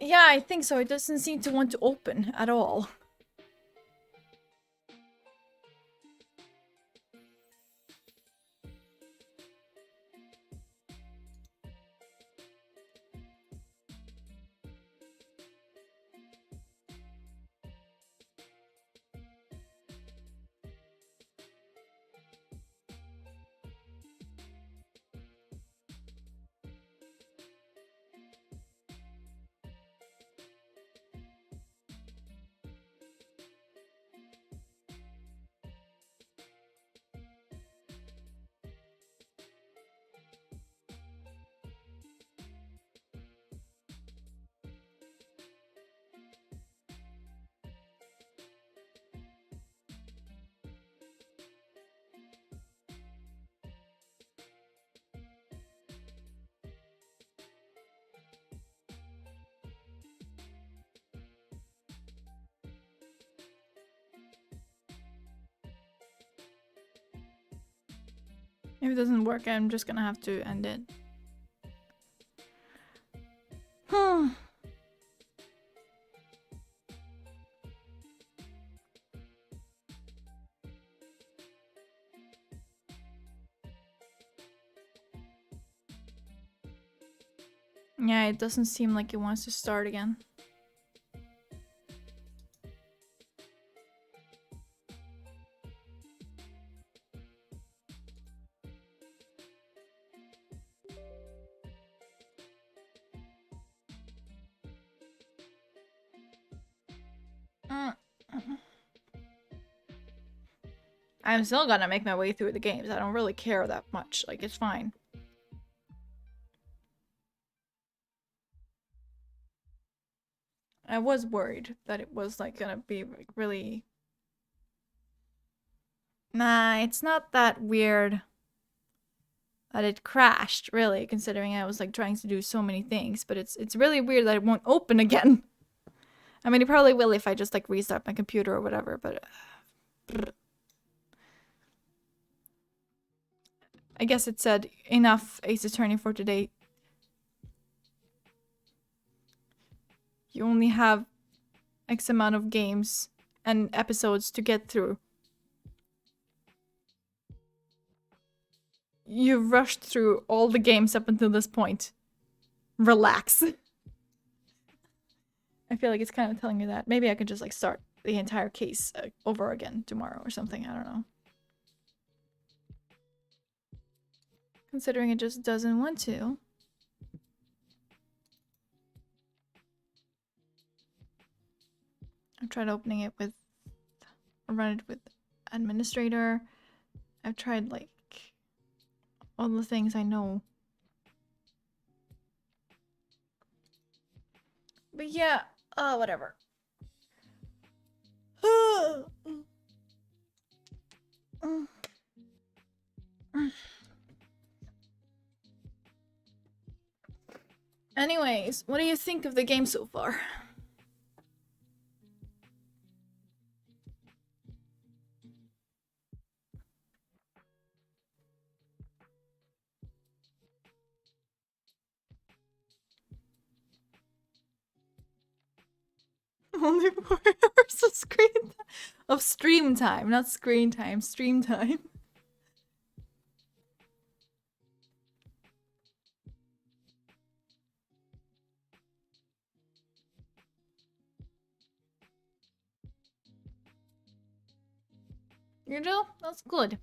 Yeah, I think so. It doesn't seem to want to open at all. If it doesn't work, I'm just gonna have to end it. Hmm. Yeah, it doesn't seem like it wants to start again. I'm still gonna make my way through the games. I don't really care that much. Like, it's fine. I was worried that it was like gonna be like really... Nah, it's not that weird that it crashed, really, considering I was like trying to do so many things, but it's really weird that it won't open again. I mean, it probably will if I just like restart my computer or whatever, but I guess it said enough Ace Attorney for today. You only have X amount of games and episodes to get through. You've rushed through all the games up until this point. Relax. I feel like it's kind of telling you that. Maybe I could just like start the entire case over again tomorrow or something. I don't know. Considering it just doesn't want to. I've tried opening it with, or run it with administrator. I've tried like all the things I know. But yeah, whatever. Anyways, what do you think of the game so far? Only 4 hours of screen time. Of stream time, not screen time, stream time. You know, that's good.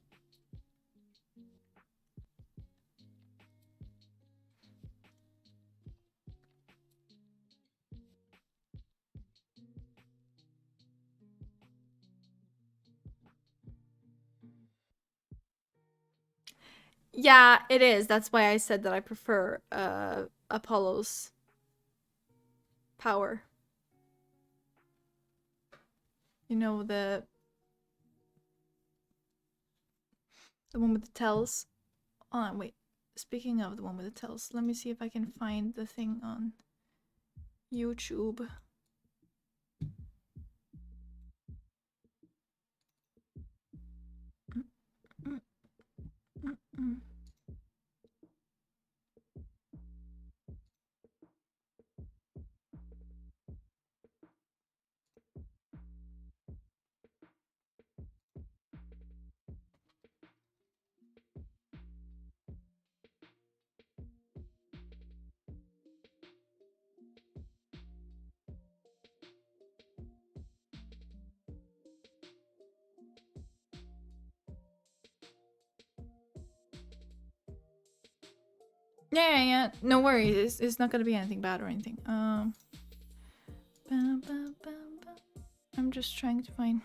Yeah, it is. That's why I said that I prefer Apollo's power. You know, the one with the tells. Oh, wait. Speaking of the one with the tells, let me see if I can find the thing on YouTube. Yeah. No worries. It's not gonna be anything bad or anything. I'm just trying to find.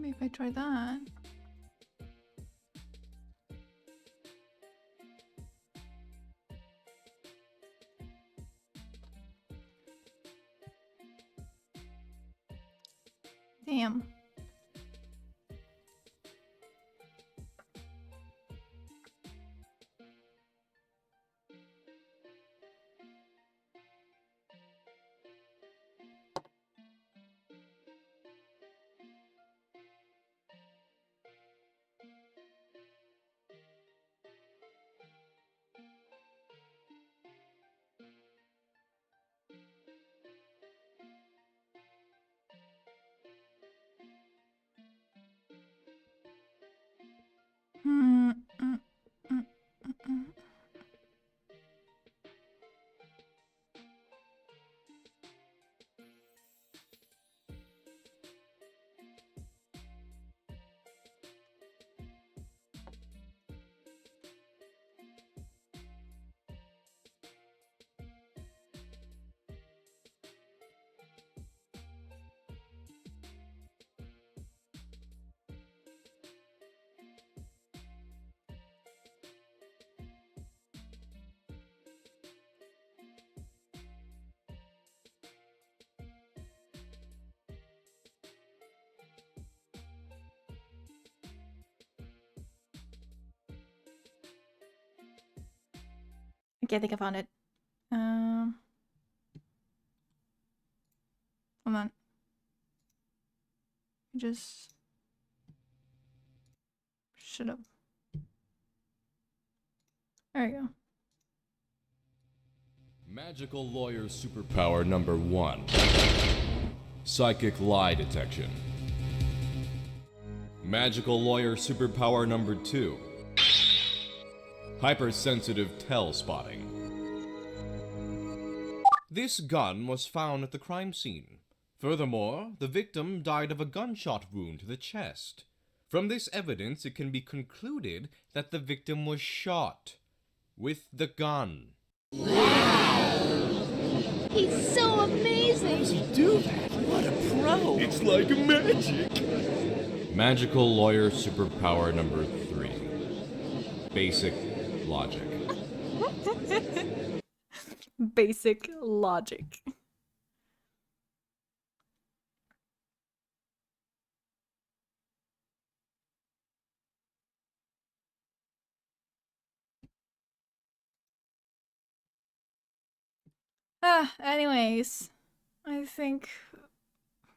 Maybe if I try that. Damn. Mm, mm, mm, mm, mm. Okay, I think I found it. Hold on. Just shut up. There you go. Magical Lawyer Superpower number 1. Psychic Lie Detection. Magical Lawyer Superpower number 2. Hypersensitive Tell Spotting. This gun was found at the crime scene. Furthermore, the victim died of a gunshot wound to the chest. From this evidence, it can be concluded that the victim was shot with the gun. He's so amazing! How does he do that? What a pro! It's like magic! Magical Lawyer Superpower number 3. Basic Logic. Basic logic. Anyways, I think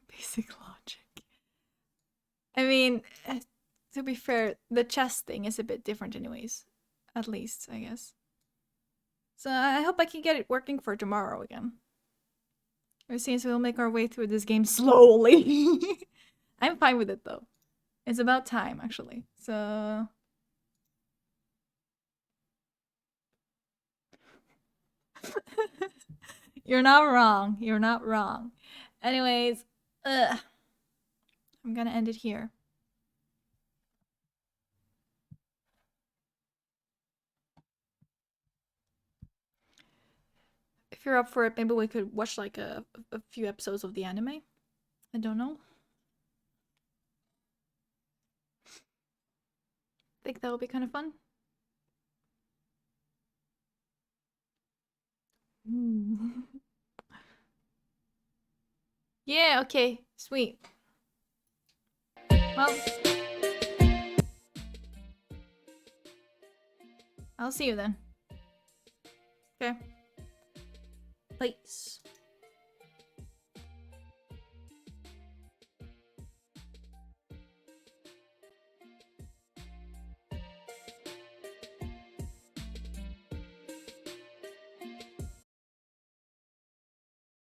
basic logic. I mean, to be fair, the chess thing is a bit different anyways. At least, I guess. So I hope I can get it working for tomorrow again. It seems we'll make our way through this game slowly. I'm fine with it though. It's about time actually. So you're not wrong. You're not wrong. Anyways, I'm gonna end it here. If you're up for it, maybe we could watch like a few episodes of the anime. I don't know. Think that would be kind of fun. Ooh. Yeah, okay, sweet. Well, I'll see you then. Okay. Peace.